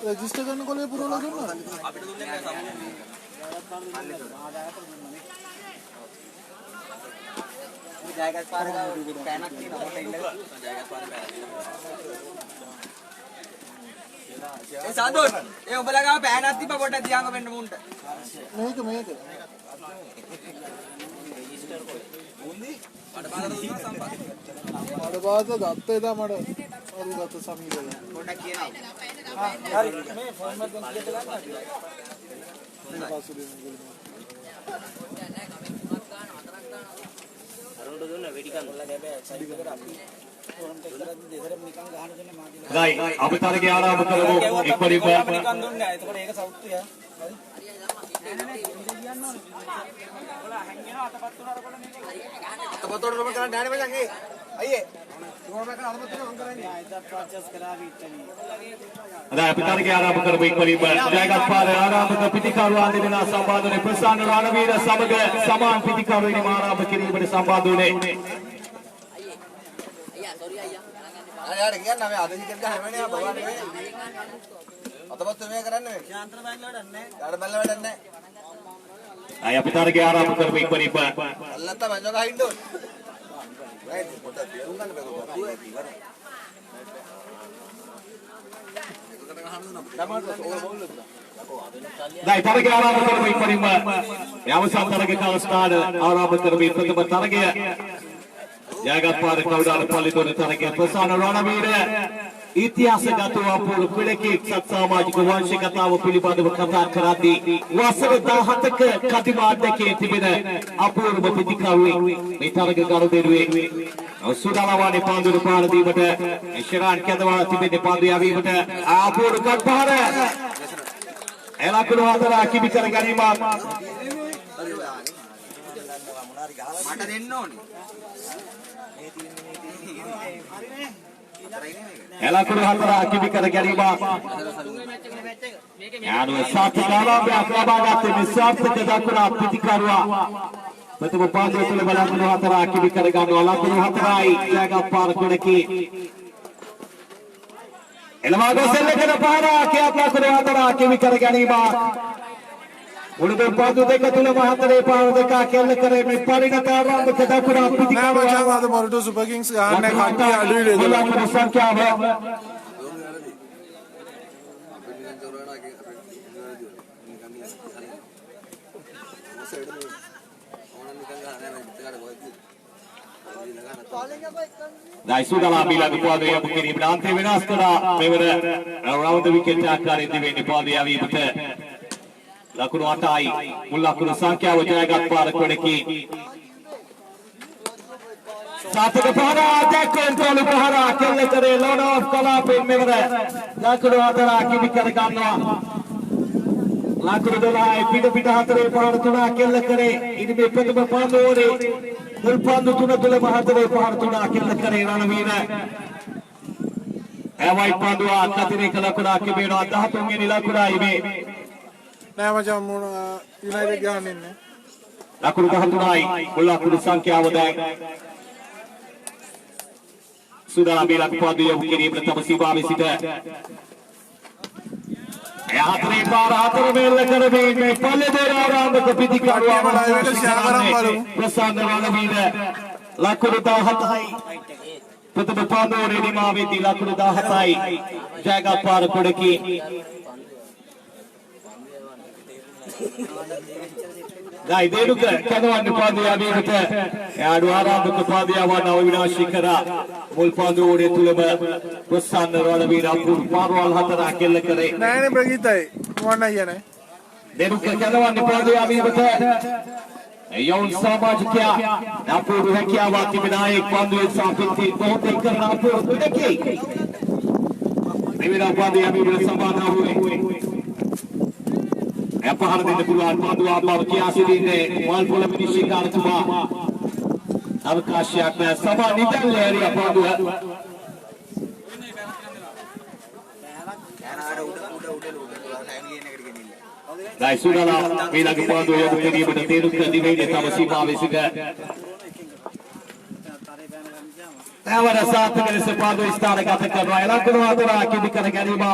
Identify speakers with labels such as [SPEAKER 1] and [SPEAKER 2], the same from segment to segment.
[SPEAKER 1] Register කරනකොට පුරවලා දුන්නා අපිට දුන්නේ නැහැ ජයගත් පාර පෑනක් තියෙනවා කොට ඉල්ලලා ජයගත් පාර පෑනක් ඒ සාදොත් ඒ ඔබලා ගාව පෑනක් තිබ්බ පොඩ්ඩක් දිහාම වෙන්න මුන්ට මේක රෙජිස්ටර් කොයි මුන්දි අඩපාර දුන්නා සම්පත් අඩපාර ගත්තේ දා මඩ හරි ගත්ත සමීරය පොඩ්ඩක් කියනවා හරි මේ ෆෝන් එකෙන් කියලා ගන්නවා පාසුලින්
[SPEAKER 2] Right, අපි තරගේ ආරම්භ කරමු එක්වරින්ම
[SPEAKER 1] නිකන් දුන්නේ එතකොට ඒක සවුත්තු යා අතපත් වලම කරන්න ඩාඩි මචං ඒ අයියේ කොහොමද අතපත් වලම කරන්නේ ආයත ප්‍රොසෙස් කරાવી ඉන්නේ
[SPEAKER 2] දැන් අපි තරගේ ආරම්භ කරමු එක්වරින්ම ජයගත් පාර ආරම්භක පිටිකරුවා දෙදෙනා සම්බන්ධනේ ප්‍රසන්න රණවීර සමග සමාන් පිටිකරුවෙනි ආරම්භ කිරීමට සම්බන්ධ වුණේ
[SPEAKER 1] यार කියන්න මේ අද හිතෙන් ගහන්නේ යා බබා නෙමෙයි අතපත් මේ කරන්නේ ශාන්තර බැලල වැඩක් නැහැ යාට බැලල වැඩක් නැහැ
[SPEAKER 2] අය අපි තරගේ ආරම්භ කරමු එක්වරින්ම
[SPEAKER 1] අල්ලත්ත මංජෝ ගහින්න ඕන right පොඩ්ඩක් තේරුම් ගන්න බෑ ඉවර
[SPEAKER 2] දැන් තරගේ ආරම්භ කරමු එක්වරින්ම යවසන් තරගේ කාලස්ථාන ආරම්භ කරමු ප්‍රථම තරගය ජයගත් පාර කවුදාන පල්ලිතොට තරගය ප්‍රසන්න රණවීර ඉතිහාසගත අපූර්ව පිළිකෙක් සත් සමාජික වංශ කතාව පිළිබඳව කතා කරද්දී වසර 17ක කතිමාඩකේ තිබෙන අපූර්ව ප්‍රතික්‍රියාවේ මේ තරග ගනුදෙනුවේ සුදාලවානේ පාන්දුර පාර දීමට ශිරාන් කැඳවා තිබෙන පාන්දු යවීමට අපූර්ව කටපාර එලකුණු හතර කිවි කර ගැනීමක්
[SPEAKER 1] මට දෙන්න ඕනේ
[SPEAKER 2] එලකුණු හතර කිවි කර ගැනීමක් යාළුව සාතිකාරාභයක් ලබා ගත්තේ මේ සාර්ථක දක්වන පිටිකරුවා ප්‍රථම පාන්දුව තුළ බලකුණු හතර කිවි කර ගන්නවා ලකුණු හතරයි ජයගත් පාර කොටකේ එළමාගෝ සෙල්ලකන පාර කැප් ලකුණු හතර කිවි කර ගැනීමක් උඩුබෙන් පාන්දු දෙක තුලම හතරේ පාර දෙක කෙල්ල කරේ මේ පරිණත ආරම්භක දක්වන පිටිකරුවා
[SPEAKER 1] නෑ මචං අද මොරටු සුපර් කිංස් ගහන්නේ කට්ටිය අඩුයි නේද
[SPEAKER 2] ලකුණු සංඛ්‍යාව Daisudala bilang puadu yang begini berantai winas kena member round wicket akan ini ini puadu yang ini betul lakunu atai mulakunu sangkya wajagat para kodeki satu kepala jack control kepala kelle kare load off kala pin member lakunu atara kini karganwa lakunu dolai pida pida hatare pahar tuna kelle kare ini me prathama pandu ore මුල්පන්දු තුන තුල මහතරේ පහර තුන අකිල කරේ රණවීර එවයි පන්දුව අත්තිරේ කලකුණා කිබේනවා 13 වෙනි ලකුණයි මේ
[SPEAKER 1] නෑ මචං මොන යුනයිටඩ් ගහන්නේ ඉන්නේ
[SPEAKER 2] ලකුණු 13යි මුල් ලකුණු සංඛ්‍යාව දැන් සුදානම් බීලක් පන්දු යොමු කිරීමට තම සීමාවේ සිට හතරේ පාර හතර මෙල්ල කරමින් මේ පල්ලේදේ ආරම්භක පිටිකරුවා ප්‍රසන්න රණවීර ලකුණු 17යි ප්‍රථම පාන්දුවේ නිමාවේදී ලකුණු 17යි ජයගත් පාර කොඩකි ගයි දේනුක කනවන්න පාන්දුව යවීමට යාඩු ආරම්භක පාන්දුව යවන අවිනාශී කරා මුල් පාන්දුවේ තුලම ප්‍රසන්න රණවීර අපූර්ව පාරවල් හතර කෙල්ල කරේ
[SPEAKER 1] නෑනේ ප්‍රගීතයි මොන අයියනේ
[SPEAKER 2] දේනුක කනවන්න පාන්දුව යවීමට යෝන් සමාජිකයා අපූර්ව හැකියාවක් තිබෙන අයෙක් පාන්දුවේ සාපේක්ෂව බොහෝ කරන අපූර්ව දෙකේ මෙවිලා පාන්දුව යවීමට සම්බන්ධ වුණේ පහර දෙන්න පුළුවන් පාන්දුව ආපව කියා සිටින්නේ වල් පොළ මිනිස්කාරතුමා අවකාශයක් නැ සභා නිදැල්ල ඇරියා පාන්දුව Nah, sudahlah bila kepada yang menjadi bertentu kediri di tamasi bawah sudah. Pada saat ini sepadu istana katakan rakyat kuno atau rakyat di kalangan lima.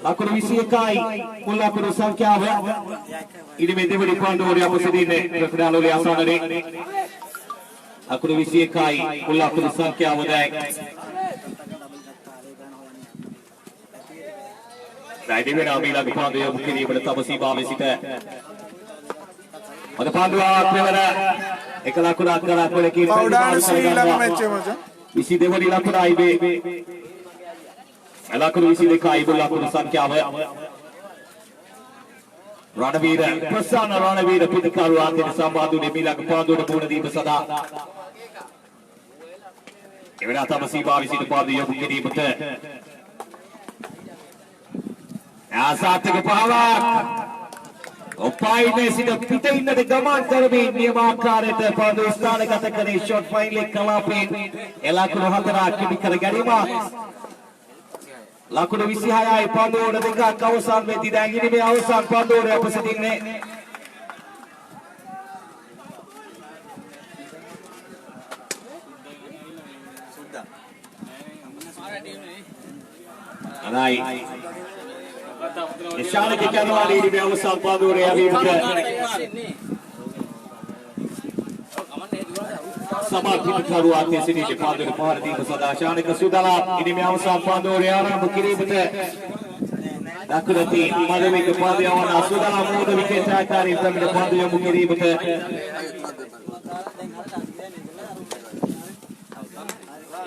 [SPEAKER 2] Laku visi kai, mula kuno sangkya apa? Ini menjadi berpandu oleh apa sedih ni, berkenal oleh asal ni. Laku visi kai, mula kuno sangkya apa dah? Nah ini benar bila kepada yang mungkin bertamasi bawah sudah. Ada pandu apa benar? Ekala kuda lagi.
[SPEAKER 1] Paudan Srilanka match macam.
[SPEAKER 2] Isi dewa di laku dah ibe. Laku isi dekah ibu laku sangkya apa? Ranavira, Prasanna Ranavira pitikaru ante sambadu ni bila kepada pun di besada. Kira tamasi bawah isi depan yang mungkin betul. Saat kepala Upai ini sudah kita ini gaman terbi niamakar itu pada istana katakan short finally kalapin elak rohatera kini kerjanya laku visi hayai pada orang dekat kawasan me tidak ini me kawasan pada orang apa sedih ni Anai Ishana ke kawali di kawasan pada orang yang bukan sama kita karu ati sini di pada depan di besada Ishana ke sudahlah ini kawasan pada orang yang berkiri betul nak nanti madami ke pada orang sudahlah muda bikin cakari tapi depan yang berkiri betul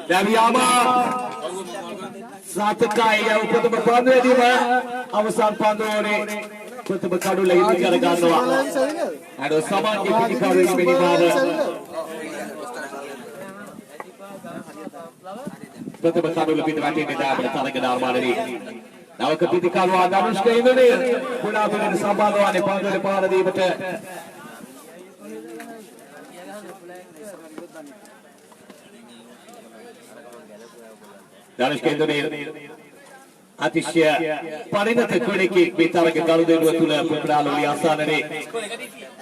[SPEAKER 2] Dari ama satu kaya untuk berpandu di mana awasan pandu ini untuk berkadu lagi bicara gandoa. Ada sama kita kadu ini beri mana. Untuk berkadu lebih terhati di dalam bertanya ke dalam mana ini. Nawa ketika kadu ada muska ini pun aku ini sambal doa ni pandu di mana di betul. Dalam skandal ini, atisya parinat kolektif bicara ke kalau dua tulah berlalu liasan ini,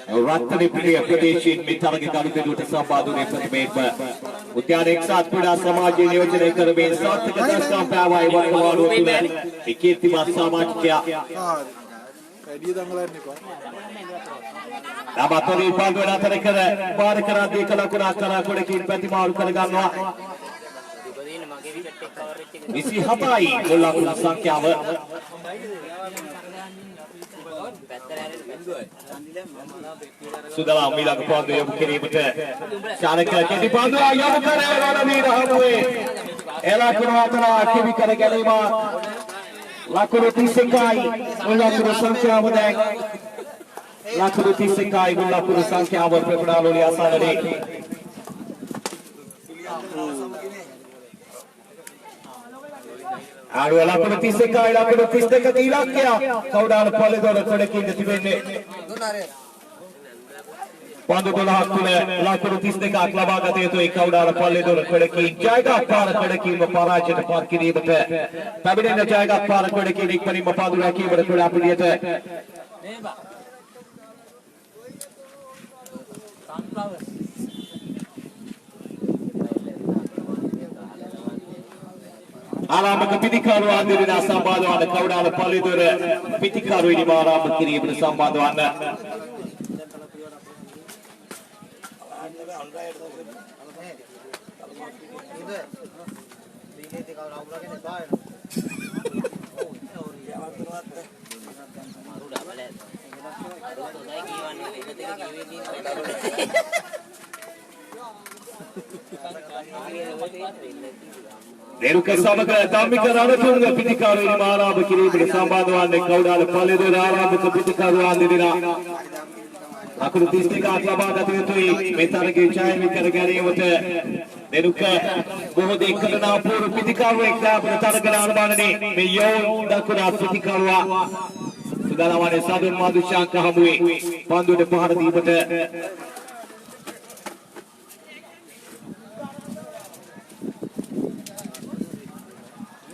[SPEAKER 2] ratni pria Pradesh bicara ke kalau dua tersambadu ni pertama. Utian eksat pula samaj ini yoजना kerbe saat kita sampai awal waktu dua tulah ikut tiba samaj kia.
[SPEAKER 1] Dia tanggalan ni kau.
[SPEAKER 2] Dapat tori pandu nak terkena, bar kerana dia kalau kena kolektif pertama orang kerana Isi hapai bola pun sangkya apa? Sudahlah mila kepada yang kiri betul. Cara kerja di pandu yang bukan orang ni dah hamui. Elak kuatera kiri kerja lima. Laku roti sekai bola pun sangkya apa? Laku roti sekai bola pun sangkya apa? Perpuluhan oleh asal ini. Aduh, laku roti sekai, laku roti sekai ilak ya. Kau dah lupa le dor kolektif di sini. Pandu bola hakule, laku roti sekai kelaba kata itu kau dah lupa le dor kolektif. Jaga par kolektif memparaj depan kiri betul. Tapi ni jaga par kolektif ikut ni mempandu lagi berkulah pilih tu. Alam kepitikaru anda di sambadu anda kau dah lepas itu pitikaru ini malam berkiri bersambadu anda. Deruka samaka damika ranatunga pitikaru ini malam berkiri bersambadu anda kau dah lepas itu alam kepitikaru anda di Aku tistika kelaba kata itu metar ke cai mikir gari itu deruka बहुत एक करना पूर्व pitikaru ekda bertar kenar mana ni meyon dah kuna pitikaru sudah lama ni sadun madu syangka hamui pandu depan di betul.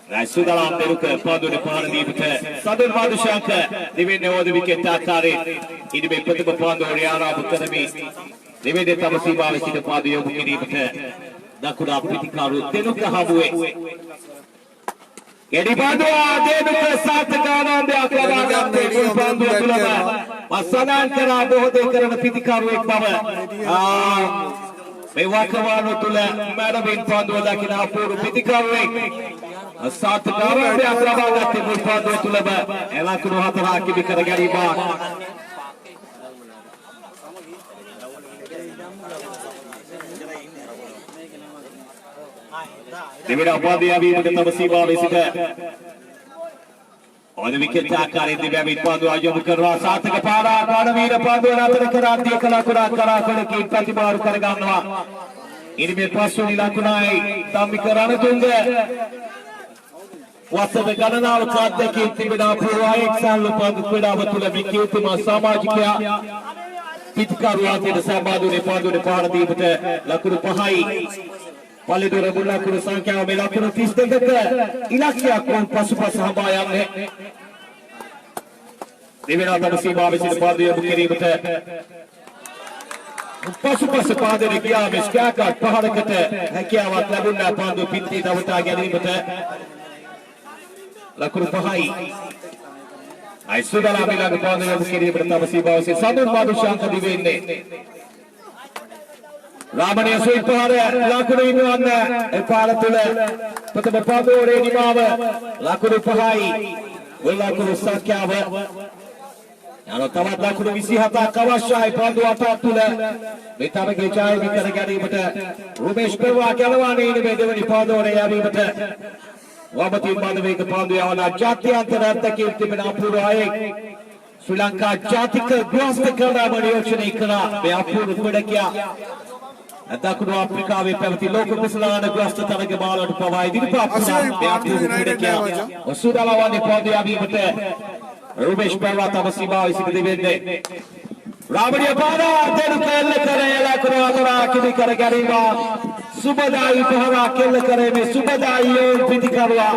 [SPEAKER 2] Sudalam Deruka, Padu de Panadipta, Southern Madushanka, Living over the wicket Takari, in the Patuba Pando, Riara, Butanami, Living the Tabasiba, the Padu Yokiripata, Nakura Pitikaru, Deruka Habue. Gedipando, Deruka Satakana, the Akara, Pando, Masanan Karabo, the Karana Pitikaru, Power. Mewakawano Tula, Madam in Pando, Lakina, Pitikaru. सात गाँव में अकराबाद के मुल्क दो तुलबा एलाकुनो हतरा की beaker गरीबा दिवेड़ा पादी अभी मुझे तबसीबा बेसिका और विकेट जाकर दिव्या बीत पादो आजो मुकर रहा सात के पारा कानवीर पादो नातर करार दिया कला की प्रतिबार कर गामनवा इनमें पासों नीलाकुनाई तामिकरान तुंगे वास्तव गणनाव खाद्य कीर्ति बिना पूरा एक साल लुपांग क्रीड़ा बतुला विकीर्ति मां सामाजिक पितकार वाते दसाबादु ने पहाड़ दीपते लकुरु पहाई पाले दो मुल्ला कुरु संख्या में लकुरु 30 तक इलाके कौन पशुपस हमाया ने देवेरा तबसीबा में सिर पादु ये बुकेरी बते पशुपस पादे ने किया में क्या का पहाड़ कते है क्या वात लबुन्ना पादु पिंती दवता गया बते Lakuru Pahai. I stood on Abila the Pond of Kiri Pratavasiba, Southern Madushanka Divine. Ramani Sweet Pahara, Lakuru Inwana, a Palatula, Patapado, Redimava, Lakuru Pahai, Lakuru Sakava, Tamat Lakuru Visihata, Kawashai, Pando Atatula, Vitamaki, Vikaragari, but Rubesh Peva, Kalavani, the Pando, Reavi, but वाबती मानवी के पांडे वाला जाति अंतर्राष्ट्रीय कीर्ति में नापुर आए श्रीलंका जाति का grass करना बड़ी योजना करा बेआपुर रुपये क्या दक्षिण अफ्रीका में प्रवृत्ति लोग मिसलान ग्रास तरह के बाल और पवाई दिन पर अपना बेआपुर रुपये क्या और सुधालावा ने पांडे अभी बते रुबेश पर्वता बसीबा इसी दिवेंदे रावणिया पारा देर केल करे लाकरो अगरा किदी करे गरीबा सुबदाई पहरा केल करे में सुबदाई और विधि करवा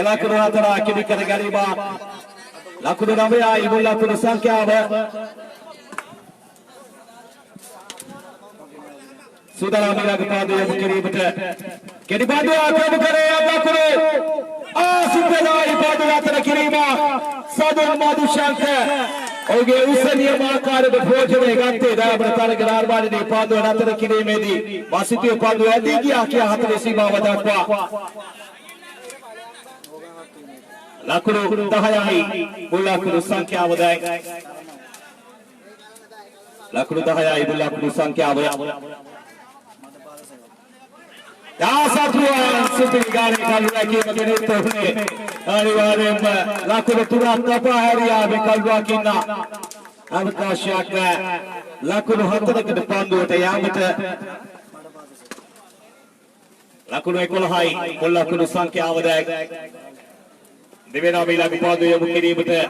[SPEAKER 2] लाकरो अगरा किदी करे गरीबा लाकरो नवे आई मुल्ला कुल संख्या है सुदला मेरा के पादे मुकरी बटे केदी पादे आके करे लाकरो आ सुबदाई पादे अगरा किरीबा सादर मादुशंकर ओगे उसे नियमाकार भोजने गंते दाबर तारक नारबानी ने पादो नातर किने में दी वासितियो पादो आदि की आके हाथ में सीमा वदाक्वा लाकुरु दहायाई बुलाकुरु संख्या वदाई लाकुरु दहायाई बुलाकुरु संख्या वदाई साथुआन सुपिन गाने कालुआ की मगने तोहने अनिवार्य में लाकुरु तुरा तपा हरिया बिकलवा की ना अब का शक है लाकुरु हतर के पांडु ते यामत लाकुरु एकोलहाई बुलाकुरु संख्या वदाई दिवेना मिला के पांडु ये मुकिरी बते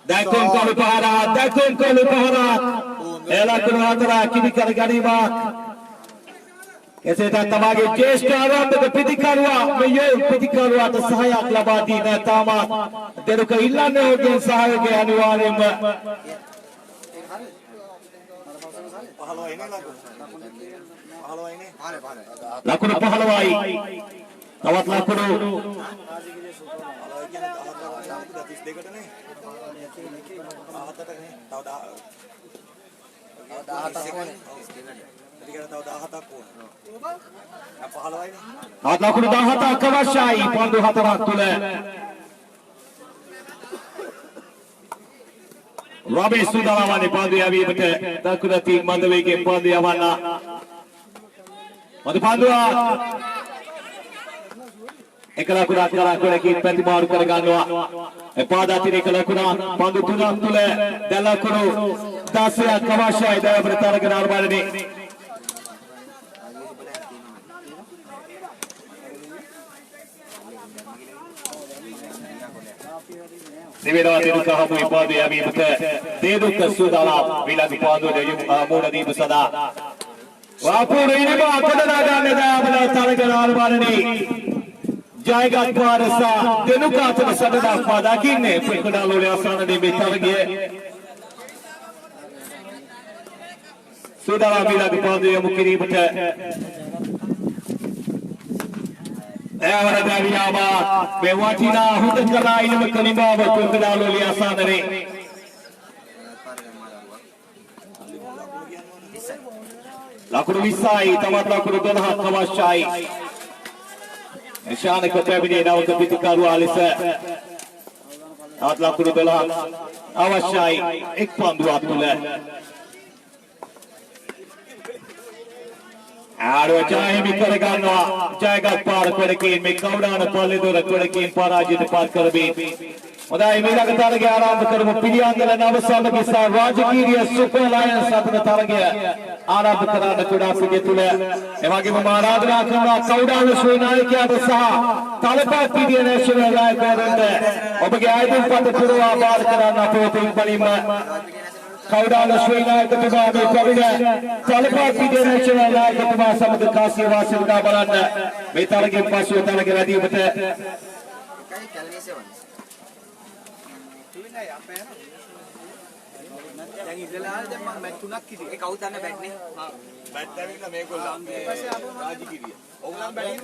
[SPEAKER 2] दाकुन को पहारा लाकुरु हतरा की कर गरीबा कैसे था तबागे ज्येष्ठ आरंभ के पितिकारुआ में ये पितिकारुआ तो सहायक लबादी न तामा तेरे को इल्ला ने हो गए सहायक के अनिवार्य में लाकुरु पहलवाई तवत लाकुरु Atla kudu dahata kawashai pandu hatara tule. Rabi Sudalavani pandu yavi bete takudati mandavi ke pandu yavana. Pandu pandua. Ekala kuda ki प्रतिमार कर गानवा. पादाती एकला कुदा pandu tuna tule dala kudu dasya kawashai daya bertara kenar barani. Divedo deduka hamu ipadu yavi bete deduka sudala bila ipadu de mona di besada Wapur ini mah kedengaran ada pada tarikal barani. Jagat parasa denuka tersadar pada kini pekada oleh asal di betarge. Saudara bila kepada yang mungkin betul. Awak dari awak bewatina hutan kerana ini berkenimba pekada oleh asal dari. Laku misai tamat laku dolah kawasai. Nishan ketabini nawa kepitika rualisa. Tamat laku dolah awasai ekpan dua tulah. Aduh jaya mikir ganwa jaga par kodekin mikaudan palidur kodekin parajit par karbi. Udah ini nak targe aram berkerja pilihan dalam nama sama kisah Rajagiriya Super Lions satu targe aram berkerja kuda segitulah. Emagi memarada kerana kaudan suinai kia besar. Talapak pilihan nasional lain berada. Obagi aidin pada purwa bar kerana voting palima. Kaudan suinai ketua berkabinat. Talapak pilihan nasional lain ketua sama dekasi wasil kabaranda. Metarge pasu targe lagi betul.
[SPEAKER 3] yang istilah ada mang match tunak kiri. Kau tanah bat ni? Bat tadi na meko lang. Raji kiri. Orang bat ni.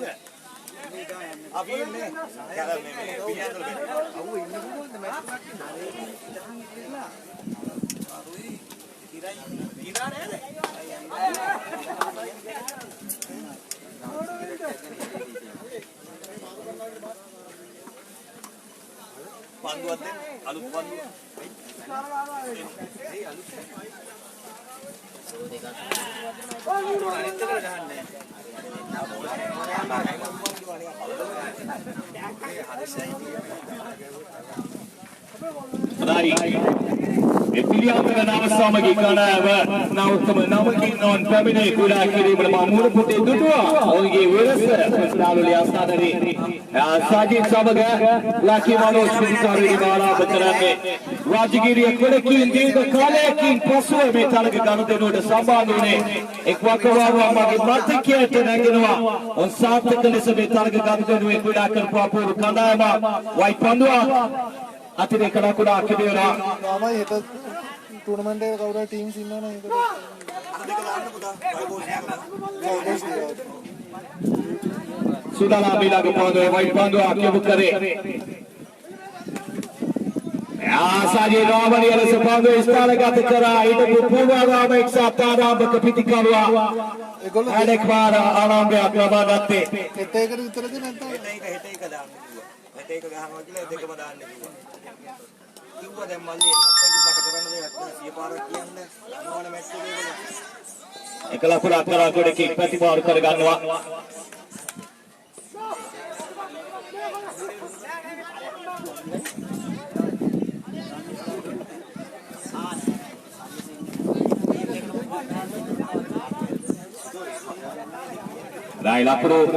[SPEAKER 3] Abi ni. Kalau ni pilihan tu bat. Aku ini pun match tunak kiri. Kira ni. Pandu ada, alu pandu.
[SPEAKER 2] Pilihan nama sama kerana nama non family kuda kiri bermamur putih dua orang ini virus lalu liasa dari sajid sahaja laki manusia sekitar di bawah berterangnya Rajagiriya kuda kiri dia kale kiri pasu metal ke kanan tu ada sambal ini ekwakawa magi mati kia tenaginwa on saat kali semetal ke kanan tu kuda kerpapur kandai ma wai pandua ati dekara kuda akhirnya
[SPEAKER 1] nama itu tournament है कौरा team सीना नहीं तो
[SPEAKER 2] Sudahlah bila kepada Wai Pandu akhir berkare. Ya saja nama dia sepandu istana kata kera itu purwa nama eksapta nama berkepitika luar. Ada kemana alam dia kerabat dati.
[SPEAKER 1] Hete कर उतर दे नंता
[SPEAKER 3] hete ka dah. Hete ka dah hangwa hete ka badan ni. Kiwa dah mali nak pergi mak kerana dia siapa orang kian dah. Mana match tu dia.
[SPEAKER 2] Ikalah kurang kera kode kik petibar kerganwa. Rai lakuru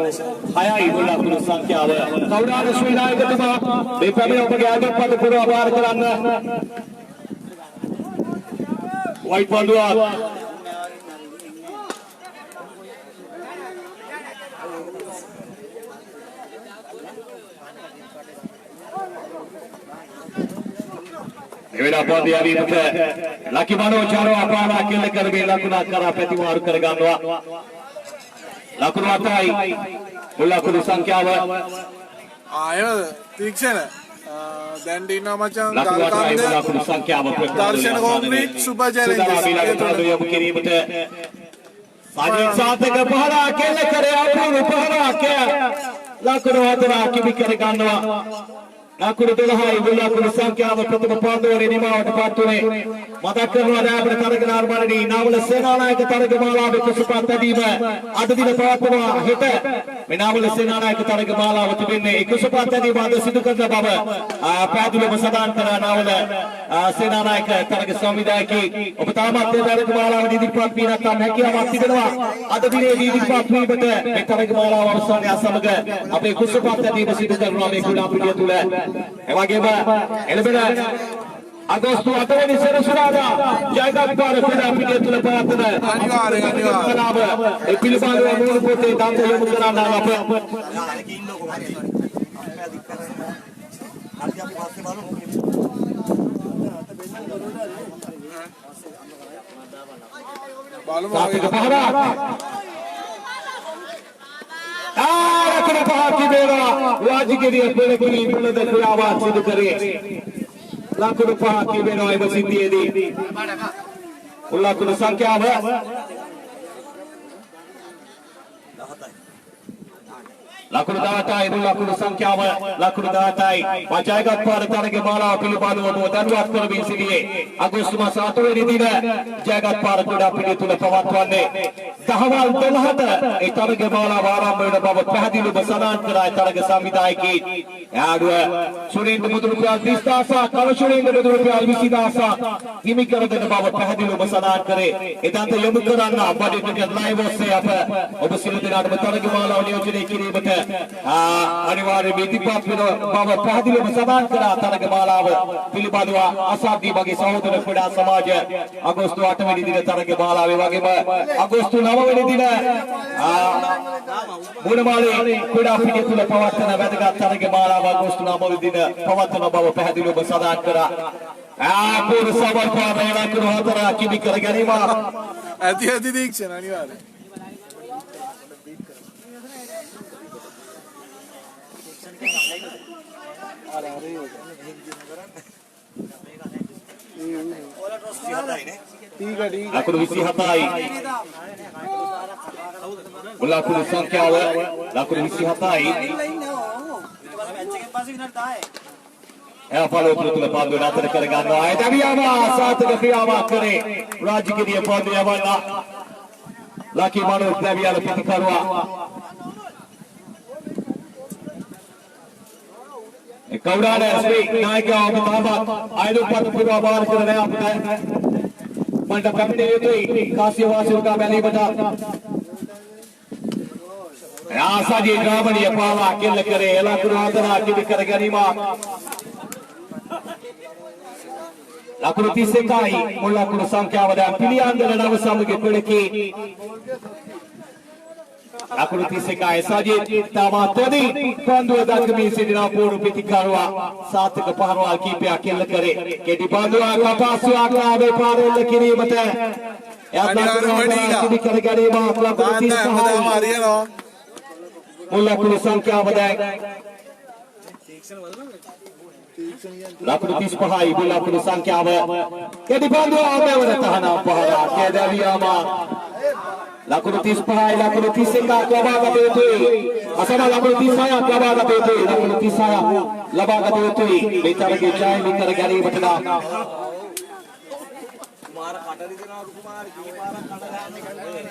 [SPEAKER 2] hayai bola lakuru sangkya ada. Kaudan suinai ketua BPM bagi agak pada pura bar kerana White Pandua. Evila pandi abi muke laki mano charo apana akil karbe lakuna kara petiwar kerganwa. Lakun matai, mula kudu sangkyawa.
[SPEAKER 1] आया ठीक से ना दैंडीना मचांग
[SPEAKER 2] Lakun matai mula kudu sangkyawa.
[SPEAKER 1] दर्शन complete super challenge
[SPEAKER 2] Sudah bila kepada yang begini betul. Sajid saat ke pahara akil kare apun pahara akil. Lakun matai akil kerganwa. Lakun dolahai mula kudu sangkyawa pertama pandu ini mau dapatune. Madakkan ada bertarga armada di nawal senana ke targa mala berkesupat tadi ada di dapatuna hita menawal senana ke targa mala betulnya kesupat tadi ada sidukan baba padule masadan kara nawal senana ke targa samudaya ki pertama targa mala di dipat pina kam hai kia mati benwa ada di dipat pi bete targa mala wasan asamaga ape kesupat tadi sidukan rame kuda punya tula emageba elbena Agosto 8 වෙනි සෙනසුරාදා ජයගත්පාර ක්‍රීඩා පිටිය තුල පවත්වන
[SPEAKER 1] අනිවාර්යෙන්
[SPEAKER 2] ඒ පිළිබඳව මූල පොතේ දන්ත යොමු කරන්න අප සාතික පහරා ආරකන පහකි වේවා රාජකීය පෙරකිලි පුලද ක්‍රියාවක් සිදු කරේ ලකුණු පහකි වෙනවා ඒ සිද්ධියේදී ලකුණු සංඛ්‍යාව ලකුණු 18යි ලකුණු සංඛ්‍යාව ලකුණු 18යි වජයගත් පාර තරගේ මාලාව පිළිබඳව දැනුවත් කරමින් සිටියේ අගෝස්තු මාස 8 වෙනි දින ජයගත් පාර ක්‍රීඩා පිටිය තුල පවත්වන්නේ දහවල් 12ට ඒ තරගේ මාලාව ආරම්භ වෙන බව පැහැදිලිව සඳහන් කරයි තරග සංවිධායකී යාළුව සුරින්ද මුදුරු රුපියල් 30000 කල සුරින්ද මුදුරු රුපියල් 20000 හිමි කර දෙන බව පැහැදිලිව සඳහන් කරේ එදාන්ත යොමු කරන්න බඩේට ලයිව් ඔස්සේ අප ඔබ සියලු දෙනාටම තරගේ මාලාව නියෝජනය කිරීමට අනිවාර්යයෙන්ම ඉදිරිපත් වෙන බව පැහැදිලිව සඳහන් කරා තරග මාලාව පිළිබඳව අසාධ්‍ය වගේ සහෝදර ක්‍රීඩා සමාජය අගෝස්තු 8 වෙනි දින තරග මාලාවේ වගේම අගෝස්තු 9 වෙනි දින මුණමාලේ ක්‍රීඩා පිටිය තුල පවත්වන වැදගත් තරග මාලාව අගෝස්තු 9 වෙනි දින පවත්වන බව පැහැදිලිව සඳහන් කරා පූර්ව සමල් පාරේ ලකුණු 4 කිමි කර ගැනීම
[SPEAKER 1] ඇති දීක්ෂණ අනිවාර්යයෙන්
[SPEAKER 2] ලකුණු 27යි ලකුණු සංඛ්‍යාව ලකුණු 27යි එයාපලෝ තුල පාන්දු නතර කර ගන්නවා එදවියම සාර්ථක ක්‍රියාවක් කරේ රාජකීය පාන්දු යවන්න ලකී මනෝ දෙවියල පිටිකරුවා කවුඩාන ශ්‍රී නායකයා ඔබ තාමත් ආයුධපත් පුරවා බාර කරන අපට මන්ට පැමිණිය යුතුයි කාසිය වාසිකා බැලීමට ආසාදී ග්‍රාමණීය පාවා කෙල්ල කරේ ලකුණු 4 කිවි කර ගැනීම ලකුණු 31යි මුල් ලකුණු සංඛ්‍යාව දැන් පිළියන්දල නව සමග කුලකී ලකුණු 31යි සජිත් තාමතදී පන්දුව දක්මින් සිටින පූර්ව පිටිකරුවා සාර්ථක පහරවල් කීපයක් කෙල්ල කරේ කෙටි පන්දුවක් කපාසු ආකාරයේ පාරෙල්ල කිරීමට යත්නකරණී කර ගැනීම ලකුණු 35යි මුල් ලකුණු සංඛ්‍යාව දැන් ලකුණු 35යි මුල් ලකුණු සංඛ්‍යාව කෙටි පන්දුව ආමෙවර තහනම් පහරා කැදවියාම ලකුණු 35යි ලකුණු 31ක් ලබා ගත යුතුයි අසම ලකුණු 36ක් ලබා ගත යුතුයි ලකුණු 36ක් ලබා ගත යුතුයි මේ තරගේ ජය කර ගැනීමට නම්
[SPEAKER 3] කුමාර කටරි දෙනවා කුමාර කී පාරක් කඩ ගන්න කන්නේ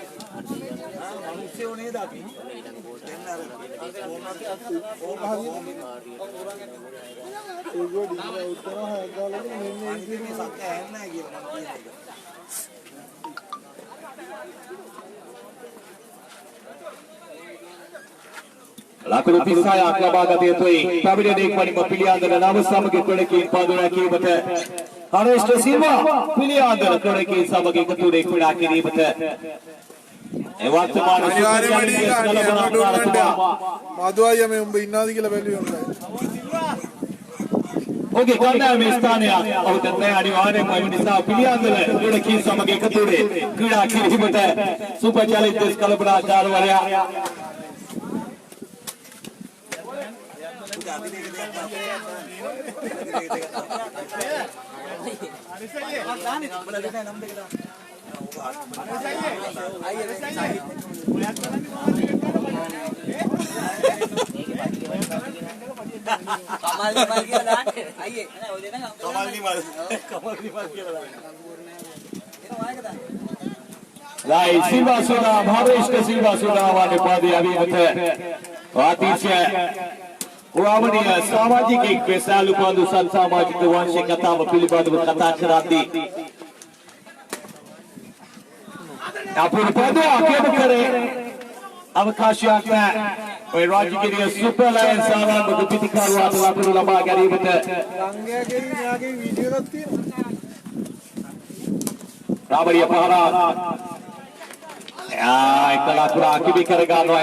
[SPEAKER 3] මිනිස්සු නේද අපි දෙන්න අර
[SPEAKER 2] ලකුණු 36ක් ලබා ගත යුතුයි පැමිණෙන එක්වනින්ම පිළියන්දල නව සමග ක්‍රීඩකයන් පන්දු රැකීමට හරේෂ්ඨ සිල්වා පිළියන්දල ක්‍රීඩකයන් සමග එකතු වී ක්‍රීඩා කිරීමට ඒ වර්තමාන
[SPEAKER 1] මදුවයිය මේ උඹ ඉන්නවද කියලා බැලුවේ උඹ
[SPEAKER 2] ඔගේ කණ්ඩායමේ ස්ථානය ඔහුට නැහැ අනිවාර්යෙන්ම ඒ නිසා පිළියන්දල ක්‍රීඩකයන් සමග එකතු වී ක්‍රීඩා කිරීමට සුපර් චැලෙන්ජර්ස් කලබලකාරවරයා Lai Silva Soda Bhavesh Silva Soda वाले पादे अभी अतिशय पुरावणीय सामाजिक पेशालु पादु सामाजिक वंश कथा पिलिबाद कथा कराती आपण पादे आगे करे अवकाश आता है राजकीय सुपर लायंस आवा गुपितिकारवा लाकुडु लबा गरीबत
[SPEAKER 1] रंगया के वीडियो रखती
[SPEAKER 2] Rabari Pahara. Kalakura Kibi Karagano,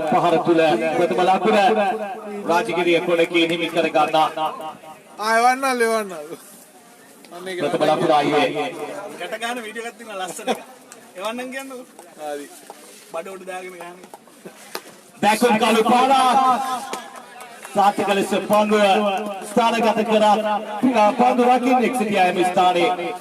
[SPEAKER 2] Pahara Tula, Malakura, Rajagiri, Kolaki, Himi Karagana.
[SPEAKER 1] I want to live
[SPEAKER 3] Katagana video at the last day. Evan again, but out the
[SPEAKER 2] Back on Kalupara. Satikal is a Pandu, Stanagataka, Panduraki, next city I am starting.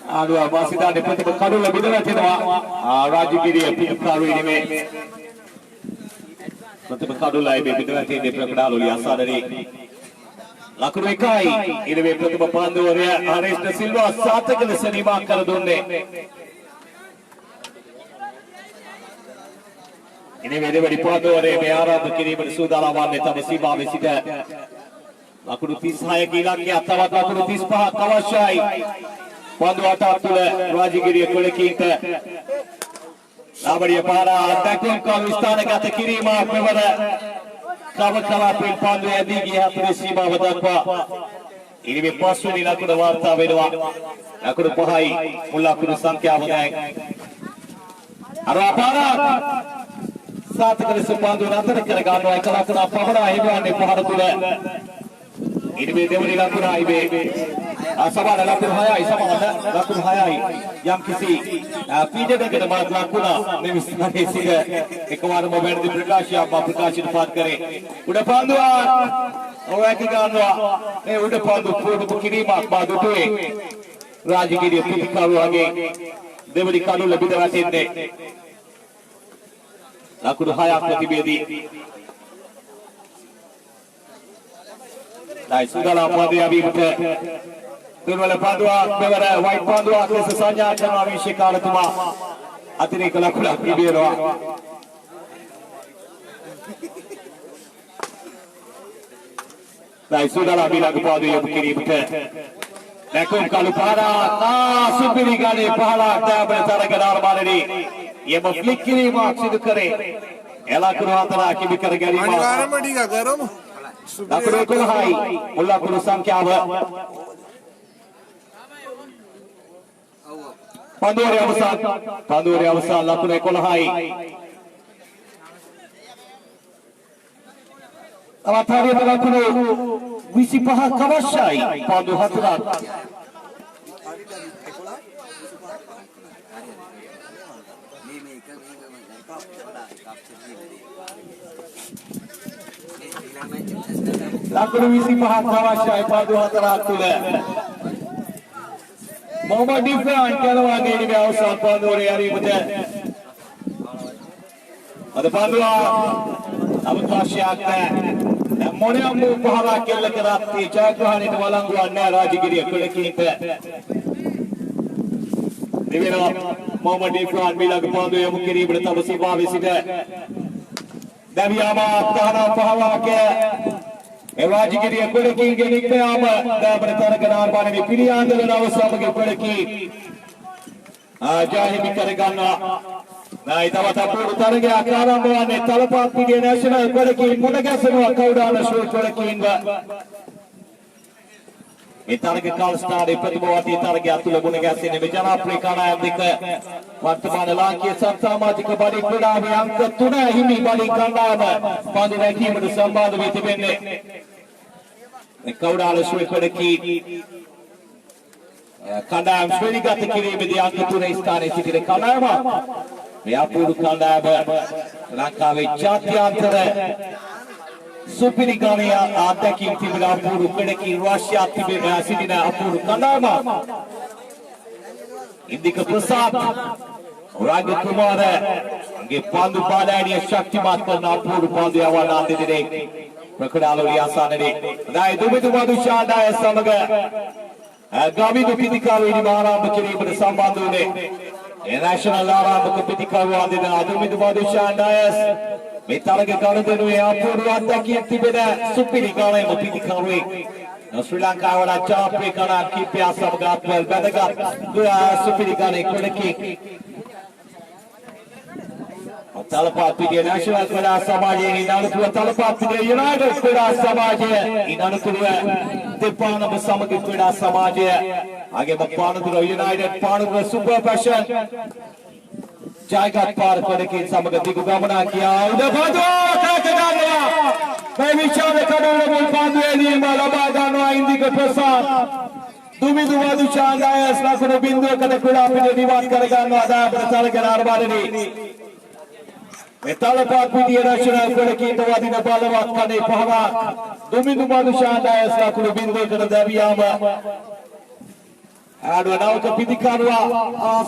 [SPEAKER 2] Adu Masida dapat berkadu lebih dari itu, Rajagiri Pikaru ini, dapat berkadu lebih dari itu berkadu liasa dari Lakurekai ini dapat berpandu oleh Aris da Silva saat kali senima kardunne. Ini beri pandu oleh Meara begini bersudahlah neta Mesiba Mesida. Lakurutis saya gila ki atau lakurutis paha Kawashai. Pandu atas tule Rajagiri Kolekinte. Rabari Pahara Dakon kalau istana kata kiri mah berbeda. Kawan-kawan pun pandu yang tinggi hati Mesiba berapa. Ini berpasu ni lakukan warta berdua. Lakukan pahai mulakukan sangkya berdaeng. Arwah Pahara. Saat kali sepandu nanti kerana kalau Pahara hebat ni Pahara tule. Ini berdua lakukan ibe. Asal lakukan hayai yang kisi pijak dengan barat lakukan ni misalnya sih ekor mobil di Prakash dapat kere. Udah panduan, orang kita udah pandu pun kirim pandu tu Rajagiri Pikaru lagi, dia beri kadu lebih dari ini. Lakukan hayat lagi bedi. Nah, sudahlah pandu yang betul. Tuan Pandua, beberapa white Pandua ke sesanya jangan Shikara Tuma. Atini kalakula ibero. Nah, sudahlah bila Pandu yang kiri betul. Lekung Kalupara, supiri kali pahala dah bercara kenar mana ni. Ia muflik kiri maksud kere. Elak ruatara kibi kerjari
[SPEAKER 1] Ani garam diga garam.
[SPEAKER 2] Lakukan kulhai, mulla kulusam kya apa? Pandu Riawasa lakukan kulhai. Awak hari itu lakukan visi paha Kawashai Pandu Hatrat. Lakukan visi paha Kawashai Pandu Hatrat tu le. Muhammad Ifan kalau ada ini biasa Pandu Riari betul. Ada Pandu Abu Tasyak Monia mu pahala kela kerati jagoan itu malang guannya Rajagiri Kolekinte. Dibina Muhammad Ifan bila Pandu yang mungkin bertemu sebab sida. Dari ama tanah pahala ke Rajagiri Kolekinte nikte ama dah bertemu kenar mana ni pilihan dalam awasam ke Kolekinte. Jahe mikarigana. Nah, itu apa pun utarnya akaran bawa ni talapan PDA nasional Kolekinte mudah semua kaudan asal Kolekinte. Itarga kal stadi pertemuan itarga atul mudah sini bicara Afrika yang dika वर्तमान लांकी सामाजिक बड़ी क्रीड़ा yang ketuna ini balik kandana Pandu lagi bersama dengan TBN kaudan asal Kolekinte. Kandang Swediga kiri media ketuna istana sikit kandang Yapur kandang langkawi jati antara supiri kania ada kinti berapur kedeki Rusia tibet sidina apur kandang Indika Prasad Raga Kumar ge Pandu Balani Shaktimat karena apur Pandu awal nanti diri perkenalan liasan ini dai dumitu madu syada samaga Gabi tu pitikaru ini maharam berkiri bersama dulu. National lara berkepitikaru ada dan adu itu madu syandayas. Mitara ke karu tu ni apa ruat tak kian tiba supiri kalau yang berpitikaru. Sri Lanka wala capai kana kipiah samgat wel badagat dua supiri kane kodeki Talapat Pidya National Krida Samaje Inanukuwa Talapat Pidya United Krida Samaje Inanukuwa Dipana Samagi Krida Samaje Age Panadura United Panadura Super Passion Jagat Par Kodeki Samagati Gamana kiya udah badu kagagana Pemichane kadula mulpandwe ni malabadano Indika Prasad Dumi Dumadu Chandaya Slakunu Bindu Kada Krida Pidya Niwan Karagano Ada Bertalagan Arbadani Talapat Pidya National Kodeki Tawadina Balawat Kane Pahawak Dumi Dumadu Chandaya Slakunu Bindu Kada Dabiyama Aduh, nak kepidikanwa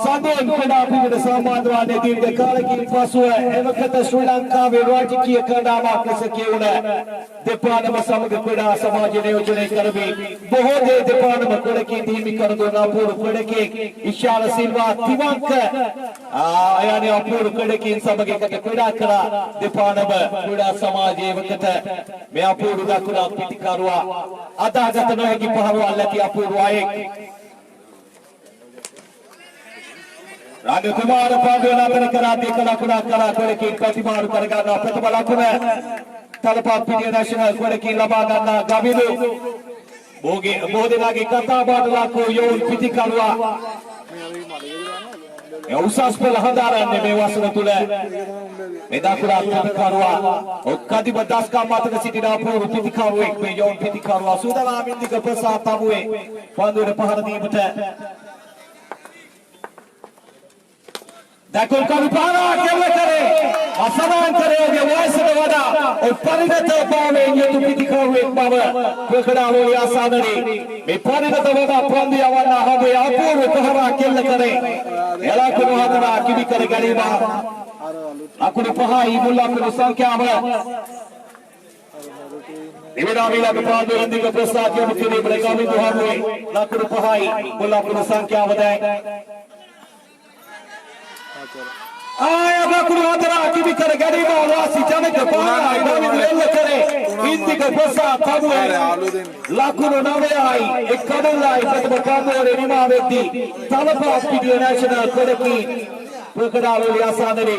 [SPEAKER 2] Sadon kena pidana samadwa ne dirga kalaki pasua emakata Sri Lanka Rajikya Kadama kesekiuna Depana Masamaga Krida Samaje Niyojana Karbi Bohode Depana Kodeki Dimi Kardo Napur Kodeki Ishara Silva Tiwanka Yani Apur Kodeki Samage Kata Krida Kara Depana Krida Samaje Emakata Me Apur Dakura Pidikanwa Ada Gata Nohegi Pahawa Lati Apur Waik Raga Kumar Pandana Karate Kalakura Kara Kodeki Katimaru Karagana Petabalakuna Talapat Pidya National Kodeki Labagana Gavidu Bodinagi Kata Badalaku Yon Pitikalwa Usas Pelahadaran ne Mewasana Tule Medakura Pitikalwa Okadi Badaska Mataka City Napur Pitikalwa me Yon Pitikalwa Sudala Mindika Prasad Tamue Pandu Paharadi Mata Dakul Kalupara kela kare, asaman kare dia voice wada, parinata pawe yetu pitikawe pawe, pekada holi asadari, me parinata wada pandi awana habe apur kahara kela kare, ela kuno hatara kibi kare gariba, aku pahai mulla kuno sangkya aba, Nivida mila kepada nanti ke Prasad yang mungkin mereka itu hamil, aku pahai mulla kuno sangkya aba. Ayah bakul hatara kibi kare gariba wasi jame ke para idami duel kare indi ke pesa tabu lakuno nave ai ekkadallai pratibakanu ore nima vetti Talapat Pidya National Kodeki pekadalu liasadari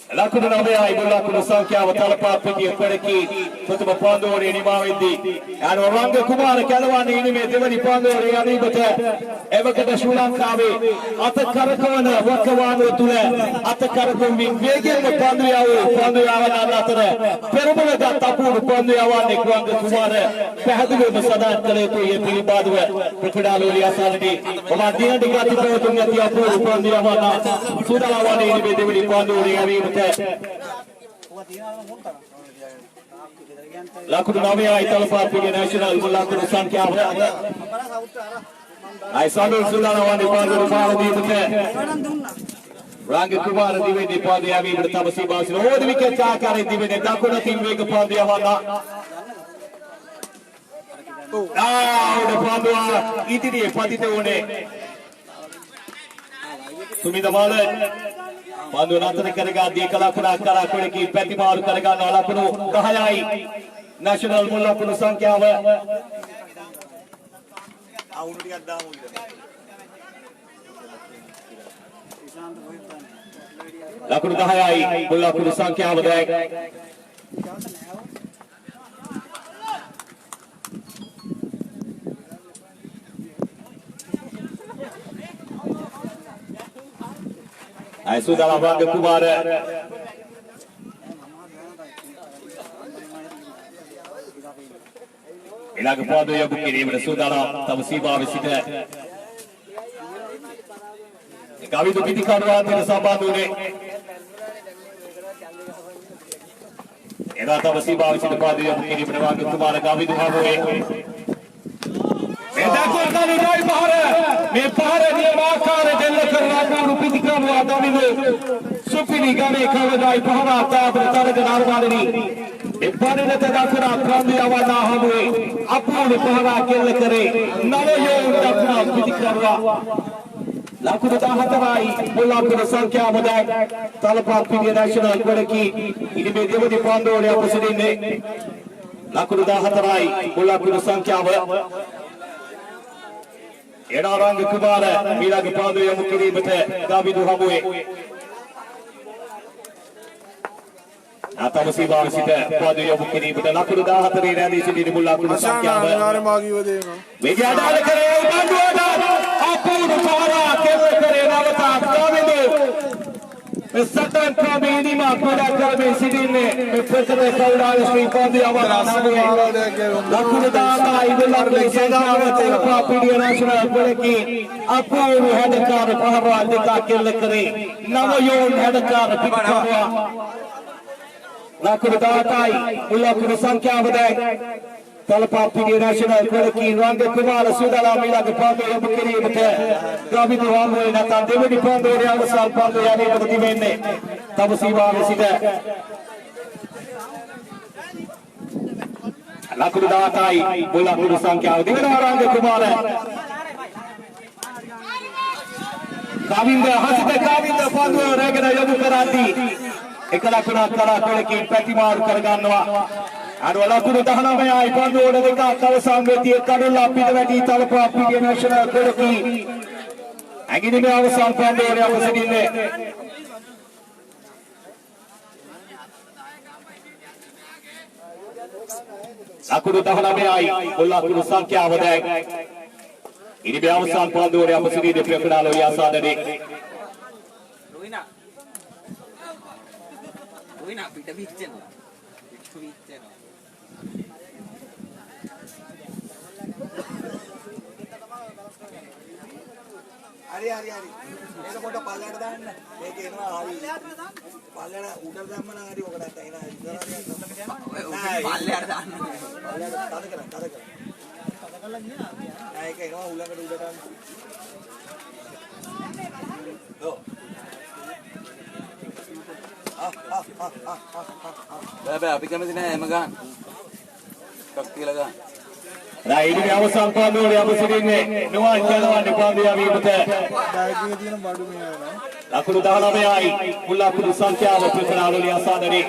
[SPEAKER 2] Lakuno nave ai lakuno sangkya Talapat Pidya Kodeki pratibakanu ore nima vetti anu Ranga Kumar Kalawani ini medevani pandu ore ani bata evakata Sri Lanka ve atakarakana wakawanu tule atakarakun vegen pandu yawana natara perumula da tapur pandu yawane Ranga Kumar pehadilu masadan kare to ye pilibadwa pekadalu liasalani oma dina digati protum yati apur pandu yawana sudalawani ini medevani pandu ore ani bata Lakuno nave ai Talapat Pidya National lakuno sangkya aba ai Sadul Sulalawani pandu Paradi bata Ranga Kumar dive di pandu yavi bata basi basi od wicket kare dive ne dakuna team vega pandu yawana udah pandu itu dia patite one Sumita Balan Pandu natara karega di kalakura kara kodeki petimaru karega nalakuno kahayai National mulla kuno sangkya aba
[SPEAKER 3] අවුරු ටිකක් දාමු
[SPEAKER 2] Lakuno kahayai mulla kuno sangkya aba dek Ai sudala Ranga Kumar Ilaga pandu yabu kirimata sudala tamsiba visita Gavidu Pitikanwa tina sambandune Eda tamsiba visita pandu yabu kirimata Ranga Kumar Gavidu hamwe Medakul kali dai pahara me pahara dia makare della karna Pitikanwa Gavidu supini game kawdai pahara ta bertaraga narwadani Ibaratnya dakura pandu yawana hamwe apur pahara kela kare nalo yo dakura Pitikanwa Laku 14යි Mullapura සංඛ්‍යාව දැන් තලපප්පිගේ national ගොඩකි ඉදිමේ දෙවනි පන්දුවේ අපසිරින්නේ Laku 14යි Mullapura සංඛ්‍යාව එනාරංග කුමාර ඊළඟ පන්දුව යොමු කිරීමට දාවිදු හමුවේ අතම සීමාව සිට පන්දුව යොමු කිරීමට Laku 14 රැඳී සිටින Mullapura සංඛ්‍යාව විද්‍යාදාල කරේ පන්දුවට අපූර්ව පාරා කෙල කරේ නවතා දාවිදු සතන් ප්‍රමේනිම අපඩ කරමින් සිටින්නේ මේ ප්‍රකෘත කෞරාල ශ්‍රී පන්දුව අවසානයේ Laku 10යි Mullapura සංඛ්‍යාව තලපප්පිගේ නැෂනල් ගොඩකි අපූර්ව හැඩකාර පහරවල් දෙකක් කෙල කරේ නව යෝන් හැඩකාර පිටකවා Laku 10යි Mullapura සංඛ්‍යාව දැන් තලපප්පිගේ නැෂනල් ගොඩකි රංග කුමාර සුදලාම ඊළඟ පන්දුව යොමු කිරීමට දාවිදු හමුවේ නැත්නම් දෙවෙනි පන්දුවේ අවසන් පන්දුව යන්නේ ප්‍රතිවෙන්නේ තම සීමාවේ සිට Laku 10යි Mullapura සංඛ්‍යාව දෙවෙනි රංග කුමාර කවින්ද හසිත කවින්ද පන්දුව රැගෙන යොමු කරද්දී එක ලකුණක් කරා කොලකින් ප්‍රතිමාරු කර ගන්නවා අර Laku 19යි පන්දුව දෙකක් අවසන් වෙතිය කඩලා පිට වැඩි තලපප්පිගේ නැෂනල් ගොඩකි ඇගිනිමේ අවසන් පන්දුවේ අපසිරින්නේ Laku 19යි Mullapura සංඛ්‍යාව දැන් ඉනිමේ අවසන් පන්දුවේ අපසිරින්නේ ප්‍රකටාලෝ යාසාදනේ
[SPEAKER 3] Ruina පිට විච්චෙනවා හරි මේක පොඩ පල්ලයට දාන්න මේක එනවා හරි පල්ලයට උඩට දැම්ම නම් හරි ඔක නැත්නම් එනවා පල්ලයට දාන්න තද කරලා ගියා ඒක එනවා උලකට උඩට බෑ අපි කැමති නෑ එම ගන්න එකක් කියලා ගන්න
[SPEAKER 2] ඉදිරි අවසන් පන්දුවේ අපසිරින්නේ නුවන් යනවන්නේ පන්දුව වීමට
[SPEAKER 1] ඩයග්‍රෑම් තියෙන බඩු මේ වෙනවා
[SPEAKER 2] Laku 19යි Mullapura සංඛ්‍යාව ප්‍රකටාලෝ යාසාදනේ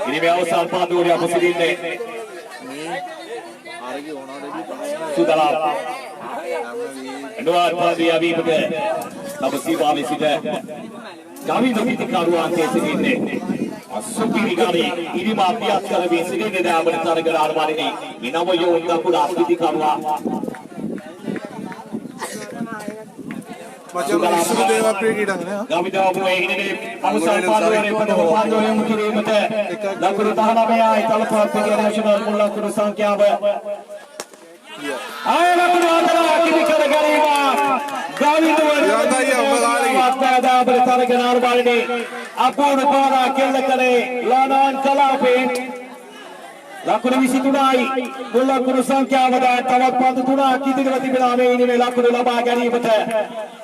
[SPEAKER 2] ඉදිරි අවසන් පන්දුවේ අපසිරින්නේ
[SPEAKER 1] මේ ආරගේ ඕනාදෙවි
[SPEAKER 2] සුදලාම නුවන් පන්දුව වීමට තම සීමාවේ සිට දාවිදු පිටිකරුවාන්ගේ සිටින්නේ අසුපිරිගාරේ ඉරිම අභ්‍යාස කරමින් සිටින්නේ දාමන තරග ආරම්භණේ විනව යෝන් දකුණ අපිටිකරුවා
[SPEAKER 1] මචං ඉස්සු දේවා ප්‍රීඩියන් නේ
[SPEAKER 2] දාවිදු ඔබේ ඉන්නේ අවසන් පාදවලේ පන්දුව යොමු කිරීමට Laku 19යි තලපප්පිගේ නැෂනල් Mullapura සංඛ්‍යාව Laku 14 කිරි කර ගැනීම දාවිදු දාබර තරග ආරම්භණේ අපූර්ව පාරා කෙල්ල කරේ ලානාන් කලාපේ Laku 23යි Mullapura සංඛ්‍යාව දැන් තවත් පන්දු 3ක් ඉදිරිව තිබෙනවා මේ ඉනිමේ ලකුණු ලබා ගැනීමට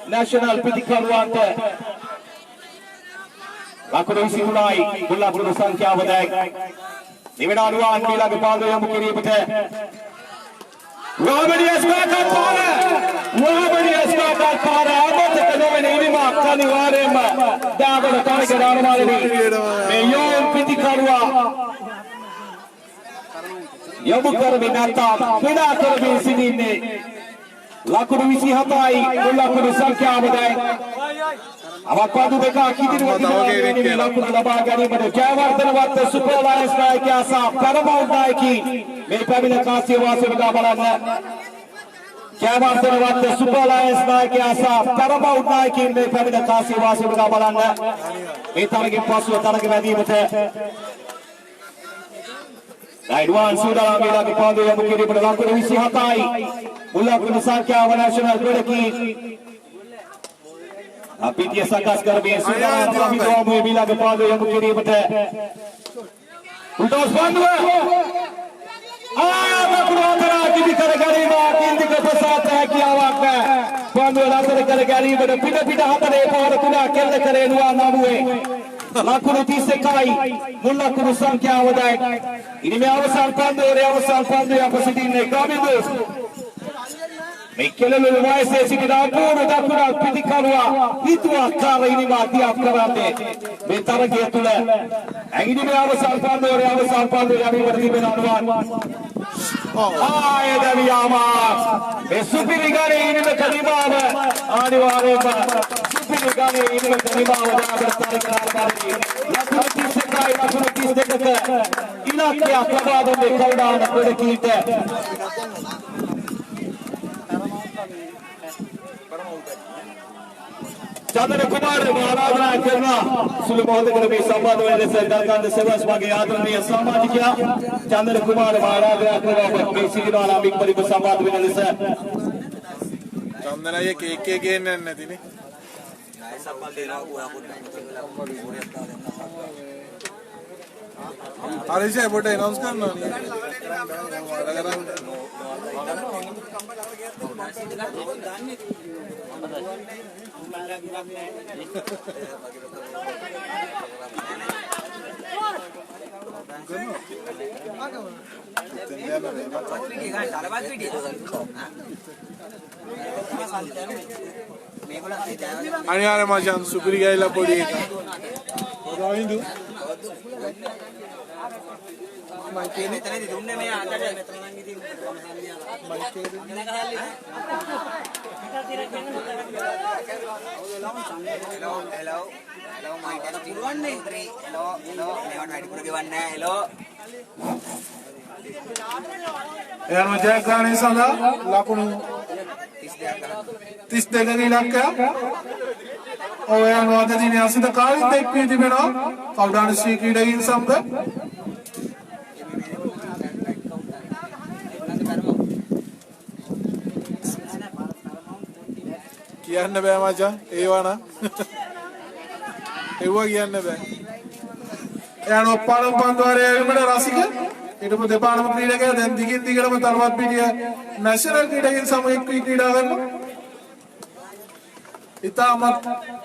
[SPEAKER 2] නැෂනල් පිටිකරුවන්ට Laku 23යි Mullapura සංඛ්‍යාව දැන් දෙවෙනි අනුවාන් ඊළඟ පාන්දුව යොමු කිරීමට Wabadias Bakar Para අමතක නොවන ඉනිමක් අනිවාර්යයෙන්ම දාබර තරග ආරම්භණේ මේ යෝන් පිටිකරුවා යොමු කරමින් නැත්නම් පීඩා කරමින් සිටින්නේ Laku 27යි Mullapura සංඛ්‍යාව දැන් අවපදු දෙකක් ඉදිරිව තිබෙනවා ලකුණු ලබා ගැනීමට ජයවර්ධනවත් සුපර් ලයන්ස් නායකයා සහ පරමෞත් නායකී මේ පැමිණ කාසිය වාසවිකා බලන්න ජයවර්ධනවත් සුපර් ලයන්ස් නායකයා සහ පරමෞත් නායකී මේ පැමිණ කාසිය වාසවිකා බලන්න මේ තරගෙන් පසුව තරග වැදීමට රයිඩ්වාන් සූදානම් වෙලා පන්දුව යොමු කිරීමට Laku 27යි Mullapura සංඛ්‍යාව නැෂනල් ගොඩකි අපිටිය සකස් කරමින් සූදානම් දාවිදු ඊළඟ පන්දුව යොමු කිරීමට උඩස් පන්දුව Laku 14 කිවි කර ගැනීම කින්දික ප්‍රසාද හැකියාවක් නැහැ පන්දුව නතර කර ගැනීමට පිට හතරේ පාර තුනක් කෙල්ල කරේ නුවන් නමුවේ Laku 31යි Mullapura සංඛ්‍යාව දැන් ඉනිමේ අවසන් පන්දුවේ අපසිටින්නේ ගාමිදු Mikkelele vaiheessa pitää puhuta kyllä pitikkarua hitua kaariini maatiaf karate. Me tarkia tulee. Ägini me avasaan pannu ja me varti menanuan. Ai Damiama. Me supirigane inime kanimaava. Anivaarema. Supirigane inime kanimaava daabastari kaarmari. Lakunatis sekai lakunatis dekaka. Ilakya kabaadonne kaudaana kodekiite. चंद्र कुमार महाराजा करना सुलभोद करबी संवाद वाले से दरगाह सेवा स्वागत आदरणीय सामाजिक चंद्र कुमार महाराजा करना बेसिक वाला बिग बड़ी संवाद वाले से
[SPEAKER 1] चंदना ये केक गेन नहीं थी
[SPEAKER 3] ऐसा पल देना पूरा
[SPEAKER 1] अरे से बोटे अनाउंस करना आणि अरे माझ्या सुपरी घ्यायला पडी राहिंदू माहिती नाही त्याने धुंडे मी आता hello my dad hello यार मुझे कहानी सांगा लाखों 30 देगा की लाख क्या और यार वादे दिन यहाँ से तो काली देख पी थी मेरा काउडान सी की डगी इंसान का किया न बे माचा एवाना एवा किया न बे यार वो पालम पांडवारे मेरा राशि के इधर मुझे पालम क्रीडा क्या दें दिगिर में तरवार पीड़िया नेशनल क्रीडा इंसान में एक क्रीडा करना इतना मत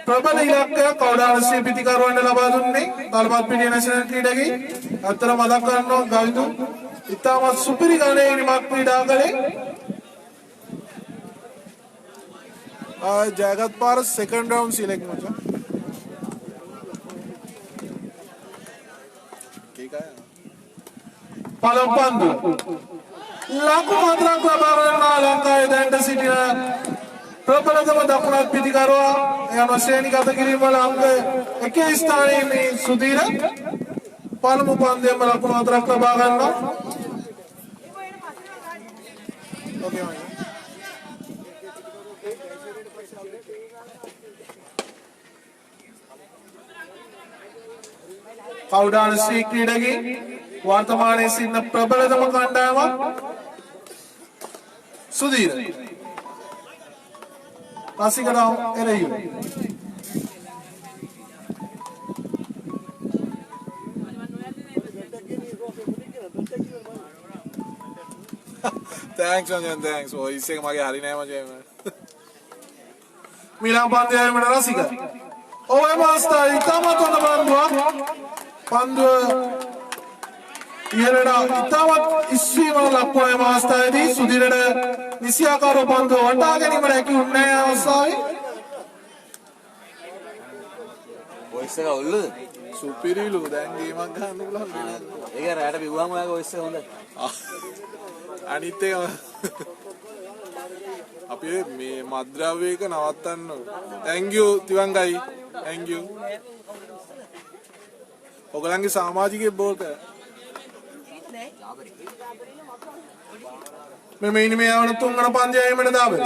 [SPEAKER 1] प्रबल इलाके कौड़ान से पितिकार वाले लबादुन्ने तरवार पीड़िया नेशनल क्रीडा की अतर मदद करना गाविदु इतना मत सुपरी गाने इन मार्क क्रीडा करे जगत पार सेकंड राउंड सिलेक्ट मुझे पालम पांडु लाखों मात्रा का बारना लंका इधर सिटी ना प्रबल जब दक्षिण पितिकारो या नौसेनी का तकिरी वाला हमके एक ही स्थानी में सुधीर पालम पांडे में लाखों मात्रा का बारना ओके कौडान सी क्रीडगी वर्तमान सिन्न प्रबलतम कांडावा सुधीर राशिकराव एरयू थैंक्स अंजन थैंक्स वो इससे मागे हारी नहीं मजे में मिला पांडे है मेरा राशिकर ओए मास्टर इतना तो न बांधवा पांडु ये लड़ा इतावत इसी वाला लपको है मास्टर है दी सुधीर ने निशिया कारो पांडु वंटा के नहीं मरे क्यों नहीं है वसाई
[SPEAKER 3] वो इससे का उल्लू
[SPEAKER 1] सुपीरी लू देंगे मंगा नुला
[SPEAKER 3] ये क्या राइट भी हुआ मुझे वो इससे होंगे
[SPEAKER 1] अनिते अब ये मैं मद्रावे का नवातन थैंक यू तिवांगाई थैंक यू ओगलांगी सामाजिक बोल कर मैं मेन में आवन तुम गण पांजे आये मैंने दाबे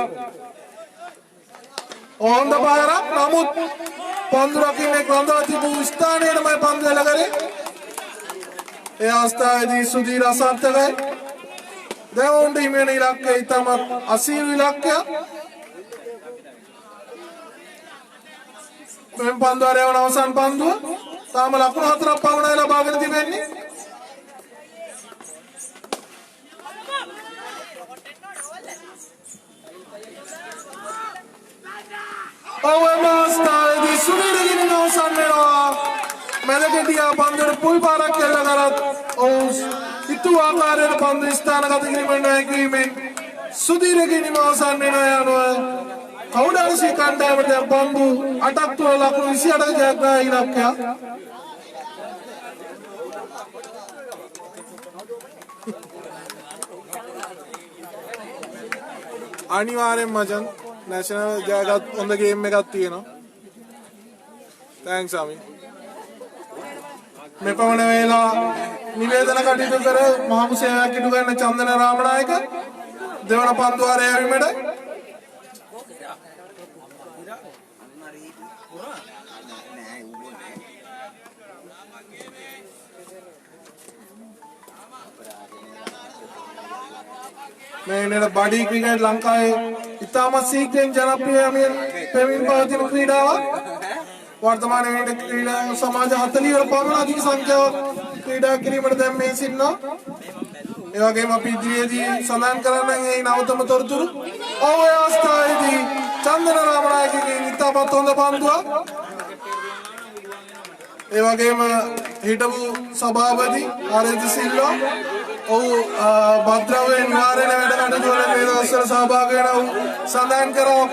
[SPEAKER 1] ओन दबारा नामुत पंद्रह की ने क्रांति पूछताने ने मैं पांजे लगा रे ये आस्था है दी सुधीर आसार तक है देवों डी में नहीं लाके इतना असील इलाके मैं पांडवारे वाला आसान पांडवा तामल अपना हाथ पावना है लाभागन दी बेनी ओए मास्टर दी सुनील की नहीं आसान मेरा मैंने के दिया पांडवर पुल पारा के लगा रहा और इतु आकार है पांडव स्थान का तकरीबन है कि मैं සුදීරගේ නිවාසන් වෙන යනවා කවුඩාරසී කණ්ඩායමට පන්දු 8ක් තුන ලකුණු 28ක ජයග්‍රහී ඉලක්කයක් අනිවාර්යෙන් මචං නැෂනල් ජයගත් හොඳ ගේම් එකක් තියෙනවා තෑන්ක්ස් ආමි මෙපමණ වේලා නිවේදන කටයුතු කර මහමු සේවයක් ඉටු ගන්න චන්දන රාමනායක දෙවන පන්දු වාරය යැවීමට මේ බඩි ක්‍රිකට් ලංකාවේ ඉතාමත් ශීඝ්‍රයෙන් ජනප්‍රිය වෙමින් පවතින ක්‍රීඩාවක් වර්තමානයේ ක්‍රීඩා සමාජ 40 වල පමණ අධික සංඛ්‍යාවක් ක්‍රීඩා කිරීමට දැන් මේ සිටිනවා. ඒ වගේම අපි ඉදිරියේදී සඳහන් කරන්න මේ නවතම තොරතුරු ඔය අවස්ථාවේදී චන්දන රාමනායකගේ ඉතාමත් හොඳ පන්දුවක්. ඒ වගේම හිටපු සභාපති ආරෙන්ජ සිල්වා ඔව් භද්‍රව්‍ය නිවාරණ වැඩ කටයුතු වල මේ දවස්වල සහභාගී වෙන සඳහන් කරා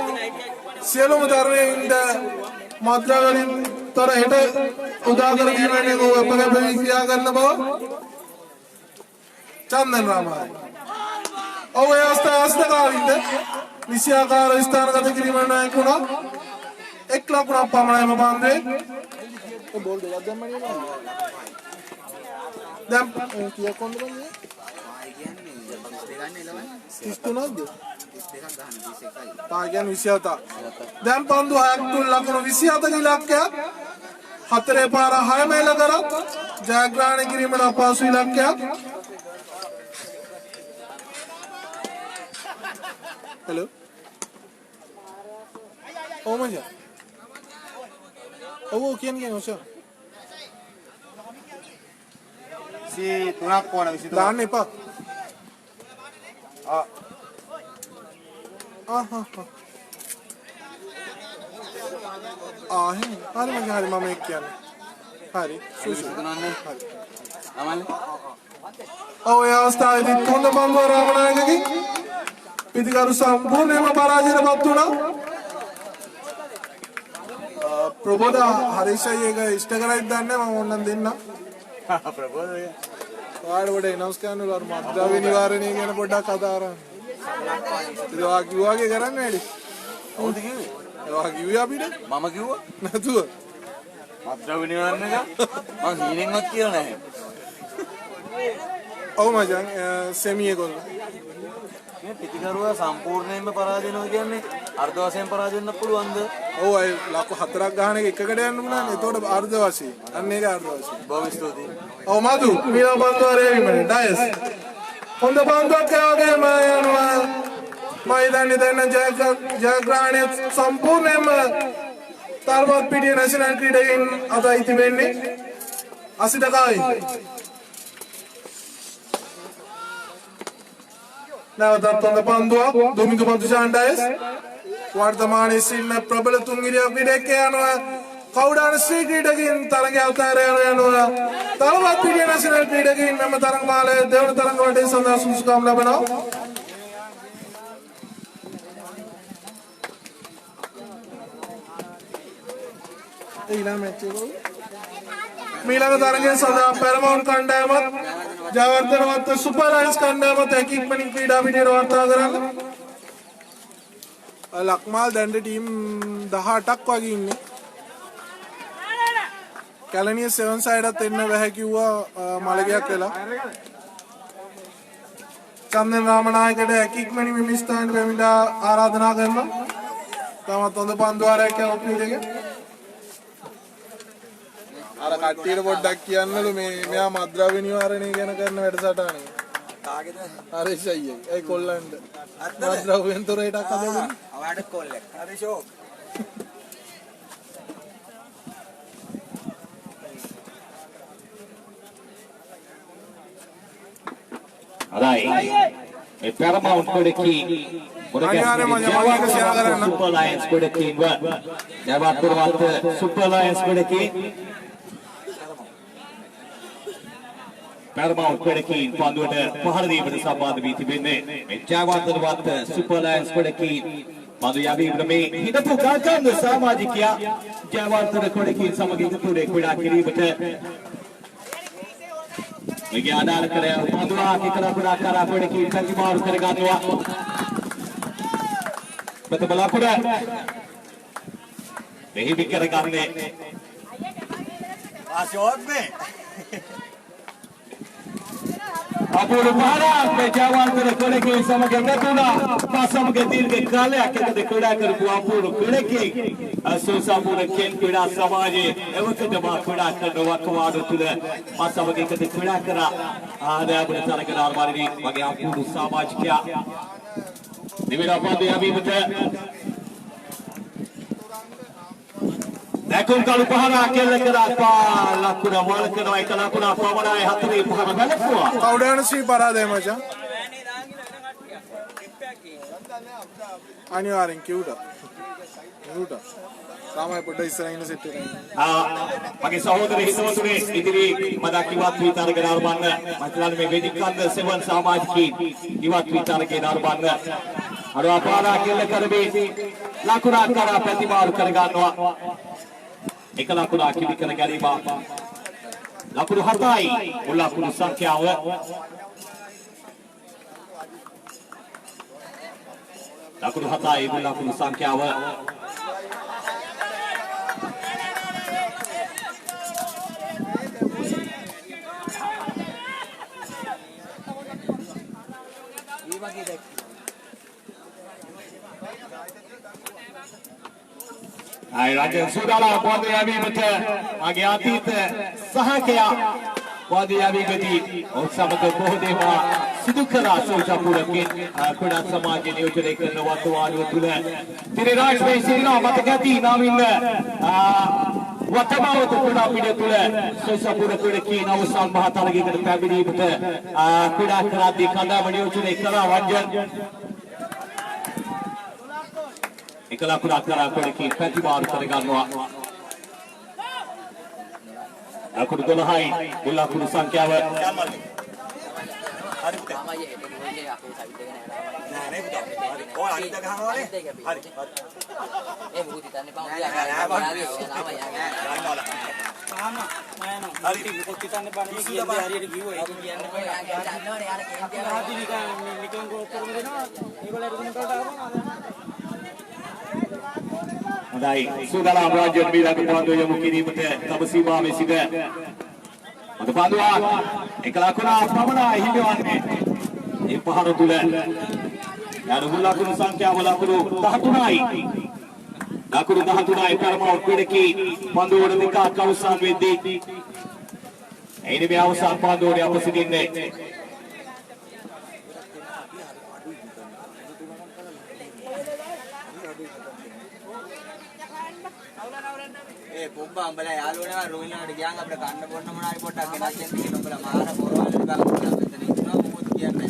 [SPEAKER 1] සියලුම ධර්මයෙන්ද මද්‍රවලින් තොර හෙට උදා කර දීමේ අපගේ ක්‍රියා කරන බව චන්දන රාමනායක ඔව් ඒ අවස්ථාවේදී විෂයාකාර ස්ථානගත කිරීමට නැකුණා එක් ලකුණක් පමණයිම බන්දේ බෝල් දෙකක් දැම්මනේ නේද දැන් කීයක් කොන්ද බන්නේ පාගයන් 27 දැන් පන්දු 6ක් තුන් ලකුණු 27 ඉලක්කයක් හතරේ පාර 6 මේල කරත් ජයග්‍රහණය කිරීමට අපහසු ඉලක්කයක් හෙලෝ ඔව් මචං ඔව් කියන්නේ ඔෂා සී 3ක් ඕන 23 දාන්න එපා හරි මගේ හරි මම එක් කියන්නේ හරි සුසු තුනන්නේ හරි අමල් ඔව් ඒ අවස්ථාවේදී හොඳ බංගෝ රාමනායකගේ පිටිකරු සම්පූර්ණයෙන්ම පරාජයටපත් වුණා ප්‍රබෝධ හරිෂයි එක ඉෂ්ට කරයිද දන්නේ මම ඕනනම් දෙන්න ප්‍රබෝධ ඔයාලට පොඩ්ඩක් එනවුස් කරන්න උලා මද්ද්‍රව්‍ය නිවාරණය ගැන පොඩ්ඩක් කතා කරන්න ඉතින් ඔයා කිව්වාගේ කරන්න වැඩි
[SPEAKER 3] කවුද කිව්වේ
[SPEAKER 1] ඔයා කිව්වේ අපිට
[SPEAKER 3] මම කිව්වා
[SPEAKER 1] නැතුව
[SPEAKER 3] මද්ද්‍රව්‍ය නිවාරණ එක මං හීනෙන්වත් කියලා නැහැ
[SPEAKER 1] ඔව් මචං සෙමියේ කොල්ල
[SPEAKER 3] මේ පිටිකරුවා සම්පූර්ණයෙන්ම පරාජය වෙනවා කියන්නේ අර්ධ වශයෙන් පරාජය වෙන්න පුළුවන්ද?
[SPEAKER 1] ඔව් අය ලක්ෂ 4ක් ගහන එක එකකට යන්න පුළුවන්. එතකොට අර්ධ වශයෙන්. අන්න ඒක අර්ධ වශයෙන්.
[SPEAKER 3] බොහොම ස්තුතියි.
[SPEAKER 1] ඔව් මధు මීලා බන්දුවාරේ ඉන්නේ ඩයස්. හොඳ බන්දුවක් වගේම යනවා. මම ඉතින් දැන් ජයග්‍රහණය සම්පූර්ණයෙන්ම තරවත් පිටියේ නැෂනල් ක්‍රීඩකයන් අතයි තිබෙන්නේ. අසිතකායි. නැවතත් හොඳ පන්දුවක් දොමින්දු පන්දුෂාන් ඩයස් වර්තමානයේ සිටින ප්‍රබල තුන්ගිරිය ක්‍රීඩකයා යනවා කවුඩාන ශ්‍රී ක්‍රීඩකයන් තරගය අවතාර යනවා තවවත් පිටියේ නැෂනල් ක්‍රීඩකයන් මෙම තරග මාලයේ දෙවන තරග වටේ සඳහා සුසුකම් ලබනවා ඊළඟ මැච් එක මීළඟ තරගය සඳහා පැරමවුන්ට් කණ්ඩායමත් ජයවර්ධනවත් සුපර් ලයන්ස් කණ්ඩායමත් එකිනෙකින් ක්‍රීඩා පිටියට වාර්තා කරන්න ලක්මාල් දැන් ටීම් 18ක් වගේ ඉන්නේ කැලණිය 7 සයිඩත් එන්න බැහැ කිව්වා මලගයක් වෙලා චන්දන රාමනායකට එකිනෙකින් මෙමි ස්ථානට පැමිණලා ආරාධනා කරනවා තමත් හොඳ පන්දුවාරයක් යවපු දෙක අර කට්ටියට පොඩ්ඩක් කියන්නලු මේ මෙයා මද්ද්‍රව්‍ය නිවාරණය ගැන කරන වැඩසටහනේ. කාගේද? හරිෂ් අයියේ. ඒ කොල්ලන්ට. මද්ද්‍රව්‍යෙන් තොර හිටක් හදන්නේ.
[SPEAKER 3] ඔයාට කොල්ලෙක්. හරිෂෝ.
[SPEAKER 2] Alright. මේ Paramount කොඩකී Super Lions කොඩකී ජයවර්ධනවත් Super Lions කොඩකී Paramount Quedekin පන්දුවට පහර දීමට සම්බන්ධ වී තිබෙන්නේ මේ ජයවර්ධනවත් සුපර් ලයන්ස් Quedekin පන්දු යැවීමට මේ හිටපු ගාකන්ද සමාජිකයා ජයවර්ධන Quedekin සමග ඉදිරියට ක්‍රීඩා කිරීමට මෙගේ ආදාළ කර පන්දුවා කිකලා පුරා කරා Quedekin ප්‍රතිමාරු කර ගන්නවා ප්‍රතිබල කුඩ මෙහි කරගන්නේ
[SPEAKER 3] शॉट में
[SPEAKER 2] අපූර්ව පහරක් මේ ජයවර්ධන Quedekin සමග එකතුණා සමග දීර්ඝ කාලයක් එකට ක්‍රීඩා කරපු අපූර්ව Quedekin සෝසාපුර කෙන් ක්‍රීඩා සමාජයේ එවකට ක්‍රීඩා කරන වකවාඩු තුල සමග එකට ක්‍රීඩා කරා ආදායමන තරග නාර්මාලිනී වගේ අපූර්ව සමාජිකයා නිවිලා පන්දු යැවීමට දැකුම් කළු පහරක් කෙල්ල කරා ලකුණ වල කරනවා එක ලකුණ පමණයි හතරේ පහර වැළැක්වුවා
[SPEAKER 1] කවුඩානසී පරාදේ මචං අනිවාර්යෙන් කිව්ඩා සාමයි පොඩ්ඩ ඉස්සරහින් ඉන්න සෙට් එකයි
[SPEAKER 2] මගේ සහෝදර හිතවතුනේ ඉදිරි මදක් ඉවත් වී තරග නාරබන්න මතලන් මේ වේදිකාන්ද සෙවන් සමාජිකී ඉවත් වී තරගේ නාරබන්න අර අපාරා කෙල්ල කරබේ ලකුණක් කරා ප්‍රතිමාරු කර ගන්නවා එක ලකුණක් කිලි කර ගැනීම ලකුණු 7යි මුල් ලකුණු සංඛ්‍යාව ලකුණු 7යි මුල් ලකුණු සංඛ්‍යාව Ay Raja Sudala පන්දු යැවීමට මගේ අතීත සහකයා පන්දු යැවීමේදී ඔක්සමක බොහෝ දේවා සිදු කරා සෝජාපුරකින් ක්‍රීඩා සමාජයේ නියෝජනය කරන වතුවානුව තුල තිරරාජ් මේ සිරිනා මතක ඇති නමින් වතමාවත ක්‍රීඩා පිළිය තුල සෝජාපුර ක්‍රීඩකී අවසන් මහ තරගයකට පැමිණීමට ක්‍රීඩා කරද්දී කණ්ඩායම නියෝජනය කරා වංජන් එක ලකුණක් කරා Quedekin ප්‍රතිමාරු කර ගන්නවා ලකුණු 12යි මුල් ලකුණු සංඛ්‍යාව
[SPEAKER 3] හරි ඕන අනිත් එක ගහනවානේ හරි ඒ මොකද හිතන්නේ බං හරි මොකද හිතන්නේ බං මේ කියන්නේ හරියට කිව්වා ඒක කියන්න බෑ දන්නවනේ යාර කියන්නේ ආදි නිකන් ගෝල් කරමු දෙනවා ඒගොල්ලෝ එරුණ කරලා
[SPEAKER 2] හොඳයි සුදලාම් රාජ්‍ය මීරක පන්දු යමු කිරීමට තම සීමාවේ සිට අද පන්දුවා එක ලකුණක් පමණයි හිමිවන්නේ මේ පහර තුල යන ලකුණු සංඛ්‍යාව ලකුණු 13යි ලකුණු 13යි Paramount Quedekin පන්දුවල දෙකක් අවසන් වෙද්දී එයිනේ මේ අවසන් පන්දුවේ අප සිටින්නේ
[SPEAKER 3] ඒ පොම්බා උඹලා යාළුවනේ රෝහිණියට ගියාන් අපිට කන්න බොන්න මොනාරි පොඩ්ඩක් ගෙනත් දෙන්න කියලා උඹලා මාර පොරවල් බං උඹලා මෙතන ඉන්නවා මොකද කියන්නේ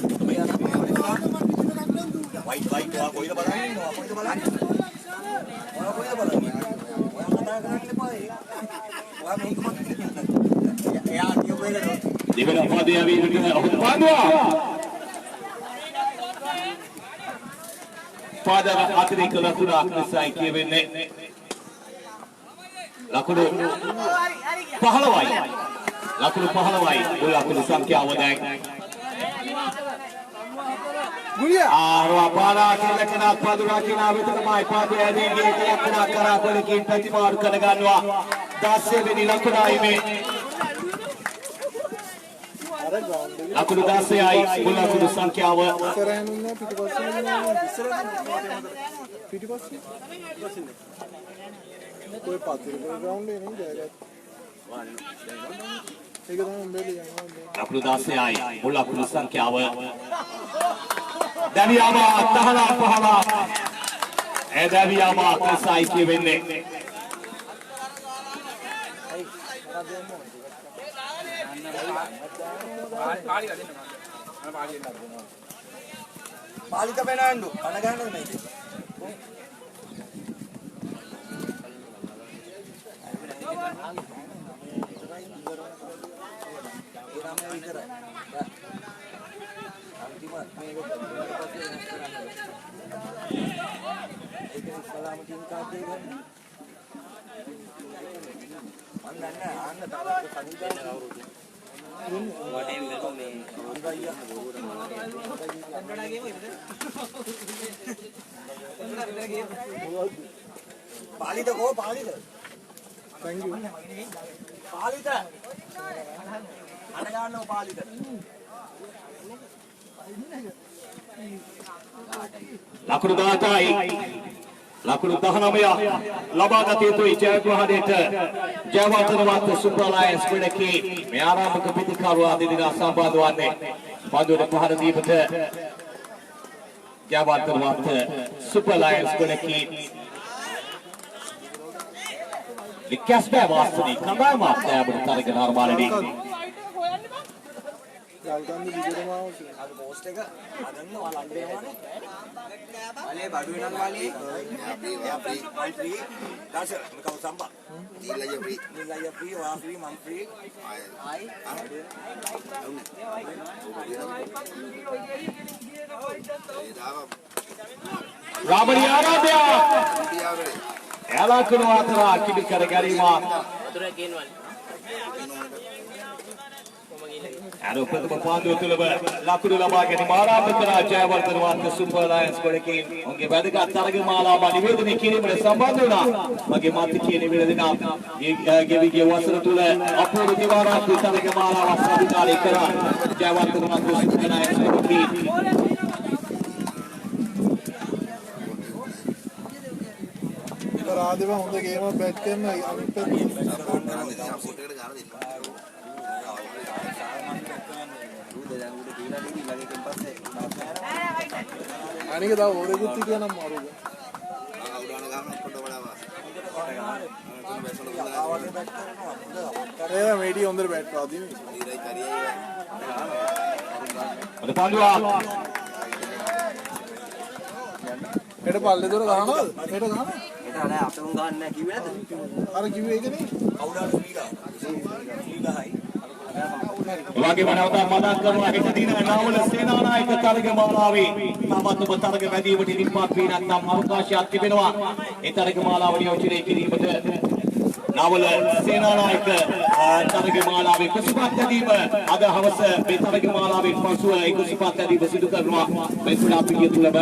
[SPEAKER 3] වයිට් ඔයා කොයිද බලන්නේ ඔයා කොයිද බලන්නේ ඔයා කොයිද බලන්නේ ඔයා කතා කරන්න එපා ඔයා මේක එයා කියුවේ
[SPEAKER 2] දෙවන පදේ ආවීමට පන්දුවා පාදව අතිරේක ලකුණක් නිසායි කියවෙන්නේ ලකුණු 15යි ලකුණු 15යි මුල් ලකුණු සංඛ්‍යාව දැන් ආරවා පාරා කියලා කෙනා පදුරා කෙනා වෙත තමයි පාදයේ ඇදීගේ ලකුණක් කරා Quedekin ප්‍රතිමාරු කර ගන්නවා 16 වෙනි ලකුණයි මේ ලකුණු 16යි මුල් ලකුණු සංඛ්‍යාව
[SPEAKER 1] ඉස්සරහින් ඉන්න පිටිපස්සේ कोई पातिर ग्राउंड है नहीं जाएगा ඒක තමයි උඹේ යනවා
[SPEAKER 2] ලකුණු 16යි මුල් ලකුණු සංඛ්‍යාව දැවියාම 15 ඒ දැවියාම අකසයි කියවෙන්නේ
[SPEAKER 3] පාලික පෙනන්නු කන ගන්නද මේක පාලිත කෝ පාලිත
[SPEAKER 1] thank you
[SPEAKER 3] පාලිත අර ගන්නව පාලිත
[SPEAKER 2] ලකුණු 18යි ලකුණු 19 ලබා ගත යුතුයි ජයග්‍රහණයට ජයවර්ධනවත් සුපර් ලයන්ස් ක්‍රීඩකී මේ ආරම්භක පිටිකරුවා දෙදෙනා සම්බන්ධ වන්නේ පන්දුවට පහර දීපට ජයවර්ධනවත් සුපර් ලයන්ස් ක්‍රීඩකී ලිකස්බෑ වාස්තුනි කඳාම අප්තයබට තරග නර්මාලදී
[SPEAKER 1] ගල්කන්ද විදිහටම ආවද
[SPEAKER 3] අර පෝස්ට් එක අදන්න වලන්නේ වලේ බඩු වෙනන් වලේ අපි ෆ්‍රී දාස කව සම්පා නිලය ෆ්‍රී වා ෆ්‍රී මන් ෆ්‍රී ආයි
[SPEAKER 2] රාමණී ආරාධ්‍ය එලකුණු අතර කිඩි කර ගැනීම අර ප්‍රථම පාන්දුව තුළම ලකුණු ලබා ගැනීම ආරම්භ කරා ජයවර්ධනවත් සුපර් ලයන්ස් ගොඩකින් ඔවුන්ගේ වැදගත් තරග මාලාව නිවේදනය කිරීමට සම්බන්ධ වුණා. මගේ මතකයේ නිවේදනය ගෙවි ගිය වසර තුල අපූර්ව දිවාරාත්‍රි තරග මාලාවක් සාධාරණය කරා ජයවර්ධනවත් සුපර් ලයන්ස් ගොඩකින්.
[SPEAKER 1] රාදේව හොඳ ගේම බැට් කරන අනිත් අනික තව ඕරෙකුත් කියනවා මාරුද ඒ මේටි හොඳට බැට් කරලා
[SPEAKER 2] අද පාන්දුවා
[SPEAKER 1] හෙට පල්ලේ දොර ගහනවද හෙට ගහනවා
[SPEAKER 3] හෙට නෑ අපේ උන් ගන්න නෑ කිව්වේ නැද්ද
[SPEAKER 1] අර කිව්වේ ඒකනේ
[SPEAKER 3] කවුදාට ෆ්‍රීලා ෆ්‍රීලායි
[SPEAKER 2] වගේ මනවත මතක් කරනවා හෙට දින නාවල සේනානායක තරග මාලාවේ තාමත් ඔබ තරග වැදීමට නිර්මාත් වී නැත්නම් අවකාශයක් තිබෙනවා. ඒ තරග මාලාව නියෝජනය කිරීමට නාවල සේනානායක තරග මාලාවේ කුසපත් ඇදීම අද හවස මේ තරග මාලාවෙන් පසුව ඒ කුසපත් ඇදීම සිදු කරනවා. මේ කුඩා පිටිය තුලම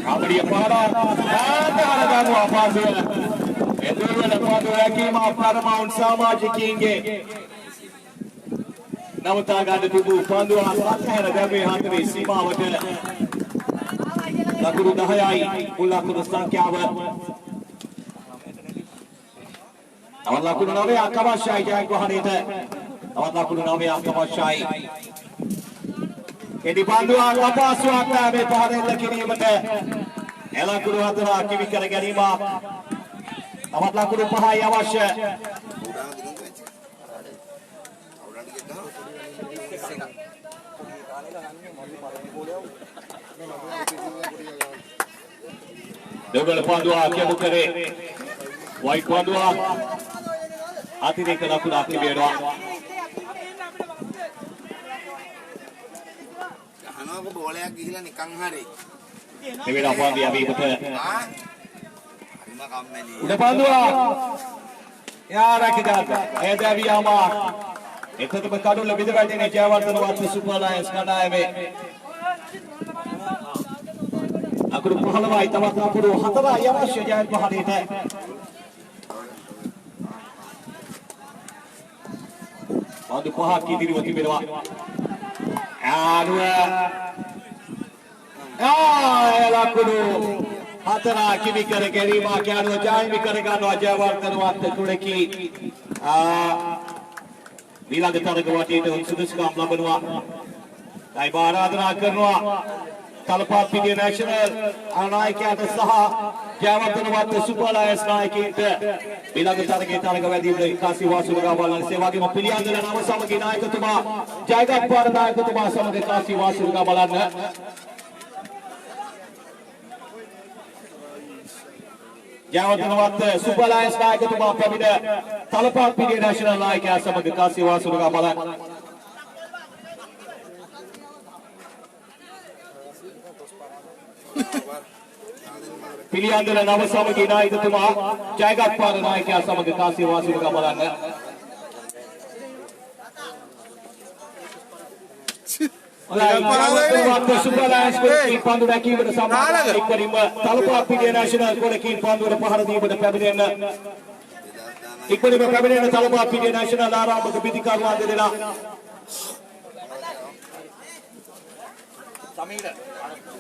[SPEAKER 2] Abdi Para ada ganggu apa dia? Itu adalah padu yakin apa maun samajikinge. Namun tak ada tubuh pandu asal ada demi hati sima wajah. Laku dahayai ulah kurusang kiamat. Awak laku nawe akamasai jangan kau hari itu. Awak laku nawe akamasai. Jadi pandu apa suatu me pahare lagi ni mata. එලකුණු හතර කිවි කර ගැනීම තවත් ලකුණු 5යි අවශ්‍ය. දෙවන පන්දුව කියමු කරේ white පන්දුව අතිරේක ලකුණක් තිබෙනවා.
[SPEAKER 4] අහනක බෝලයක් ගිහිලා නිකන් හරි
[SPEAKER 2] Dewi Rafa dia begitu.
[SPEAKER 4] Terima kambeli.
[SPEAKER 2] Udah pandua. Ya rakyat. Dewi Amar. Itu tu berkado lebih dekat ini Jayawardena Super Lions kandai me. Aku lupa halwa itu waktu aku dulu hatara ya masih jangan bahari itu. Pandu pahak kiri waktu berwa. Adua. ලකුණු හතර කිවි කර ගැනීම කියනවා ජයමි කර ගන්නවා ජයවර්ධනවත් කුඩකී ඊළඟ තරග වටේට සුදුසුකම් ලබනවා. ආරාධනා කරනවා තලපාත්පිටිය නැෂනල් නායකයාට සහ ජයවර්ධනවත් සුපර් ලයන්ස් නායකයින්ට ඊළඟ තරගයේ තරග වැඩිම කාසි වාසුලගා බලන සේවාගේම පිළියන්දල නව සමගී නායකතුමා ජයගත්පාර නායකතුමා සමග කාසි වාසුලගා බලන්න ජයවර්ධනවත් සුපර් ලයන්ස් නායකතුමා පැමිණ තලපාත්පිටිය නැෂනල් නායකයා සමග කාසි වාසුලගා බලන්න පිළියන්දල නව සමගී නායකතුමා ජයගත්පාර නායකයා සමග කාසි වාසුලගා බලන්න ජයවර්ධනවත් සුපර් ලයන්ස් කුලකීන් පන්දු රැකීමට සම්බන්ධ එක්වරින්ම තලපාත්පිටිය නැෂනල් කුලකීන් පන්දුවට පහර දීමට පැමිණෙන එක්වරින්ම පැමිණෙන තලපාත්පිටිය නැෂනල් ආරම්භක පිටිකරුවන් දෙදෙනා
[SPEAKER 3] සමීර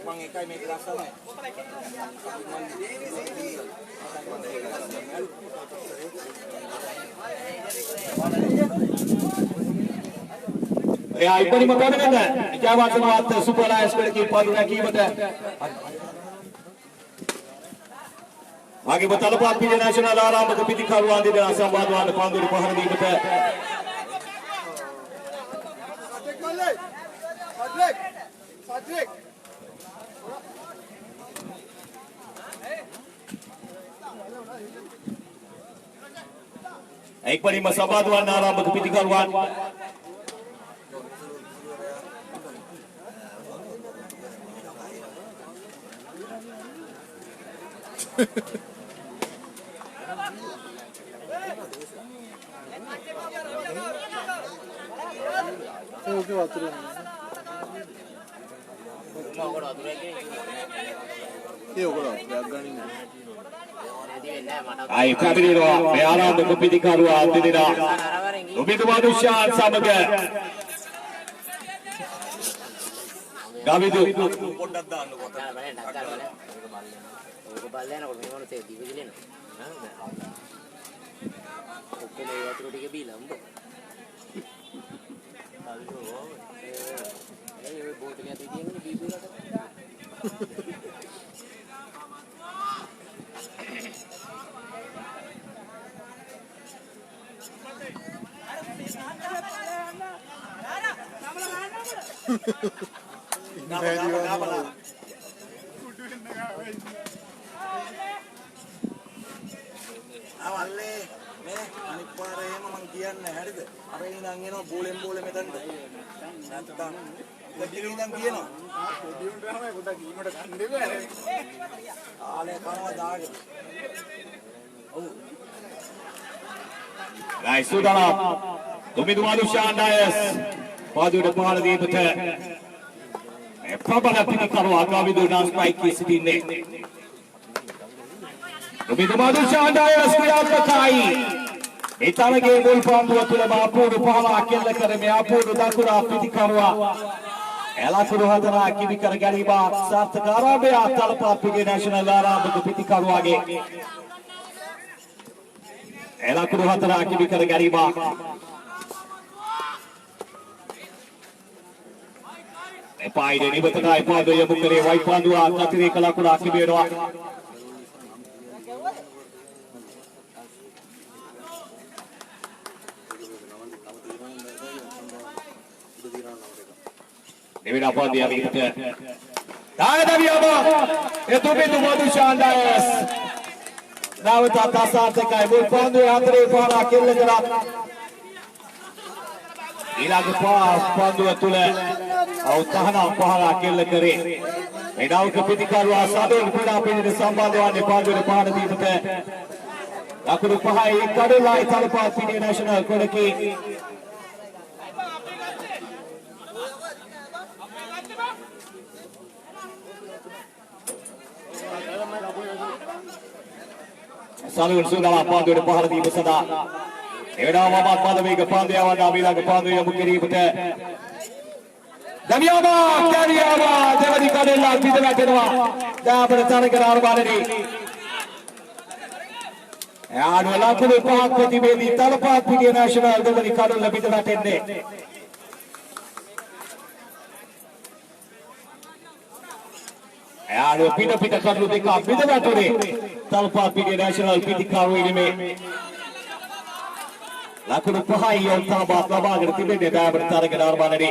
[SPEAKER 3] මම එකයි මේක රස්සමයි
[SPEAKER 2] එයා ඉක්මනින්ම පැමිණෙන ජයවර්ධනවත් සුපර් ලයන්ස් කුලකීන් පන්දු රැකීමට ආගේ තලපාත්පිටිය නැෂනල් ආරම්භක පිටිකරුවන් දෙදෙනා සම්බන්ධ වන පන්දුවට පහර දීමට එක්වරින්ම සම්බන්ධ වන ආරම්භක පිටිකරුවන්
[SPEAKER 1] ඕකේ වතුර
[SPEAKER 2] අයි පැමිණෙනවා මේ ආරම්භක පිටිකරුවා දෙදෙනා ඔබතුමා දුෂාන් සමග ගවිදු
[SPEAKER 3] පොඩ්ඩක් දාන්නකො
[SPEAKER 5] ඔක බලනකොට මේ මොනසේ දිවිදිලෙන ඔක්කොම ඒ වතුර ටික බීලා උඹ ඒ බෝතලයක් තියෙන්නේ බීබුලට
[SPEAKER 3] අවල්ලේ මේ අනිත් පාර එහෙම මං කියන්නේ හරිද අර ඉඳන් එනවා බෝලෙන් බෝලෙ මෙතනට නැත්තම් දෙවියන් ඉඳන් කියනවා දෙවියන් තමයි පොඩක් ඊමට ගන්න දෙන්නේ ආලේ කනවා දාගෙන ඔව්
[SPEAKER 2] ගයි සුදානම් ඔබතුමා දුෂාන් ඩයස් පාදුවට පහර දීපත ප්‍රබල පිටිකරුවා ගවිදු නාස් පයිකී සිටින්නේ ඔබතුමා දුෂාන් ඩයස් ක්‍රියාත්මකයි ඒ තරගයේ මුල් පන්දුව තුල අපූර්ව පහලා කෙල්ල කරමේ අපූර්ව දකුණා පිටිකරුවා එලකුරු හදනා කිවි කර ගැනීම සාර්ථක ආරම්භය තලපාත්පිටිය නැෂනල් ආරම්භක පිටිකරුවාගේ එලකුරු හදනා කිවි කර ගැනීම එපායිද නිවතනා එපාද යමු කරේ වයි පන්දුව අතිරේක ලකුණ අකිමි වෙනවා Dewi Pandi yang itu, dah Dewi apa? Itu pintu madu Shandayas. Dah tata saat sekai bul Pandi antri para kille gerak. Ilag pas Pandi itu le, au tahana para kille kere. Medau kepitikar wasado pula pintu sambal doan Pandi depan di itu. Aku lupa hai kado lai talpas pintu nasional koleki. Salur sudah pandu di pahar di besada. Eda mamat pandu ke pandu awan dah bilang ke pandu yang mukiri betul. Damiaba, Damiaba, jangan dikadal lagi di tengah tengah. Dah bercara kerar balik ni. Anu laku lepas ketibeli talapat Pidia Nasional jangan dikadal lebih tengah tengah. Aduh, pindah-pindah kartu DK, pindah batu deh. Tanpa pilih nasional pilih kau ini me. Laku pahai yang tabat lama gerti beda dah bertarik ke dalam mana ni.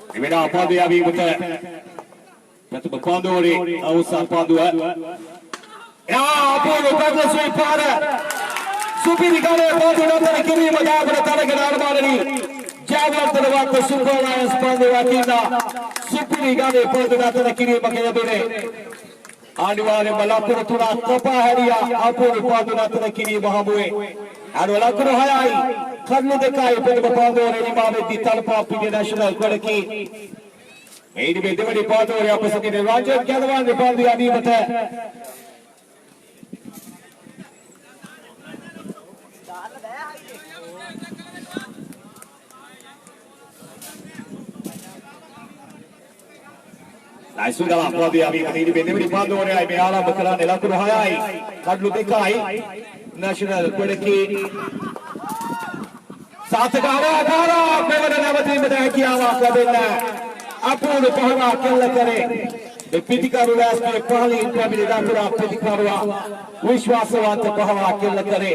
[SPEAKER 2] Ini apa dia abi betul? Betul berpandu ni, awusan pandu. Ya, apa lu bagus sui pada. Supi di kali pandu nanti kiri macam bertarik ke dalam mana ni. Jangan terlewat Super Lions pandu wakinda. Supi di kali pandu nanti kiri macam beri. Adiwale malapur tuna kapa haria. Apa lu pandu nanti kiri bahamuwe. Aduh laku hayai. Karena dekai pada pandu ni mahu di tanpa pilih nasional kualiti. Ini beda di pandu ni apa sekali Rajan Kelawan di pandu yang ini betul. Nah, sudah apa dia ini beda di pandu ni ayam alam berkelan laku hayai. Karena dekai nasional kualiti. साथ गावा गावा मेरे नवती में किया हुआ कबीला अपूर्ण पहला केल करे पितिका रुलास के पहली इंटरव्यू दाखुरा पितिका रुआ विश्वासवंत पहला केल करे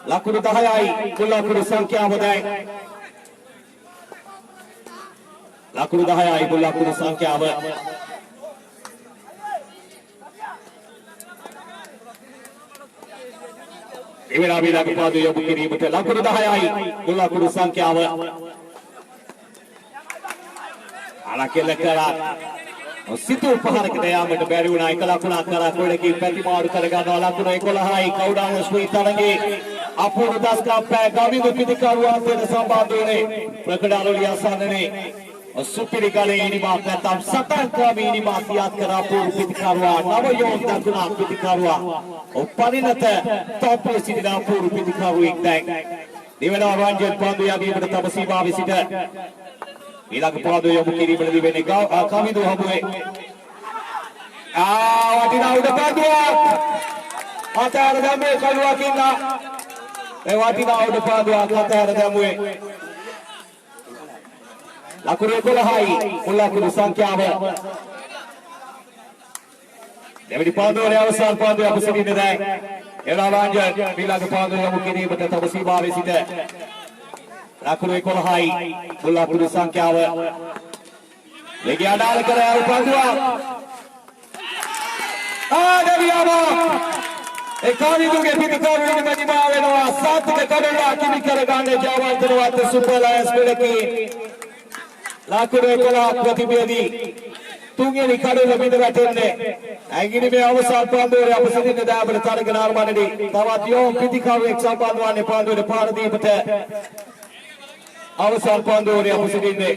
[SPEAKER 2] लाकुर दहाई कुल्लाकुर संख्या बधाई लाकुर दहाई कुल्लाकुर संख्या बधाई Ibu Nabi lagi padu yang begini betul. Laku dahai, gula kudu sangki awak. Anak kelakaran. Situ pahar kita yang berdebu naik kalau aku nak kerana aku lagi peti mahu kerana kalau aku naik kolahai kau dah usui tarangi. Apa udas kampai kami tu piti karuan tu sambat dulu. Perkenalan liasan ini. Supiri kali ini makan tam satan kami ini maksiat kerapur piti karuan. Nama yang tak guna piti karuan. Paling nanti top sini dapur piti karuan deng. Di mana Ranjan pandu yang ini bertambah bersibah bersida. Bila kepandu yang begini berlebih benih kami tu hamui. Watina udah panduan. Mata ada kami kalau kita. Watina udah panduan mata ada kami. Laku rekolahai, ulah kudu sangkya apa? Dia dipandu oleh awasal pandu yang bersini ni dah. Era lanjut bila kepandu yang mungkin ini bertetap bersibah bersida. Laku rekolahai, ulah kudu sangkya apa? Lagi ada lekar pandu. Dari apa? Kami tu ke piti kau ini macam mana? Nawa satu lekar lagi ni kerana jawab terwat Super Lions pelaki. Laku rekolah प्रतिवेदी तुंगे निकाले lebih dekat ini. Ini me awasal pandu yang bersini ni dah bertarik ke dalam mana ni. Tawat yang piti kau eksa panduan ni pandu ni pardi betul. Awasal pandu yang bersini ni.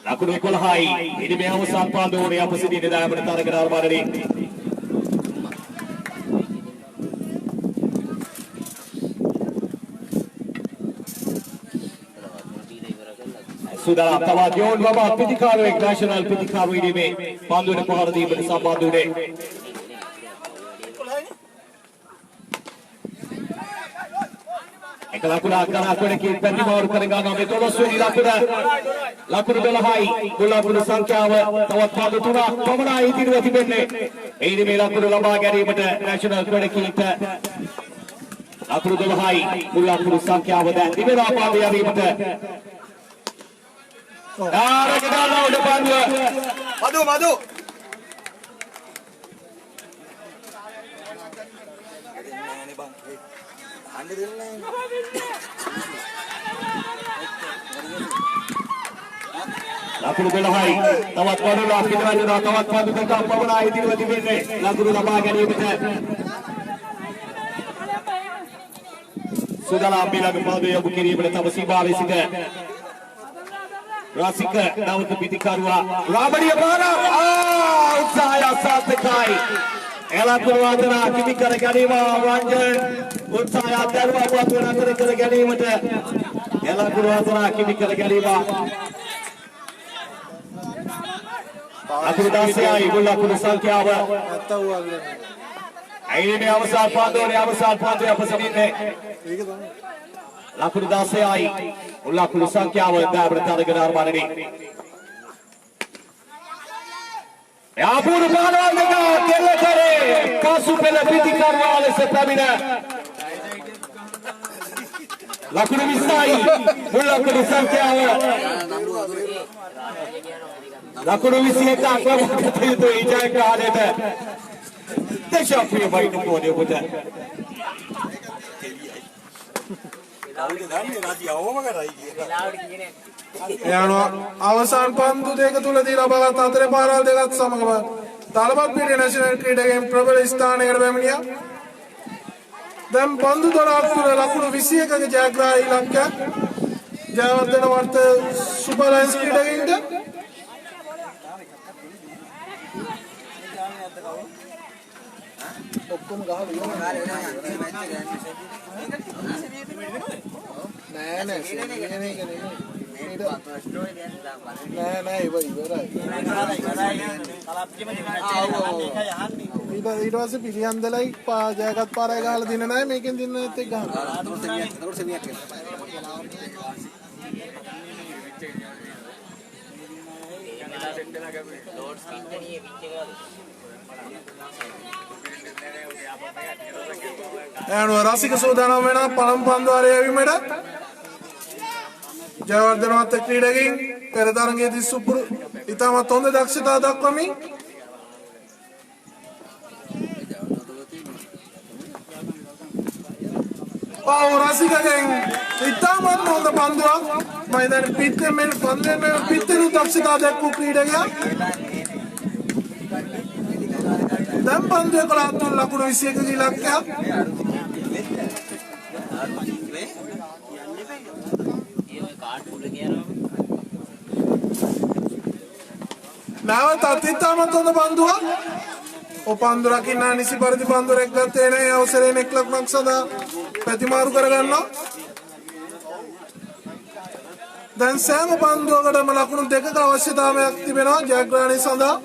[SPEAKER 2] Laku rekolah hai. Ini me awasal pandu yang bersini ni dah bertarik ke dalam mana ni. Sudah tawat yon bapa pitikaru ek nasional pitikaru ini me pandu ne pahar di bersama pandu ne. Ekalakulah akan aku ne kiri peti baru kerana kami tolong suri lakuda belahai gula kuda sangkya tawat pandu tuna pemana itu dua tiga ne. Ini me lakuda lama gari pada nasional kuda kita. Lakuda belahai gula kuda sangkya pada di mana pandu yang ini pada. Ada kita lalu depan dua.
[SPEAKER 3] Madu.
[SPEAKER 2] Laku belahai, tawat pandu lah kita ada tawat pandu tetap pemana itu dua tiga ne. Laku lama gani betul. Sudahlah ambil lagi pandu yang begini bertambah bersibah bersida. Rasika daun piti karua. Ramadi apa? Utsaya satu kai. Ela perwatana kini keragani ma Ranjan. Utsaya terwa buat orang keragani mata. Ela perwatana kini keragani ma. ලකුණු 16යි මුල් ලකුණු සංඛ්‍යාව.
[SPEAKER 1] නැත්තව වගේ.
[SPEAKER 2] අයිනේ අවසාන පාන්දුවේ අවසාන පාන්දුවේ අපසමින්නේ.
[SPEAKER 1] ඒක තමයි.
[SPEAKER 2] ලකුණු 16යි මුල් ලකුණු සංඛ්‍යාව දාබර තරග නිර්මාණනි. යාපුරු පානවල් දෙක කෙල්ල කරේ කාසු පෙළ පිටිකරවා ලෙස පැමිණ ලකුණු 20යි මුල් ලකුණු සංඛ්‍යාව ලකුණු 21ක් ලබාගත යුතුයි ජයග්‍රහණයට. දේශප්‍රිය වයින් පොඩි ඔබට
[SPEAKER 1] යනවා අවසාන පන්දු දෙක තුලදී ලබාගත් හතරේ පාරල් දෙකත් සමගම තලපත් පිටිය නැෂනල් ක්‍රීඩකයන් ප්‍රබල ස්ථානයකට පැමිණියා. දැන් පන්දු 12ක් තුල ලකුණු 21ක ජයග්‍රාහී ඉලක්කයක් ජයවර්ධන වර්ත සුපර් ලයන්ස් ක්‍රීඩකයින්ට. ඔක්කොම ගහලා නෑ ඉවරයි. ඊට පස්සේ පිළියන්දලයි ජයගත් පාරයි ගහලා දින නැහැ මේකෙන් දිනනෙත් එක්ක රසික සූදානම් වෙන පළමු පන්දුවාරය යැවීමට ජයවර්ධනවත් ක්‍රීඩකයින් පෙර තරගයේදී සුපුරු ඉතාමත් හොඳ දක්ෂතා දක්වමින් රසිකගෙන් ඉතාමත් හොඳ පන්දුවක් මයිදාන පිත්තෙන් මෙන් පන්දුවෙන් මෙන් පිත්තෙනු දක්ෂතා දක්වූ ක්‍රීඩකයා දැන් පන්දුවේ 13 ලකුණු 21 ඉලක්කයක් නැවතත් ඉතාමත් හොඳ පන්දුවක්. පන්දු රකින්න නිසි පරිදි පන්දු රැක් ගත්තේ නැහැ. අවසරයෙන් 1 ලකුණක් සඳහා ප්‍රතිමාරු කරගන්නවා. දැන් සෑම පන්දුවකටම ලකුණු 2ක අවශ්‍යතාවයක් තිබෙනවා ජයග්‍රහණය සඳහා.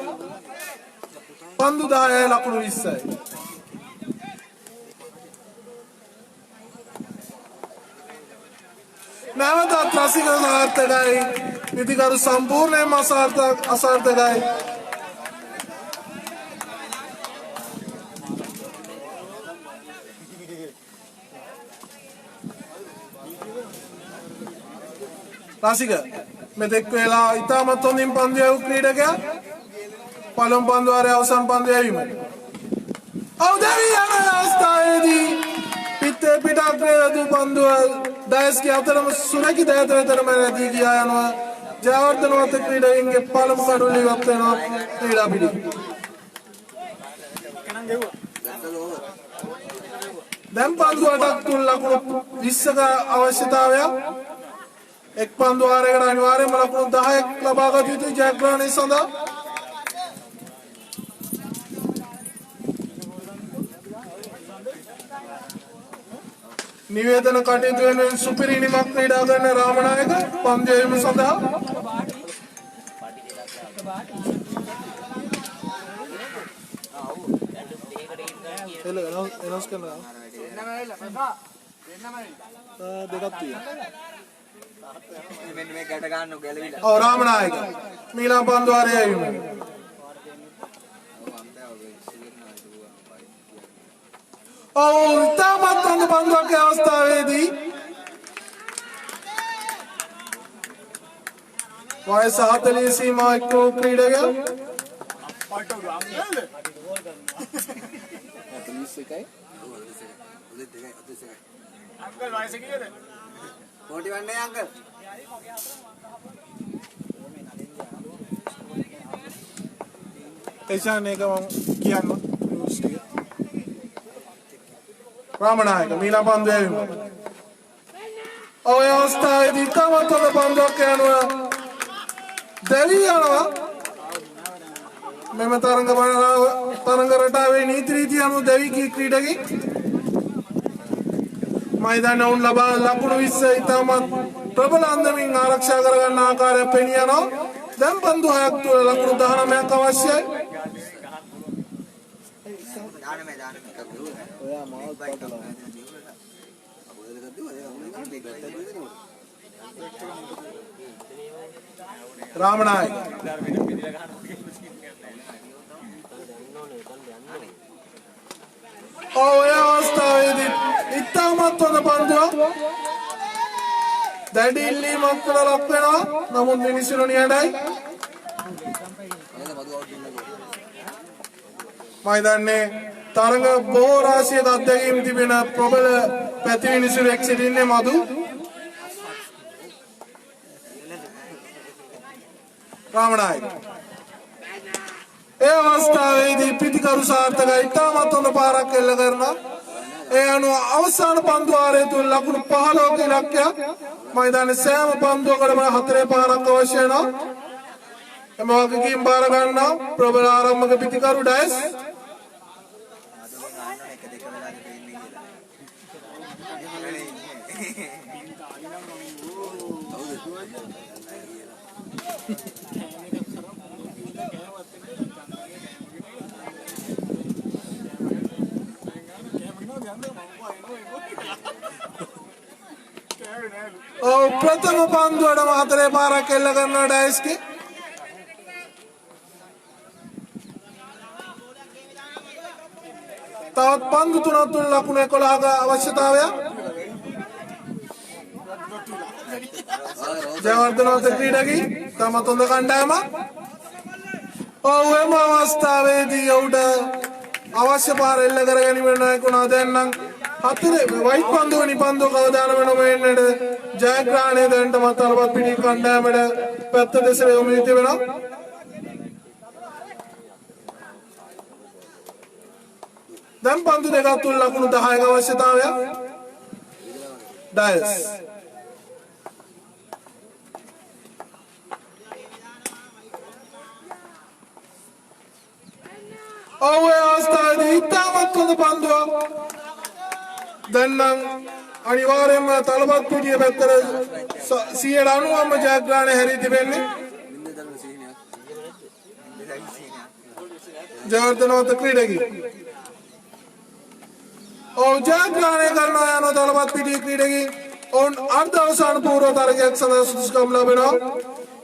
[SPEAKER 1] පන්දු 10යි ලකුණු 20යි. නැවතත් රසික සාර්ථකයි. විධිකරු සම්පූර්ණයෙන්ම අසාර්ථකයි. රසික මෙතෙක් වෙලා ඉතාමත් හොඳින් පන්දු යවූ ක්‍රීඩකයා පළමු පන්දුවාරයේ අවසන් පන්දු යැවීම. අවුදවි යන අවස්ථාවේදී පිටේ පිටාග්‍රය පන්දුව ඩයස්ගේ අතරම සුරැකී දෑතතරම නැදී ගියා යනවා. ජයවර්ධනවත් ක්‍රීඩකයන්ගේ පළමු කඩුව ඉවත් වෙනවා ක්‍රීඩා පිටි. දැන් පන්දු 8ක් තුල ලකුණු 20ක අවශ්‍යතාවයක්. එක් පන්දුවාරයකට අනිවාර්යයෙන්ම ලකුණු 10ක් ලබා ගත යුතුයි ජයග්‍රහණය සඳහා. නිවේදන කටයුතු වෙනුවෙන් සුපිරිනිමක් ක්‍රීඩා කරන රාමනායක පන්දු යැවීම සඳහා එනස් කරනවා. දෙකක් තියෙනවා. රාමනායක මීලා පන්දුවාරය යැවීම. ඉතාමත් හොඳ පන්දුවක් අවස්ථාවේදී වයස 40 සීමාවක් වූ ක්‍රීඩකයා එසාන එක මම කියන්න රාමනායක මීලා පන්දු යැවීම. ඔය අවස්ථාවේදී ඉතාමත් හොඳ පන්දුවක් යනවා. දැවි යනවා. මෙම තරඟ රටාවේ නීති රීති අනුව දැවි ක්‍රීඩකෙක් මයිදානයේ උන් ලබා ලකුණු 20 ඉතාමත් ප්‍රබල අන්දමින් ආරක්ෂා කරගන්න ආකාරය පෙනී යනවා. දැන් පන්දු 6ක් තුල ලකුණු 19ක් අවශ්‍යයි. ඔයා මාත් පටලවා. රාමනායක ඔය අවස්ථාවේදී ඉතාමත් හොඳ පන්දුවක් දැඩි ඉල්ලීමක් කළ ලක් වෙනවා. නමුත් මිනිස්සුන් නියඩයි. මයිදන්නේ තරඟ බොහෝ රාශියක අත්දැකීම් තිබෙන ප්‍රබල පැති මිනිසුරෙක් සිටින්නේ මදු. රාමනායක ඒ අවස්ථාවේදී පිටිකරු සාර්ථකයි ඉතාමත් හොඳ පාරක් එල්ල කරනවා. ඒ අනුව අවසාන පන්දු ආරය තුල ලකුණු 15ක ඉලක්කයක්. මයිදානයේ සෑම පන්දුවකටම 4 පාරක් අවශ්‍ය වෙනවා. එම වගකීම් බාර ගන්නා ප්‍රබල ආරම්භක පිටිකරු ඩයස්. प्रथम පන්දුවට 4 පාරක් එල්ල කරනවා ඩයස්කි. තවත් පන්දු 3ක් තුල ලකුණු 11ක අවශ්‍යතාවය. ජයවර්ධනවත ක්‍රීඩකී තමත් හොඳ කණ්ඩායමක්. එම අවස්ථාවේදී උඩ අවශ්‍ය පාර එල්ල කර ගැනීමට නොහැකුණා. දැන් නම් 4 වයිට් පන්දුව නිපන්දුව කවදානම නොවෙන්නට ජයග්‍රහණය දැනටමත් අරපත් පිටි කණ්ඩායමට පැත්ත දෙසට යොමු වී තිබෙනවා. දැන් පන්දු දෙකක් තුල ලකුණු 10ක අවශ්‍යතාවය. ඩයස් ඔය අවස්ථාවේදී ඉතාමත් හොඳ පන්දුවක්. දැන් නම් අනිවාර්යයෙන්ම තලපත් පිටිය පැත්තට 90%ම ජයග්‍රහණය හැරී තිබෙන්නේ. ජයවර්ධනවත ක්‍රීඩකී ජයග්‍රහණය කරනවා යන තලපත් පිටිය ක්‍රීඩකී ඔවුන් අර්ධ අවසාන පූර්ව තරගයක් සඳහා සුදුසුකම් ලැබෙනවා.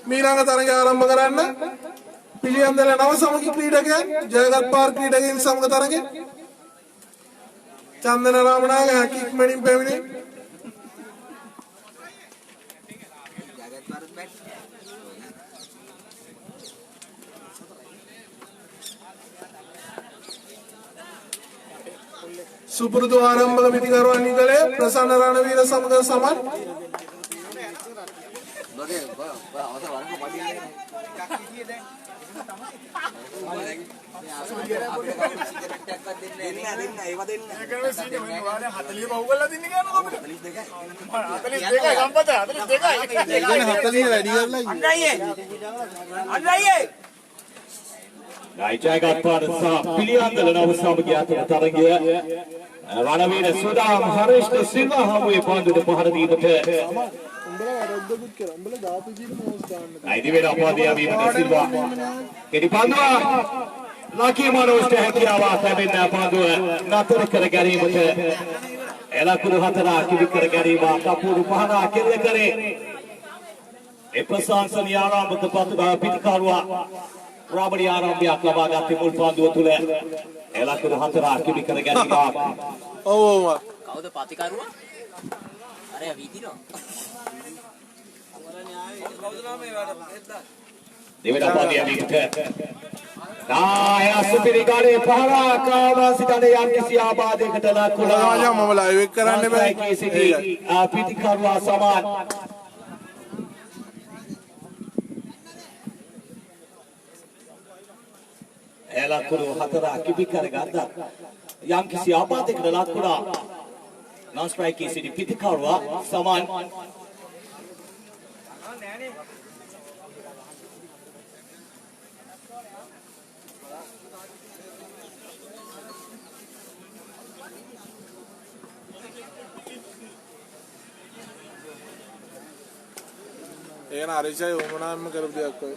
[SPEAKER 1] මීළඟ තරගය ආරම්භ කරන්න පිළියන්දල නව සමගි ක්‍රීඩකයන් ජයගත් පාර ක්‍රීඩකයන් සමග තරගය. චන්දන රාමනායක හැකික්මනින් පැමිණි සුපුරුදු ආරම්භක පිටිකරුවන් නිකලේ ප්‍රසන්න රණවීර සමග සමන්.
[SPEAKER 2] ජයගත් පාර සහ පිළියන්දල නව සමගිය අතර තරගය රණවීර සුදාම් හරිෂ්ඨ සිල්ව හමුවේ පන්දුට පහර දීමට අයිති වෙන අපවාදය වීමට සිල්වා කෙටි පන්දුවක් ලකී මනෝජ්ට හැකියාවක් ලැබෙන පන්දුව නතර කර ගැනීමට එලකුණු 4 කිවි කර ගැනීම කපුරු 5 කෙල්ල කරේ ඒ ප්‍රශංසනීය ආරම්භක පිටිකරුවා රාබඩි ආරම්භයක් ලබා ගත්තේ මුල් පන්දුව තුල එලකුණු 4 කිවි කර ගැනීම.
[SPEAKER 1] ඔව්
[SPEAKER 5] කවුද පතිකරුවා? අර වීදිනවා.
[SPEAKER 2] දෙවන පාදිය විකට නායස් පිරිකාරේ පහරාකාවා සිටනේ යම් කිසි ආබාධයකට ලකුණා
[SPEAKER 1] මම ලයිව් එක කරන්න බෑ
[SPEAKER 2] පිටිකරුවා සමාන එලකුණු 4 කිවි කර ගත්තා යම් කිසි ආබාධයකට ලකුණා non strike සිටි පිටිකරුවා සමාන
[SPEAKER 1] ඒන අරිෂයි උමනාම කරපු දෙයක් ඔය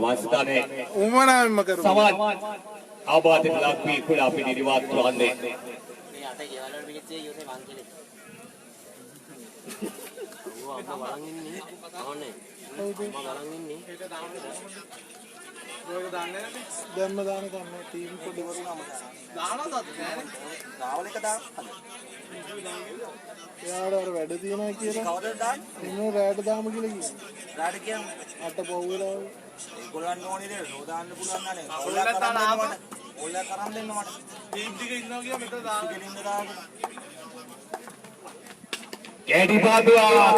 [SPEAKER 2] වාස්තනේ
[SPEAKER 1] උමනාවෙන්ම කරු.
[SPEAKER 2] සමාන් ආබාධිත ලක්වී කුලා පිළිරිවත් වන්නේ
[SPEAKER 5] මේ අත ගෙවල් වල මිනිස්සු යෝනේ මං කෙලේ. ඌ අම්මා බලන් ඉන්නේ. ඕනේ. අම්මා බලන් ඉන්නේ.
[SPEAKER 1] දැම්ම දාන කන්න ටීම් පොඩි වරුනම දානවද නෑනේ.
[SPEAKER 3] දාවල එක දාන්න.
[SPEAKER 1] එයාට අර වැඩ තියනවා කියලා.
[SPEAKER 3] කවදද දාන්නේ?
[SPEAKER 1] ඉන්නෝ රැට දාම කියලා කිව්වා.
[SPEAKER 3] රාඩ කියන්නේ
[SPEAKER 1] අට පොව්වලා
[SPEAKER 3] ඒගොල්ලන් ඕනේ නේද? නෝදාන්න පුළුවන් නනේ. ඕල්ලා කරන් දෙන්න මට. ඕල්ලා කරන් දෙන්න මට. ටීම් ටික ඉන්නවා කියලා මෙතන දාන්න. ටිකෙන් දාන්න.
[SPEAKER 2] කැඩි බාදුවා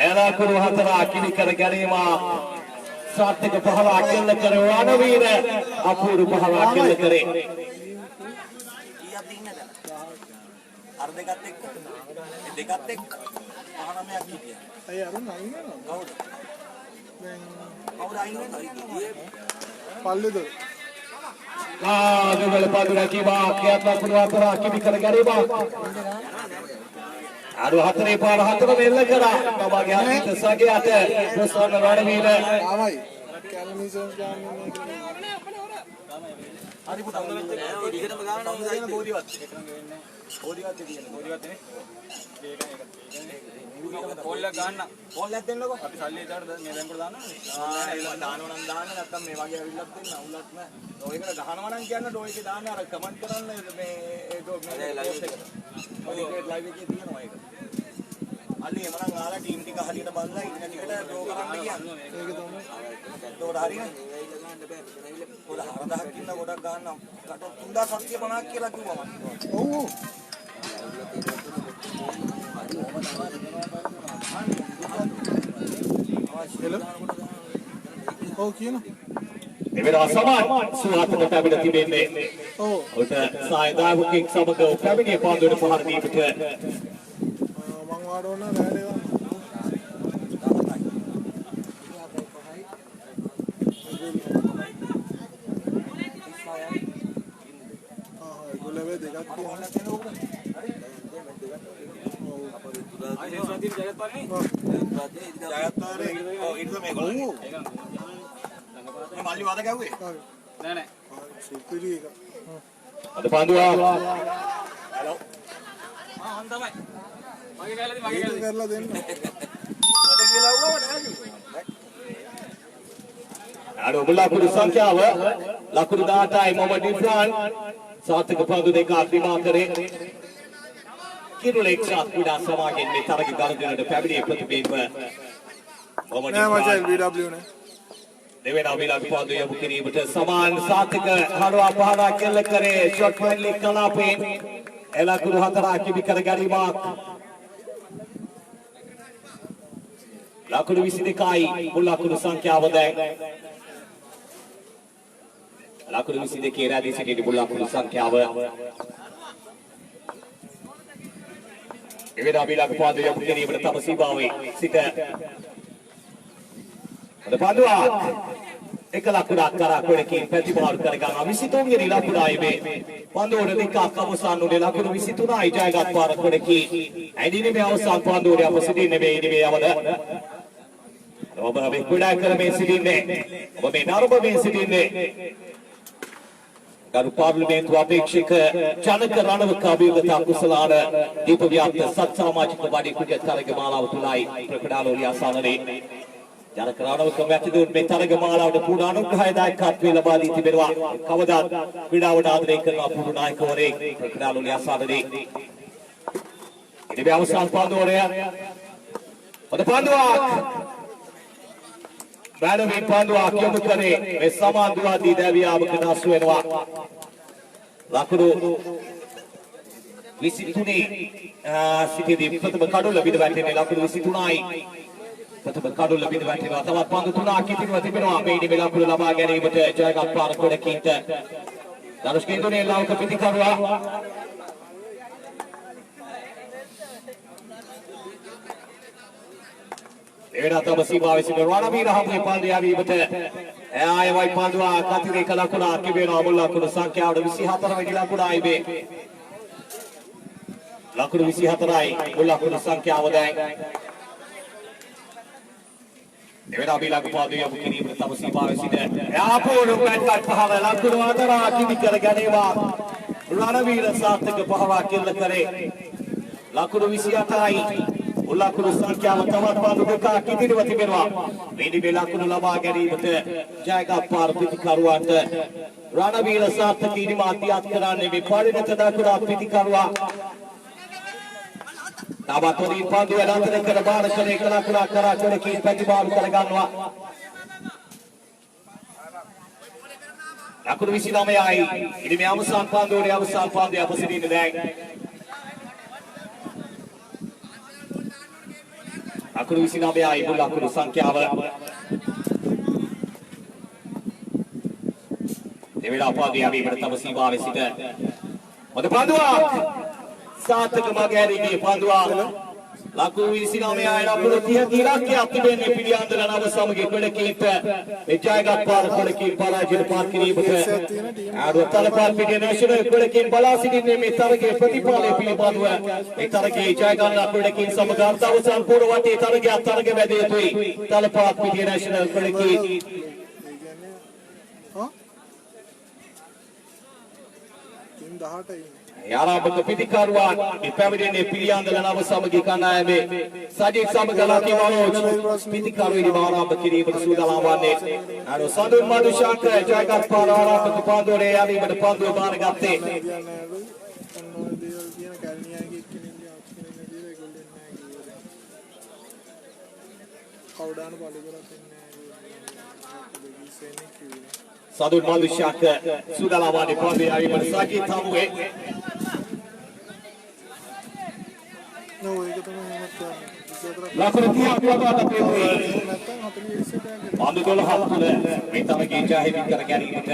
[SPEAKER 2] එලකුණු හතර අකිලි කර ගැනීම සාර්ථක පහරක් කෙල්ල කර වනවීර අපූර්ව පහරක් කෙල්ල කරේ
[SPEAKER 3] කීයක් දින්නද? අර දෙකත් එක්ක. මේ දෙකත් එක්ක 19ක් හිටියා.
[SPEAKER 1] අය අරුන් අයින් වෙනවා.
[SPEAKER 3] කවුද?
[SPEAKER 1] දැන්
[SPEAKER 3] කවුද අයින් වෙන්නේ?
[SPEAKER 1] පල්ලෙද?
[SPEAKER 2] දුබල පාදුරා කීවා කියත් ලකුණු හතර අකිලි කර ගැනීම අර හතරේ පාර හතර මෙල්ල කරා තවගේ අහිත සගයට ප්‍රසන්න රණවීර
[SPEAKER 1] ආවයි. කැලණිසන් ගාන්නේ
[SPEAKER 3] හරි පුතා දිගටම ගාන නම් දෙන්න බෝධිවත්. බෝධිවත් තියෙන. බෝධිවත් නේ. පොල්ලක් ගන්න. පොල්ලක් දෙන්නකෝ. අපි සල්ලි ඒකට මේ බැංකුවට දානවා. ඒක දානවා නම් දාන්න නැත්තම් මේ වගේ අවිල්ලක් දෙන්න. අවුලක් නැහැ. ඔය එකට ගහනවා නම් කියන්න ඩෝයිකේ දාන්න අර කමෙන්ට් කරන්න මේ ඒක මේ ලයිව් එක. ඔය ලයිව් එකේ තියෙනවා ඒක. අල්ලි එමනම් ආලා ටීම් ටික හරියට බලලා ඉන්න ටිකට ඩ්‍රෝ කරන්න කියන්නේ.
[SPEAKER 1] ඒක තමයි.
[SPEAKER 3] ඒකට හරියනේ. පොඩ 4000ක් ඉන්න ගොඩක් ගන්නවා. කට 3750ක් කියලා කිව්වා මම.
[SPEAKER 1] ඔව්. ඔව් කියන.
[SPEAKER 2] එවර සමාන් සුහතට පැමිණ තිබෙන්නේ
[SPEAKER 1] ඔව්.
[SPEAKER 2] උට සායදායකෙක් සමග පැමිණිය පාන්දුවට පහර දීපට
[SPEAKER 1] මං වාඩෝන රැඩේ වන්න. ඒගොල්ලෝ දෙකක් තියෙනවා.
[SPEAKER 3] මල්ලි වද ගැව්වේ
[SPEAKER 1] නෑ නෑ. සුපිරි එක.
[SPEAKER 2] අද පාන්දුවා
[SPEAKER 3] හලෝ හන් තමයි මගේ
[SPEAKER 1] ඒක කරලා දෙන්න.
[SPEAKER 3] මට කියලා වුණා නෑ කිව්වා.
[SPEAKER 2] අර ලකුණු සංඛ්‍යාව ලකුණු 18යි මොහමඩ් ඉෆ්රාන් සාර්ථක පන්දු දෙක අත්දිමා කරේ කිරුලෙක් ශාත් ක්‍රීඩා සමාජයෙන් මේ තරග ගනුදෙනුවට පැමිණිය ප්‍රතිබිම්බ මොහමඩ්
[SPEAKER 1] නෑ මචං
[SPEAKER 2] ඉෆ්රාන්
[SPEAKER 1] BW නේ.
[SPEAKER 2] දෙවෙනි අවිලක් පන්දු යොමු කිරීමට සමාන සාර්ථක හරවා පහරක් කෙල්ල කරේ ෂොට් ෆ්‍රෙන්ඩ්ලි කලාපෙන් එලකුණු හතරක් කිවි කර ගැනීමක් ලකුණු 22යි මුල් ලකුණු සංඛ්‍යාව දැන් ලකුණු 22 රැඳී සිටින මුල් ලකුණු සංඛ්‍යාව එවැනි අභිලක් පාද යොමු කිරීමට තම සීමාවේ සිට අද පාදුවා එක ලකුණක් කරා කොටකින් ප්‍රතිමාරු කර ගන්නවා 23 වෙනි ලකුණයි මේ පන්දුවට දෙකක් අවසන් උනේ ලකුණු 23යි ජයගත් පාර කොටකින් ඇදිනේ මේ අවසන් පන්දුවේ අප සිටින්නේ මේ ඉදිරියේ යවද ඔබ මේ කුඩා කරමින් සිටින්නේ ඔබ මේ නරඹමින් සිටින්නේ ගරු පාර්ලිමේන්තු අපේක්ෂක ජනක රණවක අභියෝගත කුසලාන දීප ව්‍යාප්ත සත් සමාජික වඩි ක්‍රිකට් තරග මාලාව තුලයි ප්‍රකටාලෝලිය ආසනයේ ජනක රණවක මැතිදුන් මේ තරග මාලාවට පූර්ණ අනුග්‍රහය දායකත්වයේ ලබා දී තිබෙනවා කවදාත් ක්‍රීඩාවට ආදරය කරන අපූර්ව නායකවරයෙක් ප්‍රකටාලෝලිය ආසනයේ ඉතින් අවසන් පන්දුවරය ඔද පන්දුවක් බැලුමින් පන්දුවක් යොමු කරේ මේ සමාන් දුවාදී දැවියාමක නසු වෙනවා ලකුණු 23 සිටිදී ප්‍රථම කඩොල්ල බිඳ වැටෙන්නේ ලකුණු 23යි ප්‍රථම කඩොල්ල බිඳ වැටෙනවා තවත් පන්දු තුනක් ඉතිරිව තිබෙනවා මේ නිමේ ලකුණු ලබා ගැනීමට ජයගත් පාර කොටකින්ට දනුෂ්කේන්දුනේ ලෞක පිටිකරුවා එවන තම සීමාවේ සිට රණවීර හමුවේ පන්දු යැවීමට ආයවයි පන්දුවා කතිරේ කලකුණ කිවෙනවා මුල් ලකුණු සංඛ්‍යාවට 24 වෙනි ලකුණයි මේ ලකුණු 24යි මුල් ලකුණු සංඛ්‍යාව දැන් දෙවෙනි අභිලක් පාදයේ යොමු කිරීමට තම සීමාවේ සිට යාපෝරු බැට් පහල ලකුණු අතරා කිවි කර ගැනීම රණවීර සාර්ථක පහරක් කෙල්ල කරේ ලකුණු 28යි උලකුණු සංඛ්‍යාව තවත් පාදු දෙකක් ඉදිරිව තිබෙනවා මේ ලකුණු ලබා ගැනීමට ජයගත්පාර පිටිකරුවන්ට රණවීර සාර්ථක ඉනිම අධ්‍යාත් කරන්නේ මේ පරිණත දකුණා පිටිකරුවා තාවතෝරි පාදු වලතර කර බාර කරේ කලකුණා කරා චොලකී ප්‍රතිභාව කර ගන්නවා ලකුණු 29යි ඉනිමේ අවසන් පාන්දුවේ අවසන් පාන්දුවේ අපසිටින්නේ දැන් ලකුණු 29යි මුල් ලකුණු සංඛ්‍යාව දෙවෙනි පාදයේ යවීමට තම සීමාවේ සිට මොද පාන්දුවක් සාර්ථක මගහැරීමේ පාන්දුවක් ලකුණු 29යි ලකුණු 30 ඉලක්කයක් තිබෙන්නේ පිළියන්දල නව සමගයේ පෙළකීප මේ ජයගත් පාර පෙළකීප පරාජයට පාත් කිරීමට ආරෝතල පාර්පිටිය නැෂනල් පෙළකීප බලා සිටින්නේ මේ තරගයේ ප්‍රතිඵලය පිළිබඳව මේ තරගයේ ජය ගන්නා පෙළකීප සමග අවසන් පූර්ව වටේ තරග වැදිය යුතුයි තල පාර්පිටිය නැෂනල් පෙළකීප
[SPEAKER 1] තින් 18යි
[SPEAKER 2] ආරම්භක පිටිකරුවන් පැමිණෙන්නේ පිළියන්දල නව සමගී කණ්ඩායමේ සජිත් සමග ලකි මනෝජ් පිටිකරුවනි ආරම්භ කිරීමට සූදානම් වන්නේ අර සඳුන් මදුශාන්ත ජයගත් පාර ආරම්භක පාන්දුවේ යවීමට පාන්දුව බාරගත්තේ
[SPEAKER 1] කවුඩාන බලකරත්
[SPEAKER 2] සඳුන් මදුශාන්ත සූදානම් වන්නේ පාන්දුවේ යවීමට සජිත් හමුවේ ලකුණු 30ක් ලබා දෙන්නේ පාන්දු 12ක් තුළ මේ තරගයේ ජයහිමි කර ගැනීමට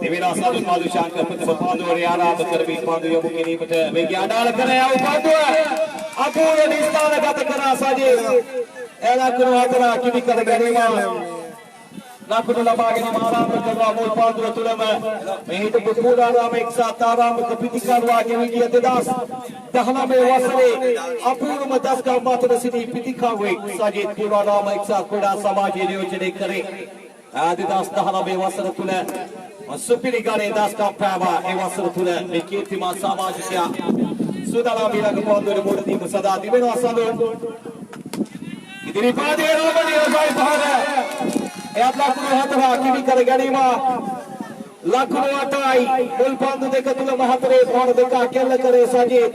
[SPEAKER 2] දෙවෙනි සඳුන් මදුශාන්ත ප්‍රථම පාන්දුවේ ආරම්භ කරමින් පාන්දු යොමු කිරීමට වේගය අඩාල කර යව පාන්දුව අපූර්ව නිස්ථානගත කරා සජේ එලකුණු අතර කිවි කර ගැනීම ලකුණු ලබා ගැනීම ආරම්භ කරනවා මුල් පාන්දුව තුළම මේ හිටපු පූර්වාරාම එක්සත් ආරම්භක පිටිකරුවාගේ විදිය 2019 වසරේ අපූර්වම දස්කම් අතර සිටි පිටිකරුවෙක් සජිත් පූර්වාරාම එක්සත් ක්‍රීඩා සමාජය නියෝජනය කරේ 2019 වසර තුළ සුපිරි ගණේ දස්කම් පෑවා ඒ වසර තුළ මේ කීර්තිමත් සමාජිකයා සුදානම් ඊළඟ පාන්දුවේ මුල දීම සදා දිවෙනවා සඳුන් ඉදිරි පාදයේ රෝමණීය ගයි පහර එයත් ලකුණු 4 කිවි කර ගැනීම ලකුණු 8යි මුල් පන්දු දෙක තුලම 4 පහර දෙක කෙල්ල කරේ සජිත්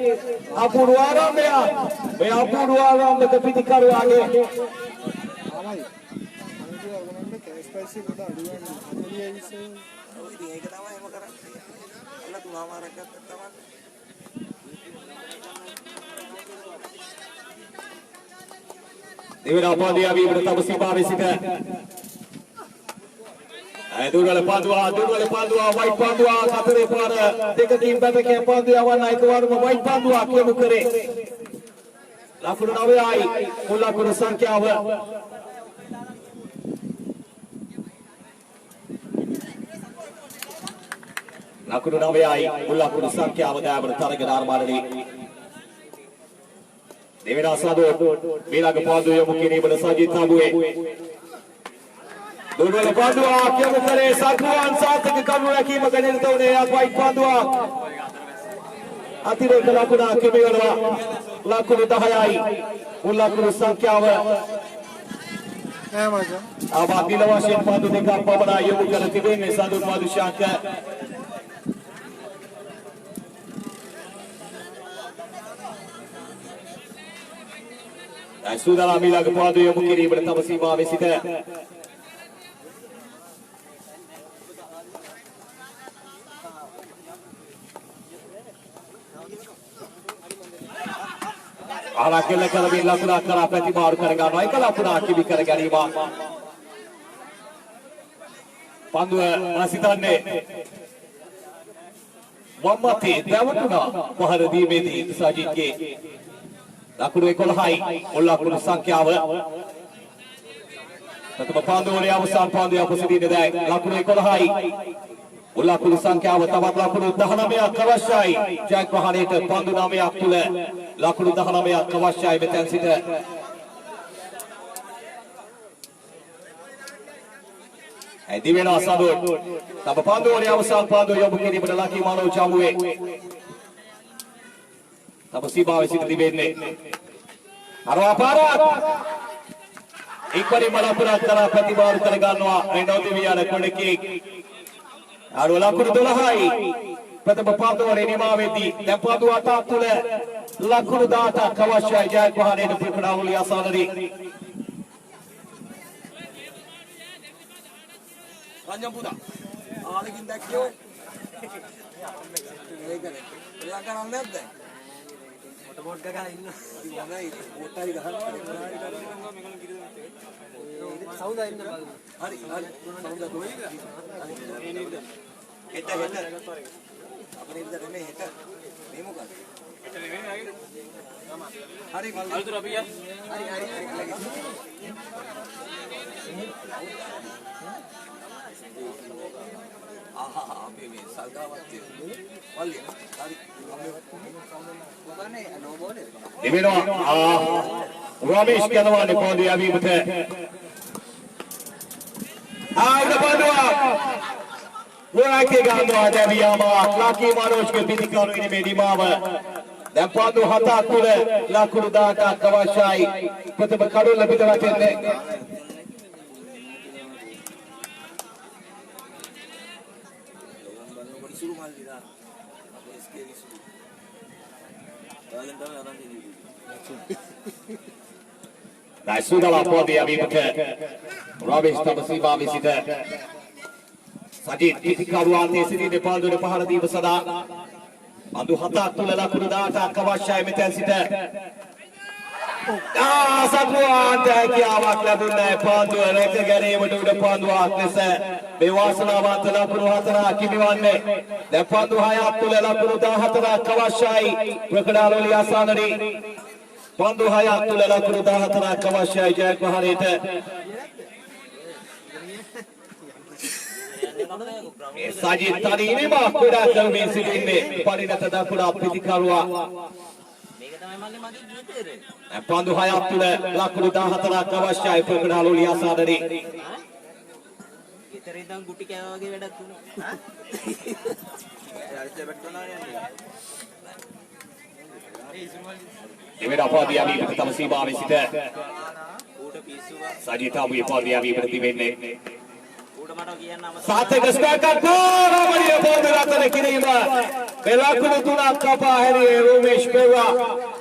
[SPEAKER 2] අපූර්ව ආරම්භය මේ අපූර්ව ආරම්භක පිටිකරුවාගේ
[SPEAKER 1] ආමයි අනිත් ඔයගොල්ලන්ට කෑෂ් ප්‍රයිස් එක කොට අඩු වෙනවා 40 ඉතින් ඒක තමයි එම කරන්නේ අන්න තුනමාරක් ගත්තා තමයි
[SPEAKER 2] දෙවෙනි පාදයේ යවීමට තම සීමාවේ සිට දුර්වල පාන්දුවා වයිට් පාන්දුවා හතරේ පාර දෙකකින් බැටකේ පාන්දුව යවන්න එකවරම වයිට් පාන්දුවා කියමු කරේ ලකුණු 9යි මුල් ලකුණු සංඛ්‍යාව ලකුණු 9යි මුල් ලකුණු සංඛ්‍යාව දාබර තරග ධර්මාරණී දෙවෙනි සාදෝ මීළඟ පාන්දුව යොමු කිරීමට සජිත් හමුවේ දුර්වල පාන්දුවා කියමු කරේ සතුන් සාර්ථක කරුණ රැකීමක නිරත වුණේ වයිට් පාන්දුවා අතිරේක ලකුණ කෙමිවනවා ලකුණු 10යි මුල් ලකුණු සංඛ්‍යාව
[SPEAKER 1] නෑ මචං
[SPEAKER 2] ආබාදිල වශයෙන් පාන්දු දෙකක් පමණ යොමු කර තිබෙන්නේ සඳුන් මදුශාන්ත සූදානම් ඊළඟ පාන්දුව යොමු කිරීමට තම සීමාවේ සිට ආරක්කල කරමින් ලකුණක් කරා ප්‍රතිමාරු කර ගන්නවා එක ලකුණක් කිවි කර ගැනීම පන්දුව මම සිතන්නේ වම්මතේ දැවටුණා පහර දීමේදී සජිත්ගේ ලකුණු 11යි මුල් ලකුණු සංඛ්‍යාව ප්‍රථම පන්දුවේ අවසන් පන්දුවේ අපසිටින්නේ දැන් ලකුණු 11යි මුල් ලකුණු සංඛ්‍යාව තවත් ලකුණු 19ක් අවශ්‍යයි ජයග්‍රහණයට පන්දු 9ක් තුල ලකුණු 19ක් අවශ්‍යයි මෙතෙන් සිට දිවෙන අසඳුන් තම පන්දුවේ අවසන් පන්දුව යොමු කිරීමට ලකී මානව චාමුවේ තම සීමාවේ සිට දිවෙන්නේ අරවාපාරක් ඉක්වරි මලපුරක් කරා ප්‍රතිබාර කර ගන්නවා රෙනෝදි වියන කොණකේ අර ලකුණු 12යි ප්‍රථම පන්දුවේ නිමාවේදී දැන් පන්දුව අත තුළ ලකුණු 18ක් අවශ්‍යයි ජයග්‍රහණයට පිපුණාවුලිය අසානරි
[SPEAKER 3] රංජන් පුතා ආලකින් දැක්කෝ ඒකනේ එයා කරන්නේ නැද්ද මොට ගගා ඉන්න හොඳයි මොටයි ගහනවා සෞදා ඉන්න බලන්න හරි හරි සෞදා කොයි හෙට අපේ ඉඳලා නෙමෙයි හෙට මේ මොකද හෙට නෙමෙයි ආයේ හරි අලුතර අපි හරි අපි මේ සල්ගාවත් තියෙන්නේ වල්ලිය හරි මොකනේ නෝබෝනේ
[SPEAKER 2] දිවෙනවා රමේෂ් කනවානේ පොඩි අවිමත ආවද පන්දුව වරාකේ ගන්නවා දෙවියමා ලකී මනෝජ්ගේ පිටිකරුවේ මේ දිමාව දැන් පන්දුව 7ක් තුල ලකුණු 18ක් අවශ්‍යයි ප්‍රථම කඩොල්ල පිටවට එන්නේ
[SPEAKER 3] සුළු මල්ලිලා අපේ ස්කේල් සුළු තාලෙන් තමයි අරන් දෙන්නේ
[SPEAKER 2] Naisudala podi abimute Ramesh Tamasiba visite Sajid pitikaruante sidine pandure pahara දීම සදා පන්දු 7ක් තුල ලකුණු 18ක් අවශ්‍යයි මෙතෙන් සිට සතුවාන්ට හැකියාවක් ලැබුණේ පන්දුව රැක ගැනීමට උඩ පන්දුවක් ලෙස මේ වාසනාවන්ත ලකුණු 4ක් හිමිවන්නේ දැන් පන්දු 6ක් තුල ලකුණු 14ක් අවශ්‍යයි ප්‍රකඩාලෝලි අසානරි පන්දු 6ක් තුල ලකුණු 14ක් අවශ්‍යයි ජයග්‍රහණයට සජිත් තනියම කුඩා කරමින් සිටින්නේ පරිණත දකුණා පිටිකරුවා
[SPEAKER 5] මේක තමයි මල්ලේ මගේ ගීතේ
[SPEAKER 2] පන්දු 6ක් තුල ලකුණු 14ක් අවශ්‍යයි ප්‍රකඩාලෝලි අසානරි
[SPEAKER 5] ගීතේ ඉඳන් ගුටි කෑවා වගේ වැඩක් වුණා
[SPEAKER 2] එවැනි අපාදී අවිපත තම සීමාවේ සිට
[SPEAKER 5] ඌට පිස්සුවා
[SPEAKER 2] සජිත් ආපු අපාදී අවිපත තිබෙන්නේ
[SPEAKER 5] ඌට මට කියන්න අමතක
[SPEAKER 2] සාතක ස්කෝර් රෝමරිය බෝද රතන කිරීම ලකුණු 3ක් කපා හැරියේ රෝමේෂ් පෙරා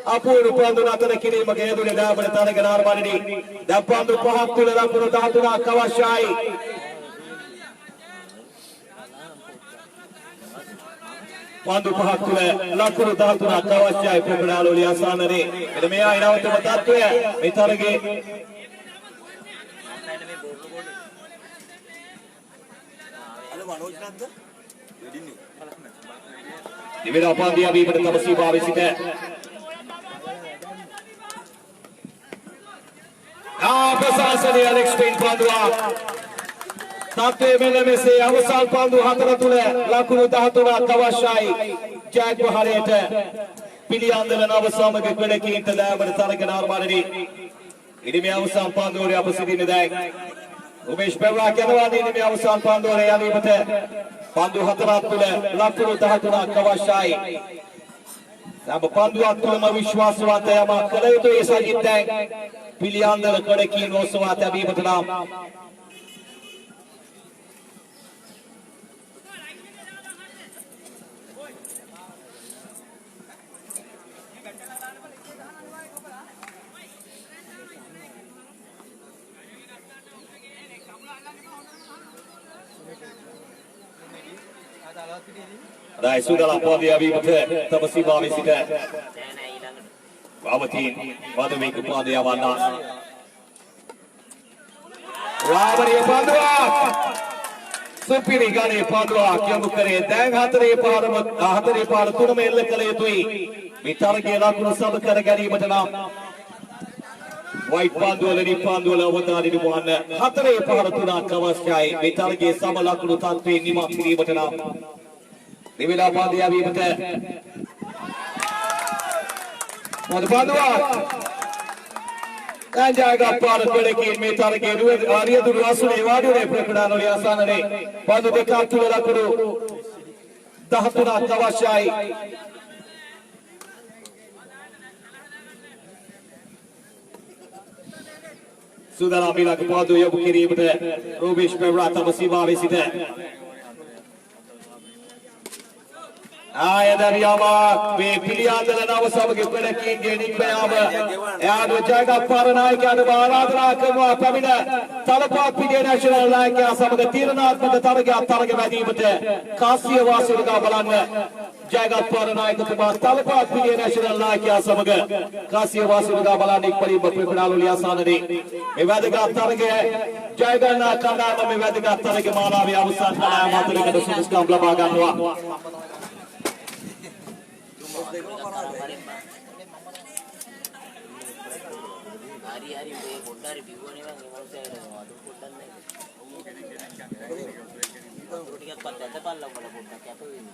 [SPEAKER 2] අපූර්ව පන්දු රතන කිරීම ගේදුනේ දාබල තරග නාර්මණි දැන් පන්දු 5ක් තුල ලකුණු 13ක් අවශ්‍යයි පන්දු 5ක් තුල ලකුණු 13ක් අවශ්‍යයි ප්‍රකඩාලෝලි අසානරේ එද මේ ආයනවතම තත්වය මේ තරගේ
[SPEAKER 3] අර මනෝජ් නැද්ද වෙඩින්නේ
[SPEAKER 2] දිවෙන අපාදී අවිපත තම සීමාවේ සිට ප්‍රශාසනයේ ඇලෙක්ස් පෙන් පන්දුවා තත්ත්වයේ මෙන්න මෙසේ අවසන් පන්දු 4 තුල ලකුණු 13ක් අවශ්‍යයි ජයග්‍රහණයට පිළියන්දල නව සමග ක්‍රීඩකීන්ට ලැබෙන තරග නාර්මණි ඉදිමේ අවසන් පන්දුවේ අප සිටින්නේ දැන් උමේෂ් පෙරා කරවන්නේ ඉදිමේ අවසන් පන්දුවේ යලීමට පන්දු 4ක් තුල ලකුණු 13ක් අවශ්‍යයි සම පන්දුවක් තුලම විශ්වාසවත් යම කළ යුතුයි සජිත් දැන් පිළියන්දල ක්‍රීඩකීන් ඔසවා තැබීමට නම් Naisudala podi abimute tama sීමාවේ සිට
[SPEAKER 5] නෑ ඊළඟට
[SPEAKER 2] වවතින් වදමික පන්දු යවන්න රාමරිය පන්දුවක් සුපිරි ගණේ පන්දුවක් යොමු කරේ දැන් හතරේ පාර තුනම එල්ල කළ යුතුයි මේ තරගයේ ලකුණු සම කර ගැනීමට නම් වයිට් පන්දුවලදී පන්දුවල අවධානය යොමුවන්න හතරේ පාර තුනක් අවශ්‍යයි මේ තරගයේ සම ලකුණු තත්ත්වයෙන් නිමා කිරීමට නම් දිවිලා පාදී අවිපත මොද පන්දුවක් Dan jaga para kulikin metar ke Arya Durwasu Ewadio Prekadano Yasanane Pandu Dekatu Lakuru Dahatuna Tawashai Sudara bila kepadu yang berkiri pada Rubish Pebrata Masibari Sida. Ayah dari awak, pilihan dalam awak sama kita lagi geni bayar. Yang berjaga para naik ada barat kemua pemina. Talapak pilihan nasional naik yang sama kita tirnat pada targa badi pada kasih wasil kabalan. Jaga para naik kemua talapak pilihan nasional naik yang sama kita kasih wasil kabalan ikbali berpindah liasan ini. Mewadaga targa jaga nak kandang mewadaga targa mana biasa kandang materi kita sudah kabel bagan dua.
[SPEAKER 5] hari-hari bodar bibuan memang memang saya ada bodar nih. Rotinya patah tepat lah kalau bodar apa ini.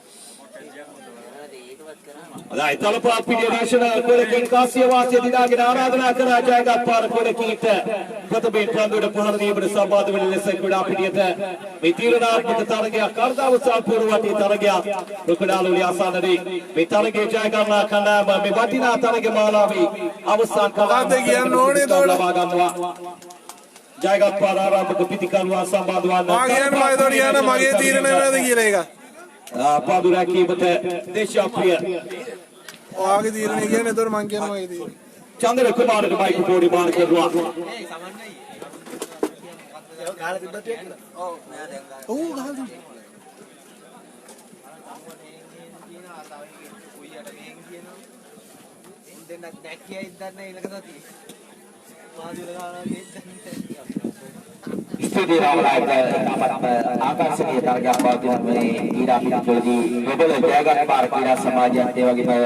[SPEAKER 2] Alright, talapak pilihan nasional kulikin kasih wasit tidak kita aradana kena jaga para kulikin Prathabin Pandu Pahari bersama dengan lesai kuda pilihan Mitirana targa karda usal purwati targa Rukudal liasan dari Mitarga jaga nak kena Mibatina targa malawi awasan kalah jaga para orang berkepitikan luasan bantuan
[SPEAKER 1] Magian mai doriana magi tirne में देखिए रहेगा
[SPEAKER 2] पादुरा की बते देशा प्रिय
[SPEAKER 1] आगे tirne गया नहीं तो मांगियन mai tir
[SPEAKER 2] चंद्र कुमार के बाइक कोड़ी मार के रुआ
[SPEAKER 1] ओ गाल दी
[SPEAKER 6] Studi Ramai dapat akasnya targa bagian kira pinjol di global jagat par kira samaja dewa kita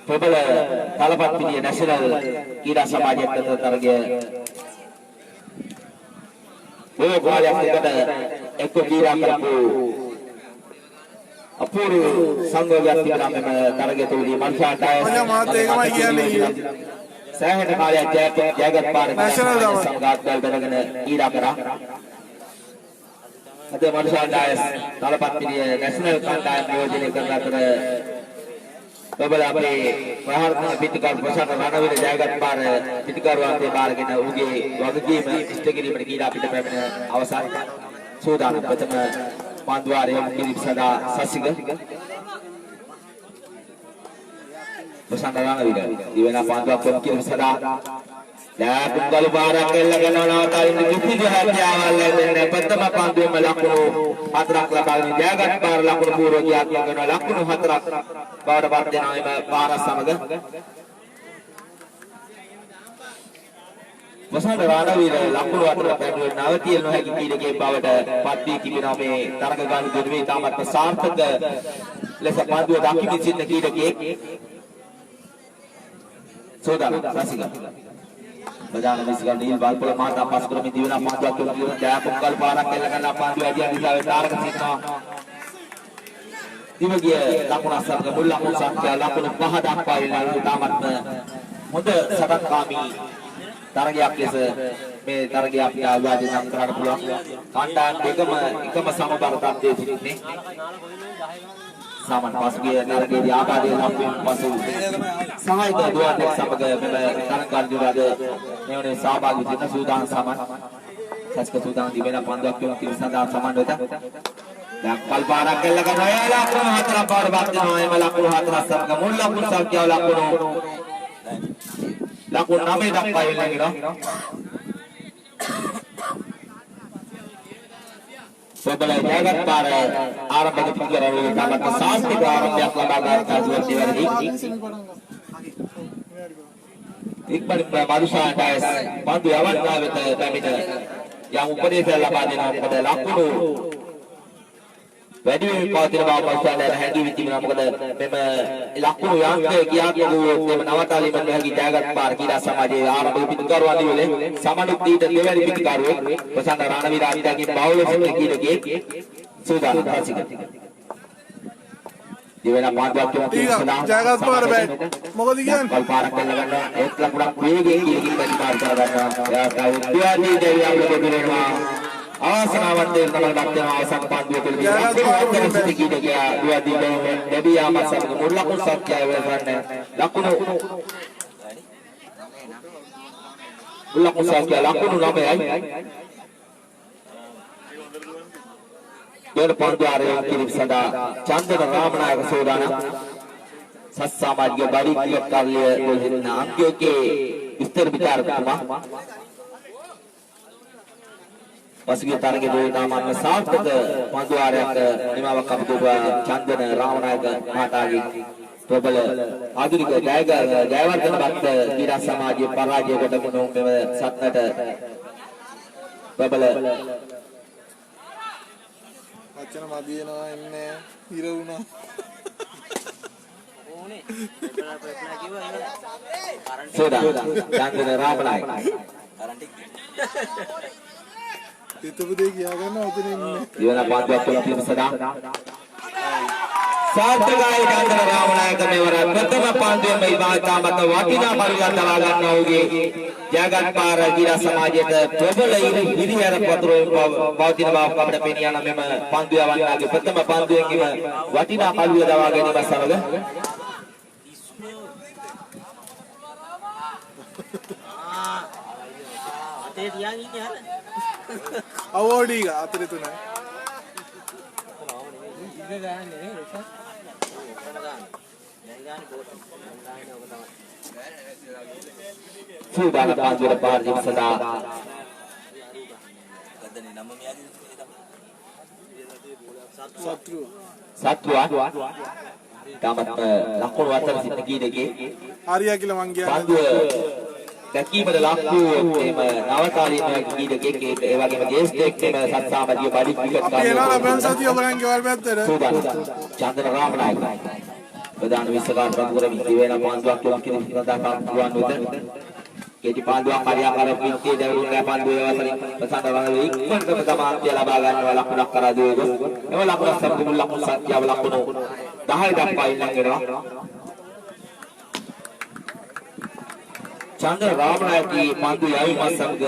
[SPEAKER 6] global talapat pilihan nasional kira samaja targa वो वाले अपने एक को कीड़ा करके अपूर्व संग व्यक्ति नाम में तरगे तो ये मनसा टाइम सहन काले जगत पार संगात दल तरगने कीड़ा करा अते मनसा टाइम तालपत्ती नेशनल कंटाइम योजना करना कर Beberapa bahar pitikar besar karena kita jagat par pitikar waktu par kita ugi waktu misteri berkira pita pemene awasan sudah pertama panduar yang mirip sada sasiga pesantren kita di mana panduar pemkir sada dah kalau barang kelak nona tadi itu juga jalan lain pertama panduar melakukan hatrak lakukan jagat par lakukan puro jagat yang lakukan hatrak pada bagian nama para samaga. Pasal rana bila lakukan hatrak pada nawati yang lagi kiri ke bawah pati kiri nama tarakan duduk tamat besar terga lepas pandu daki di sini kiri ke sudah sasiga. Badan misalkan di bal pola mata pas kami di mana pandu aku di mana jaya pukal para kelak pandu aja di sana tarak sini. Di bagian lakon asal kebul lakon sakya lakon bahadak pail lalu tamat muda sahabat kami targi aplis me targi apnya wajib yang terhadap pulang kandan ikam sama baratam di sini saman pas dia targi di apa dia lakon pasu sahai ke dua dek sama ke tarangkan juga ada yang ini sahabat di sini sudah saman sas ke sudah di mana pandak yang kiri sana saman doa Kal para kelak naya lakun hatra par bakti naya malakun hatra sab kamun lakun sab kya lakun name dak pail lagi no. Sebelah jagat para Arab bagi pikiran ini dapat kesal tiga orang yang lembaga kajian dewan ini. Iqbal barusan ada bantu awan nabe tamita yang upadesa lapan ini pada lakun Wedi kau tidak bawa pasal dan hagi binti nama kata memang laku yang kiat tu memang awat ali membagi jagat par kira sama je Arab pitikar wali boleh sama nukti dan dewa pitikar pesan rana wirat lagi baul seperti kira sudah kasih දිවෙන පාන්දුවක්
[SPEAKER 1] ඊගා ජයගත් පාර බෑ මොකද කියන්නේ
[SPEAKER 6] කල් පාරක් කරලා ගන්නවා ඒත් ලකුණක් වේගයෙන් කියකින් ප්‍රතිපාද කර ගන්නවා එයා උද්‍යාදී දෙවියන් ලැබෙනවා ආසනාවන් දෙන්න තමයි දැක්කම අවසන් පාන්දුව තුලදී උද්‍යාදී දෙවියන් මාසක මුල්ලකුණු සත්‍යය වෙලන්නේ ලකුණු මුල්ලකුණු සත්‍යය ලකුණු 9යි දෙවන පාන්දුව ආරයන් කිරීම සඳහා චන්දන රාමනායක සෝදානම් සත්සමාජික බඩි කාර්ය යෝජනා අංකයේ විස්තර විචාරකතුමා පසුගිය තරගයේ දෝනාමන්න සාර්ථක පන්දුවාරයක් නිමාවක් අපතුවා චන්දන රාමනායක මහතාගේ ප්‍රබල ආධුනික ජයවර්ධනවත් ක්‍රීඩා සමාජයේ පරාජය කොට මෙම සත්නට ප්‍රබල
[SPEAKER 1] වචන මදිනවා එන්නේ හිර වුණා
[SPEAKER 5] ඕනේ ප්‍රශ්න කිව්වා එහෙනම්
[SPEAKER 6] සෝදා චන්දන රාමනායක
[SPEAKER 1] තිතපදේ කියා ගන්න උතන ඉන්නේ
[SPEAKER 6] දිවන පාන්දුවක් තුලින් සදා සාර්ථකයි චන්දන රාමනායක මෙවර ප්‍රථම පාන්දුවේ මේ වාතාමත වටිනා පරිලක් දරා ගන්න ඔහුගේ ජයගත් පාර ක්‍රීඩා සමාජයට ප්‍රබල හිරිහැර පතුරෙන් පවතින බව අපිට පෙනිය යන මෙම පන්දුව වන්නාගේ ප්‍රථම පන්දුවෙන්ම වටිනා පළුව දවා ගැනීම සමග
[SPEAKER 5] අතේ තියන් ඉන්නේ අර
[SPEAKER 1] අවෝඩ් එක අතරේ තුනයි
[SPEAKER 5] ඉන්න ගාන්නේ නේ රොෂා දැන් ගාන්නේ බෝට් ගාන්නේ ඔක තමයි
[SPEAKER 6] සූදානම් පාන්දුවර පාර දීම සඳහා
[SPEAKER 3] ගද්දනේ නම මෙයාගේ
[SPEAKER 6] සත්වා තාමත් ලකුණු අතර සිට කී දෙකේ
[SPEAKER 1] හරියා කියලා මං කියන්නේ
[SPEAKER 6] පන්දුව දැකීමද ලක්වුවොත් එම නවතාලීන කී දෙකේ ඒ වගේම ජේස්ට් එම සත්සාමජිය බඩි ක්‍රිකට්
[SPEAKER 1] ඒලා අපෙන් සතිය බලන් ගෙවල් පැත්තට
[SPEAKER 6] සූදානම් චන්දන රාමනායක ප්‍රධාන විශ්වකාර ප්‍රමුඛ විද්‍යාවේන පාන්දුවක් තුලක් කිරීම සඳහා කම්පුවන් වෙත කෙටි පාන්දුවක් හරියාකාර පිටියේ දැවුණු පාන්දුවේ අවසරින් ප්‍රසන්න වන ඉක්මනටම සමාන්තිය ලබා ගන්නවා ලකුණක් කරා දෙවොත් එම ලකුණ සම්පූර්ණ ලකුණු සංඛ්‍යාව ලකුණු 10 දක්වා ඉල්ලන් වෙනවා චන්දන රාමනායකී පාන්දු යවීම සමග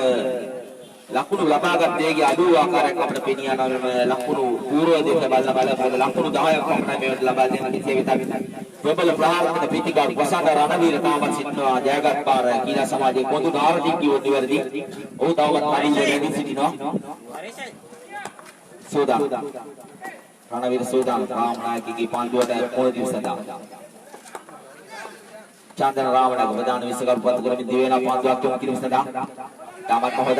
[SPEAKER 6] ලකුණු ලබාගත් දෙයගේ අඩු ආකාරයක් අපිට පෙනී යනවා මෙම ලකුණු පූර්ව දෙක බලන ලකුණු 10ක් පමණ මේවට ලබා දෙන කිසිය වෙතත් ප්‍රබල ප්‍රහාරකට පිටිකාර වසන්ත රණවීර තාමත් සිටිනවා ජයගත් පාර ක්‍රීඩා සමාජයේ පොදු නාරදී කිව්වොත් නිවැරදි ඔහු තවමත් පරිශීලනයේදී සිටිනවා සෝදා රණවීර සෝදා රාමනායකගේ පාන්දුවට පොළ දිව සදා චන්දන රාමනායක ප්‍රධාන විශ්වකරු පත් කරමින් දිවෙන පාන්දුවක් යොමු කිරීම සඳහා තාමත් හොඳ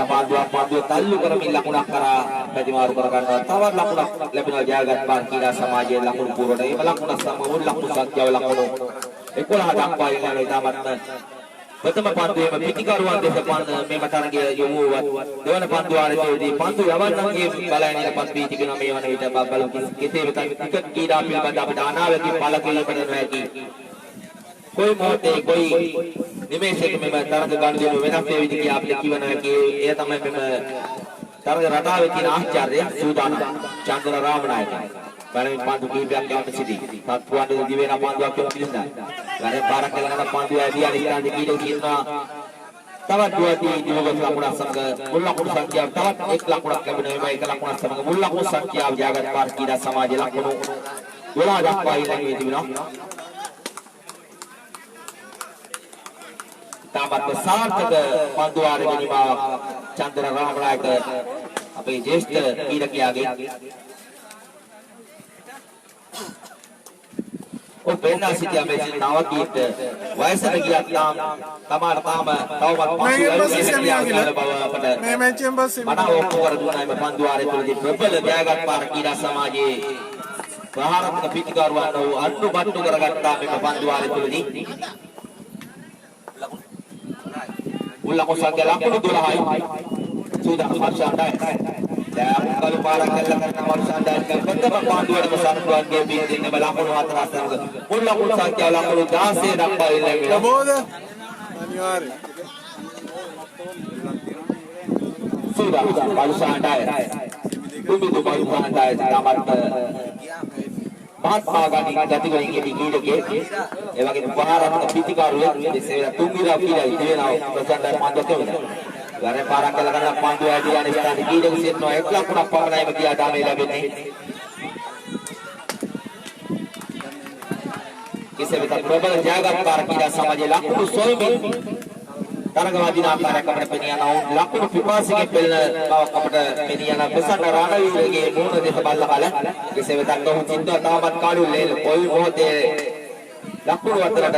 [SPEAKER 6] පාන්දුව තල්ලු කරමින් ලකුණක් කරා ප්‍රතිමාරු කර ගන්නවා තවත් ලකුණක් ලැබෙනවා ජයගත් පාර ක්‍රීඩා සමාජයේ ලකුණු පුරවන ඒ ලකුණ සමග මුල් ලකුණු සංඛ්‍යාව ලකුණු 11 දක්වා ඉල්ලන ඉතාමත් ප්‍රථම පන්දුවේම පිටිකරුවන් දෙස මේ මතරගය යොමු වුවත් දෙවන පන්දුව ආරම්භයේදී පන්දු යවන්නන්ගේ බලයන්ට පත් වී තිබෙනවා මේ වන විට බලමු කෙසේ වෙතත් ක්‍රිකට් ක්‍රීඩා පිළිබඳ අපිට අනාවැකි පළ කිරීමට නොහැකි कोई मोटे कोई निमेषक में तरंग गणदेव वेनस देवी की आपने जीवन की ये तमय में तरंग रटावे की आचार्य सुदान चंद्र रामनायक बारे में पांडु की व्याख्या में सिद्धि सातवान दिवेना पांडु क्यों किसना बारे 12 तेलंगाना पांडु आइडिया निकाल दी की कितना तवत दुआती दिवगत लाकुड़ा संग मुल्लाकुड़ संख्या तवत 1 लाकुड़ा के बिना में 1 लाकुड़ा संग मुल्लाकुड़ संख्या जागत पार कीड़ा समाज लाकुड़ो 12 दक्वा इलंगे दिविना तामत सार्थक पांडुवार गिनिमा चंद्र रामनायक अपने ज्येष्ठ कीड़कियागे ओ पेन्ना सिटी में नावकीत वयसर गिया तमार ताम तवमत मना ओपर दुनाय में पांडुवार तुलि प्रबल जयगत पार कीड़ा समाजे प्रहारत्मक पिटिकारवानो अन्नु बट्टु करगट्टा में पांडुवार तुलि उल्लाको संख्या लाखों 12 sudah masyarakat dan kalau para kelelakan masyarakat kan betul panduan masyarakat game ini balakon atras ullako संख्या लाखों 10 से dapat ini
[SPEAKER 1] boda अनिवार्य
[SPEAKER 6] sudah masyarakat bumi tu masyarakat tamat මහත්මාගාමී ගතිගුණින් ඉදි කීඩකේ ඒ වගේම පහරත්න පිටිකාරුවේ දෙසේලා තුන්විරා කියලා ඉදේනවා ප්‍රසන්න පාන්දුවක් වෙනවා. ගරේ පාරක් කළ ගන්න පාන්දුව ඇදී යන ස්ථාන කීඩක සිටනවා 1 ලකුණක් පමණයිම කියා දාමේ ලැබෙන්නේ. කෙසේ වෙතත් ප්‍රබල ජයගත් පාර ක්‍රීඩා සමාජයේ ලකුණු සොයමින් තරගවාදී ආකාරයක් අපිට පෙනියනවා. ලකුණු පිපාසිකේ පෙළෙන බවක් අපිට පෙනියන ප්‍රසන්න රණවීරගේ මුහුණ දෙස බලලා කෙසේ වෙතත් ඔහු චින්තව තාමත් කාඩු ලේල පොල් මොහොතේ ලකුණු අතරට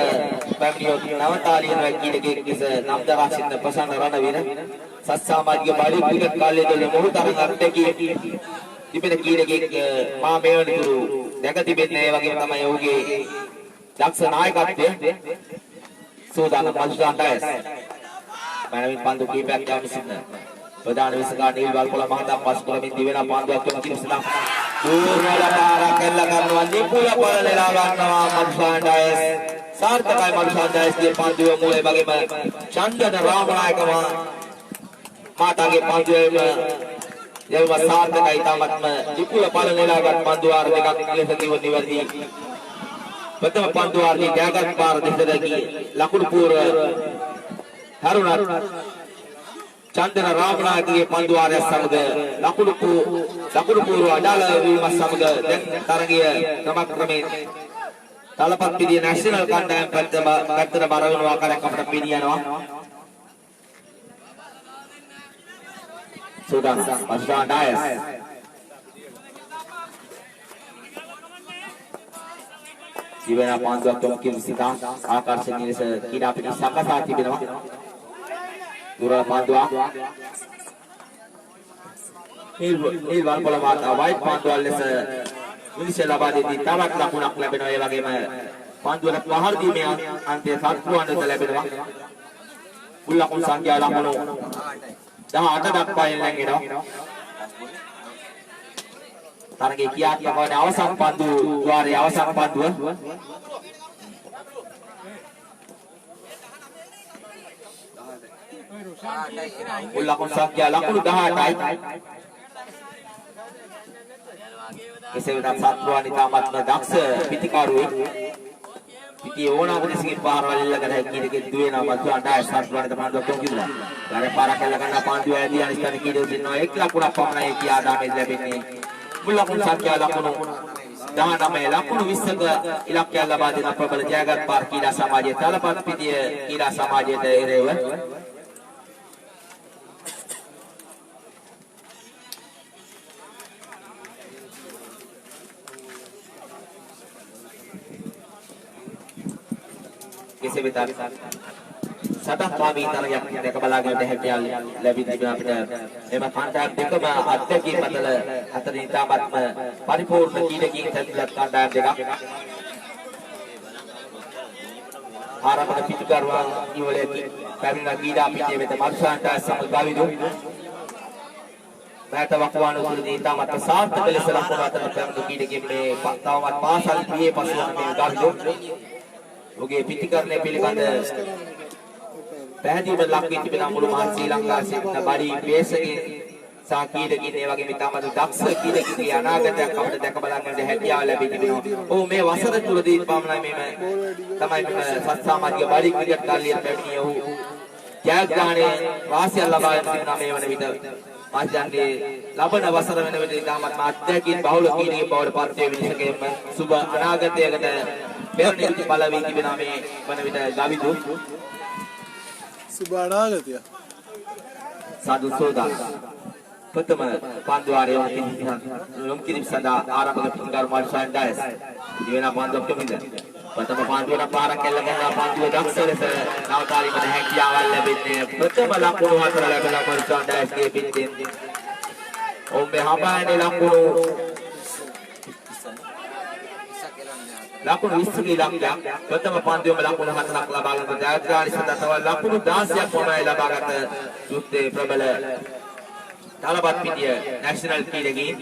[SPEAKER 6] පැමිණියොත් නවතාලියන කීඩකේ කිස නම් දරා සිටින ප්‍රසන්න රණවීර සත්සමාජික බාලි ක්‍රිකට් කාලයේදී මොහු තරඟ අර්ථකී තිබෙන කීඩකේ මා මේවන තුරු දැක තිබෙන්නේ ඒ වගේම තමයි ඔහුගේ දක්ෂ නායකත්වය සෝදාන මල්සාන්ටයස් මනමින් පන්දු කීපයක් යාම සිටින ප්‍රධාන විසකා නිල් වල්පොළ මහතා පස් කරමින් දිවෙන පන්දුවක් තුන කිරිසලා දූර්වල පාරක් එල්ල ගන්නවා නිපුල පළලලා ගන්නවා මල්සාන්ටයස් සාර්ථකයි මල්සාන්ටයස්ගේ පන්දුව මූලයේ වගේම චන්දන රාමනායක මාතාගේ පන්දුවේම යව සාර්ථකයි තාමත්ම නිපුල පළලලා ගත් පන්දු ආර දෙකක් ලෙස කිව නිවැරදි प्रथम पंद्वार की जगत पार दिखदगी लकुड़पुर हरुणत चंदन रामनाथ की पंद्वार समग लकुड़पुर अडाल वीम समग तरंगिय क्रमक्रमे तलपत्ति नेशनल कंडम पत्तर बरवन वाकर कपड़ पीनियनो सुदान पस्ता डायस जीवन पांचवा चौकी सिद्धांत आकर्षणीय से कीड़ा पिटी साका साथी बिना दूरा पांचवा ये बाल बोला बात वाइट पांचवा ले से उनसे लबा देती तावत लाकुना कुला बिना ये वाके में पांचवा ने बाहर दी में अंते सात पुआने तले बिना उल्ला कुल संख्या लाकुनो जहाँ आटा डक पाए लेंगे ना තරගේ කියාත්මක වන අවසන් පන්දු ద్వාරයේ අවසන් පන්දුව උල්ලකුණු සංඛ්‍යා ලකුණු 18යි කෙසේ වෙතත් සත්‍රුවානි තාමත්ම දක්ෂ පිටිකාරුවේ පිටි ඕනම දෙසකින් පාරවල් ඉල්ලගෙන කීරකේ දුවේනවා මතුවන්ට සත්‍රුවානි තමයි දොක්කම් කිව්වා. ගාරේ පාරක් එල්ල ගන්න පාන්දුව ඇදී අනිස්තන කීරේ දිනනවා 1 ලකුණක් පමණයි කියා දාමේ ලැබෙන්නේ. मुल्लाकुल संख्या लकुनु दाना में लकुनु विश्व इलाके लबा देना प्रबल जगत पार कीड़ा समाजे तलपत पितिय कीड़ा समाजे देरेव किसी भी तारीख सदा स्वामी तरह देख बलागे देहत्याल लबी दिबा අපිට එම කාණ්ඩායම් දෙකම අත්දැකීම් අතර අතරින් තාමත්ම පරිපූර්ණ කීඩකින් සැලසුම් කාණ්ඩායම් දෙකක් ආරම්භක පිටුකරුවන් ඉවලේ පැමිණ කීඩා පිටියේ වෙත මල්සාන්ට සමගාවිදු මෑත වකවානු තුරදී තාමත් සාර්ථක ලෙස ලකුණු අතර පැමිණ කීඩකින් මේ තවමත් පාසල් පියේ පසුවන මේ ගාවිදු ඔහුගේ පිටිකරණය පිළිබඳ පැහැදිලිව ලක් වී තිබෙන මුළු මහත් ශ්‍රී ලංකාවේ සිටින බඩි පේශකේ සාකීඩකින් ඒ වගේම ඉතාමත් දක්ෂ කීඩකින්ගේ අනාගතයක් අපිට දැක බලන්නට හැකියාව ලැබී තිබෙනවා. ඔව් මේ වසර තුලදී පමණයි මේ තමයි සත්සමාජික බඩි ක්‍රිකට් කාර්යයට පැමිණිය ඔහු ජයග්‍රහණයේ වාසිය ලබා සිටින මේ වන විට මාජ්ජන්ගේ ලබන වසර වෙන විට ඉතාමත් අධ්‍යක්ෂින් බහුල කීඩකින් බවට පත් වේ විශේෂයෙන්ම සුබ අනාගතයකට පෙරණිය බල වී තිබෙන මේ වන විට ගවිදු
[SPEAKER 1] सुबानागतिया
[SPEAKER 6] साधु सोदा प्रथम पांद्वारे लुमकिरी सदा आरंभ पिंगार मार्शांडायस दिवेना पांदव केमिंद प्रथम पांदवना पार කෙල්ලගෙන පාන්දුව දක්ෂලස නවතාලි මත හැකියාවල් ලැබෙන්නේ ප්‍රථම ලකුණු හතර ලැබලා මාර්ෂාන්ඩයස්ගේ පිටින් ඔබේ හබානේ ලකුණු ලකුණු 20 ලක්ෂයක් ප්‍රථම පන්දුවේම ලකුණු 4ක් ලබා ගන්න ජයග්‍රහණි සඳහා තව ලකුණු 16ක් පමණයි ලබාගත යුත්තේ ප්‍රබල තලපත් පිටිය නැෂනල් ක්‍රීඩකයින්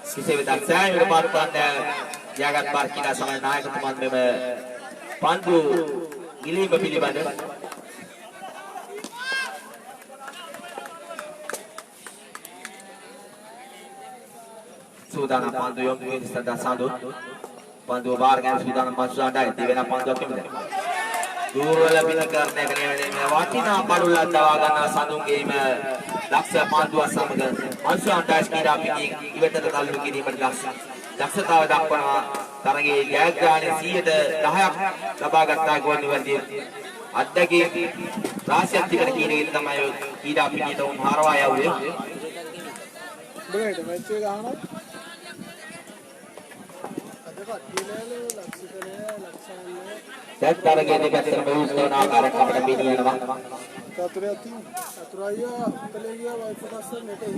[SPEAKER 6] කිසිම දක්ෂයෙකුට පාත්වන්න ජයගත් පාර ක්‍රීඩා සමය නායකතුමන් මෙම පන්දු ගිලීම පිළිබඳ සූදානම් පන්දු යොමු වෙන සදා සඳු පන්දු බාර ගන්න සූදානම් මස්සාඩයි දෙවෙන පන්දුවක් කෙමද දුරවල පිටකරණය කරන මේ වටිනා බඩුල්ලක් දවා ගන්න සඳුන්ගේම ලක්ෂ පන්දුව සමග මස්සාඩයි කීඩා පිටි ඉවතට තල්ලු කිරීමට දක්ෂතාව දක්වනවා තරගයේ ජයග්‍රහණය 10% ලබා ගත්තා ගෝල් නිවැරදි අධ්‍යක්ෂක රාශියක් තිබෙන කීරේ තමයි කීඩා පිටියට උන් හරවා යවුවේ
[SPEAKER 1] බෙහෙට මැච් එක ගහනවා අද කට්ටියලේ ලක්ෂිකලේ ලක්ෂාන්නේ
[SPEAKER 6] දැන් තරගයේ දෙපැත්තම බහුස්තෝන ආකාරයක් අපිට පිළිගන්නවා
[SPEAKER 1] චතුරාර්ය චතුරාර්ය අතලේ ගියා වයිෆ් පස්සේ මෙතේ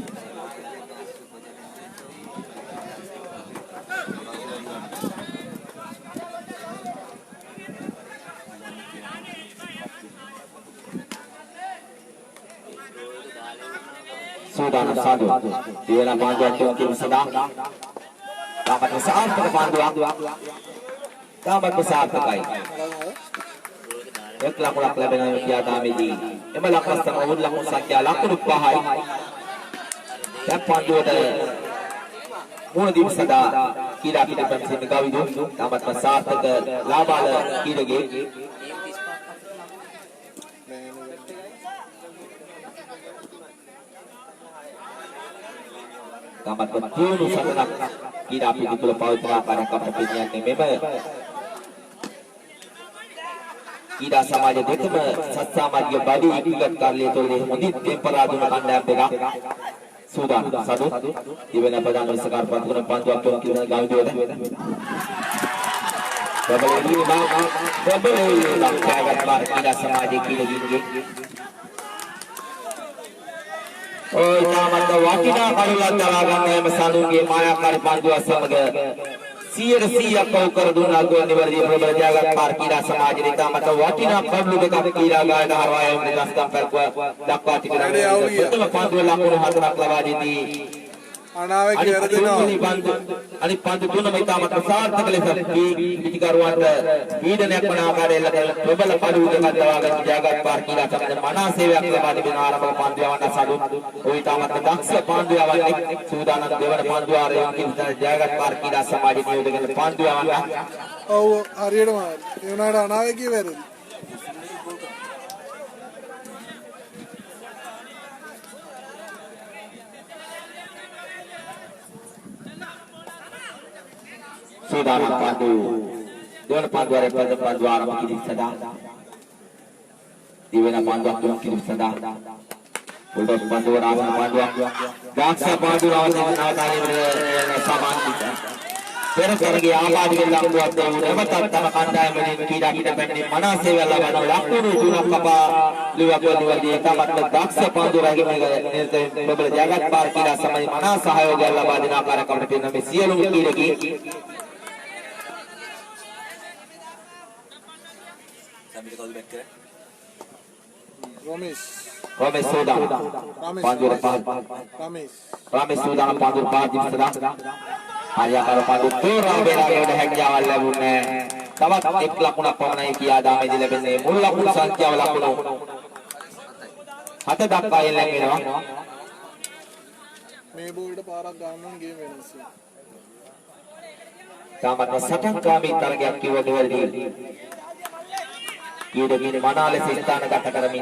[SPEAKER 6] සූදානම් සාදු දිවන පාන්දුවක් කියන සදා තාමත් සාර්ථක පාන්දුවක් තාමත් සාර්ථකයි එක් ලකුණක් ලැබෙන යාදාමේදී එම ලකුණ තමයි ලකුණු සංඛ්‍යා ලකුණු 5යි දැන් පාන්දුවට මුණ දීම සදා කීඩා පිටපත් සිට ගවිදු තාමත් සාර්ථක ලාභාල කීඩගේ tamat betul sangat kira api di pulau paut para kapasitasnya memang kira sama aja betul sama dia badi ikat kali itu deh mungkin temperatu anda pegang sudah satu di mana pada sekar paturan pantu waktu kita gaul dua double ini langkah bar kira sama aja kira gini oh tamat wakina karulan dalagan yang mesalungi maya kari pandu asamga siya kau karduna go niwardi prabal jagat par kira samaj ni tamat wakina kablu dekat kira gaya harwaya mendaskan perkua dapat kira betul pandu lakun hatunak lawajiti
[SPEAKER 1] අනාවේ කියලා දෙනවා
[SPEAKER 6] අනිත් පන්දු තුනම ඉතාමත් සාර්ථක ලෙස පිටිකරුවන්ට පීඩනයක් වන ආකාරයෙන් ප්‍රබල පළුවකට දවාගත් ජයගත් පාර කීලා සමග මනා සේවයක් ලබා දෙන ආරම්භක පන්දු යවන්න සතු ඔය ඉතාමත් දක්ෂ පන්දු යවන්නේ සූදානම් දෙවන පන්දු ආරයන් කිව්තන ජයගත් පාර කීලා සමාජ නියෝජකයන් පන්දු යවන්න
[SPEAKER 1] ඔව් හරියටම ඒ උනාට අනාවේ කිව්වද
[SPEAKER 6] Saudara pandu dengan pandu ada pada pandu arah kiri sedang di mana pandu akun kiri sedang untuk pandu arah pandu jaksa pandu arah dengan tadi bersamaan kita pergi awal di dalam buat tahu dapat tanpa anda menjadi kita pendek mana saya lawan lakun junap kapa luar dia dapat jaksa pandu lagi beberapa jagat par kita sama mana sahaya gala badina para kampung nama sialung kiri Ramesh Sudan Panjur Ramesh Sudan Panjur Panjur sedang Arya kalau Panjur turun berada di hekja wala bunne tamat ikhlas pun apa menai kia damai di lebih ni mula pun sanjau wala pun hati dak kaya lagi no
[SPEAKER 1] මේ බෝල්ට පාරක් ගන්න game වෙනස්
[SPEAKER 6] tamat satang kami target kiwa dua di kira kini mana le sistan kata kami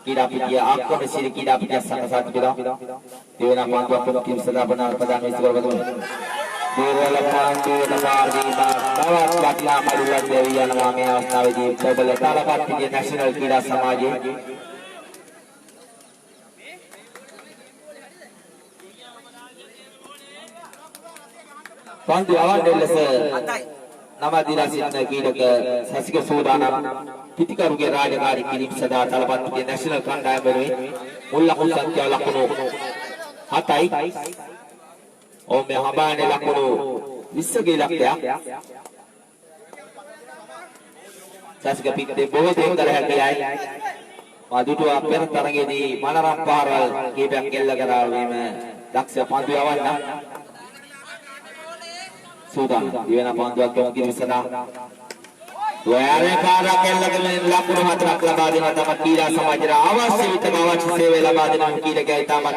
[SPEAKER 6] kira pikia aku mesir kira pikia sangat sangat bilang tiada pandu aku mungkin sudah benar pada mesir betul dua lepas tu lepas di bawah batla malulah dewi yang namanya Nawaji sebelum talabat pikia nasional kira samaji pandu awal dari nama dirasikan kira ke sasik sudanam පිටිකරුගේ රාජකාරී කිරීම සඳහා තලපත්ගේ national කණ්ඩායම වෙනුවෙන් මුල් ලකුණු සංඛ්‍යාව ලකුණු 7යි. ඔව් මේ හඹානේ ලකුණු 20ගේ ඉලක්කයක්. සාසික පිටේ බොහෝ දෙයක් කර හැකියයි. මදුටුව පෙර තරගයේදී මනරම් පාරවල් කීපයක් එල්ල කරා වීම දක්ෂ පන්දු යවන්න. සූදානම් දිවෙන පන්දුවක් යොමු කිරීම සඳහා Wahai para kelak lakukan hatra kelabadi mata kira samajra awas sewita awas sewe labadi nam kira gaya tamat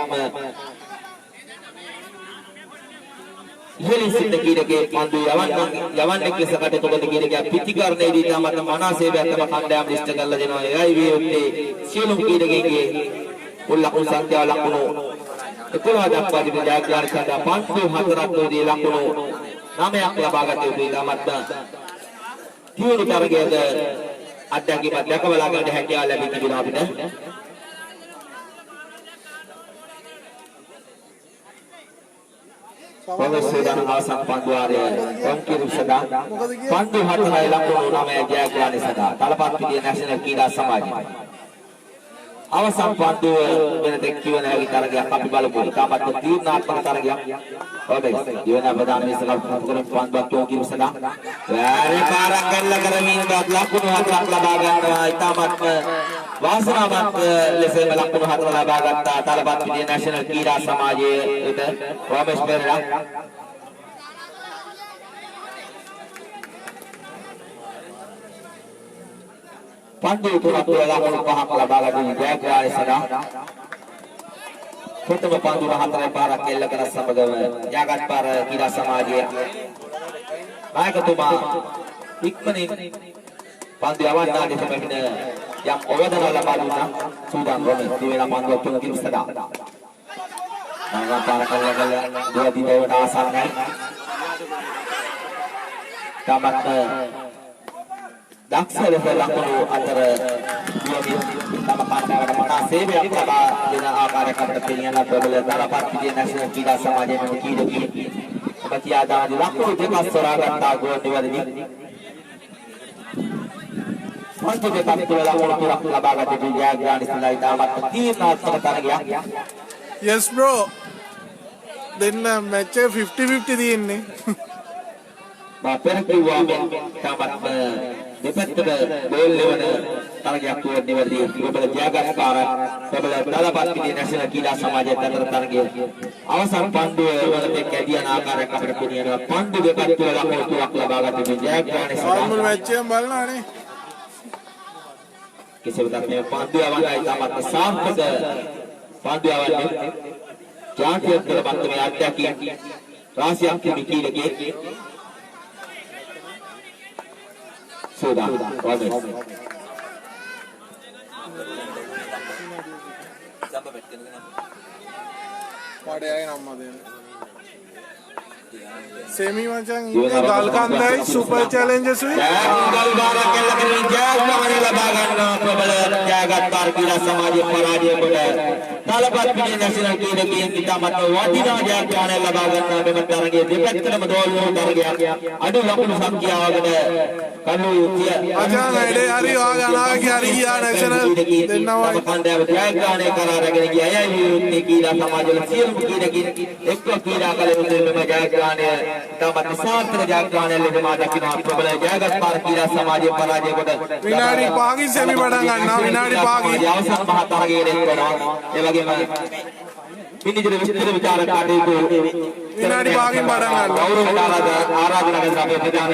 [SPEAKER 6] ඉහළින් සිට කීරකේ පන්දු යවන්නේ ලෙස කටයුතු කරන කීරකයා පිටිකරණයේදී තමත් මනා සේවයක් තම කණ්ඩායම ඉෂ්ට කරලා දෙනවා. එයයි විය යුත්තේ සියලුම කීරකෙන්ගේ මුල් ලකුණු සංඛ්‍යාව ලකුණු 11 දක්වා තිබෙන ජයග්‍රහණ සඳහා පන්දු 4ක් දෝදී ලකුණු 9ක් ලබා ගත යුතුයි. තමත් තියුණු තරගයක අත්දැකීමක් දැකවලා ගන්න හැකියාව ලැබී තිබෙනවා අපිට. පොළොස්සේදන අවසන් පන්දුවාරය කොන්කිරු සදා පන්දු 4යි ලකුණු 9 ජයග්‍රහණ සඳහා තලපත්තිය නැෂනල් ක්‍රීඩා සමාජය අවසන් පන්දුව වෙන දෙක් කියවන හැකි තරගයක් අපි බලමු. තාමත් තීර්ණාත්මක තරගයක්. හොඳයි. ඊවන අවදාන විශ්කල්ප කරන පන්දුවක් කොන්කිරු සදා වැරේ පාරක් කරලා කරමින් ලකුණු 4ක් ලබා ගන්නවා. තාමත් වාසනාවන්ත ලෙස ලකුණු 4 ලබා ගත්තා තලපත්තිය නැෂනල් ක්‍රීඩා සමාජයේ රොමේෂ් පෙරේරා. පන්දු 3ක් ලකුණු 5ක් ලබා ගන්න ජයග්‍රහණ සඳහා ප්‍රථම පන්දු 4 පාරක් එල්ල කර සමගම ජාගත්පාර ක්‍රීඩා සමාජයේ නායකතුමා ඉක්මනින් පන්දු යවන්නා දෙස පැමිණ යම් අවධානය ලබා දුන්නා. සූදානම් රොමේෂ් දිවෙන පන්දුවක් තුනකින් සදා නාගපාර කල්යගල දුවදිවට ආසන්නයි. තමත් දක්ෂ ලෙස ලකුණු අතර දුවමින් තම කණ්ඩායමට මනා සේවයක් ලබා දෙන ආකාරයක් අපට පෙනියන ප්‍රබල දරපත්තිය නැෂනල් ක්‍රීඩා සමාජයේ මෙම කීඩකී ප්‍රතිආදාන ලකුණු දෙකක් සොරාගත්තා ගෝල් නිවැරදි. පන්දු දෙකක් තුළ ලකුණු 3ක් ලබා ගත යුතු ජයග්‍රහණ සඳහා ඉතාමත් තීර්ණාත්මක තරගයක්.
[SPEAKER 1] yes bro දෙන්න මැච් එක 50-50 තියෙන්නේ.
[SPEAKER 6] පෙර කිව්වා තමත් දෙපැත්තට ගෝල් ලෙවන තරගයක් වුණ නිවැරදි. ඔබල ජයගත්කාර ඔබල දලපත්තිය නැෂනල් ක්‍රීඩා සමාජයේ අතර තරගය අවසන් පන්දුව වලට කැඩියන ආකාරයක් අපිට පෙනියනවා. පන්දු දෙකක් තුළ ලකුණු 3ක් ලබා ගත යුතු ජයග්‍රහණ සඳහා
[SPEAKER 1] මුල් මැච් එකම බලනවානේ.
[SPEAKER 6] කෙසේ වෙතත් මේ පන්දු යවන්නයි තමත් සාර්ථක පන්දු යවන්නේ. ජාතික පන්දුවේ අධ්‍යක්ෂක රාසියක් කිමිකීලගේ සෝදා රොමේෂ්
[SPEAKER 1] පඩයයි නම්ම දෙන්න. सेमी मचांग इतने गालकांदाई सुपर चैलेंजेस हुई
[SPEAKER 6] गल बारा के लगन जयग्रहण लबा गन्ना प्रबल जयगत्पार ක්‍රීඩා සමාජයේ පරාජය කොට තලපත්තිය නැෂනල් ක්‍රීඩකයන් ඉතාමත් වටිනා ජයග්‍රහණ ලබා ගන්නා මෙම තරගයේ දෙපැත්තටම දෝල් වූ තරගයක් අඩු ලකුණු සංඛ්‍යාවකට කඩු යුක්තිය
[SPEAKER 1] අජාන එඩේ හරි ආගනාගේ හරි ගියා නැෂනල් දෙන්නවයි
[SPEAKER 6] කණ්ඩායම ජයග්‍රහණය කරා රැගෙන ගියා. අයයි යුක්තිය ක්‍රීඩා සමාජවල සියලුම ක්‍රීඩකයන් එක්ව ක්‍රීඩා කළ යුතු මෙම ජයග්‍රහණය ඉතාමත් සාර්ථක ජයග්‍රහණයක් ලෙස මා දකිනවා. ප්‍රබල ජයගත්පාර ක්‍රීඩා සමාජයේ පරාජය කොට
[SPEAKER 1] විනාඩි 5කින් සෙමි පටන් ගන්නවා. විනාඩි 5කින්
[SPEAKER 6] අවසන් මහ තරගයේ එක්වනවා. ඒ වගේම පිළිජිර විස්තර විචාර කටයුතු
[SPEAKER 1] විනාඩි 5කින් පටන් ගන්නවා.
[SPEAKER 6] ආරාධනා කරන අපේ ප්‍රධාන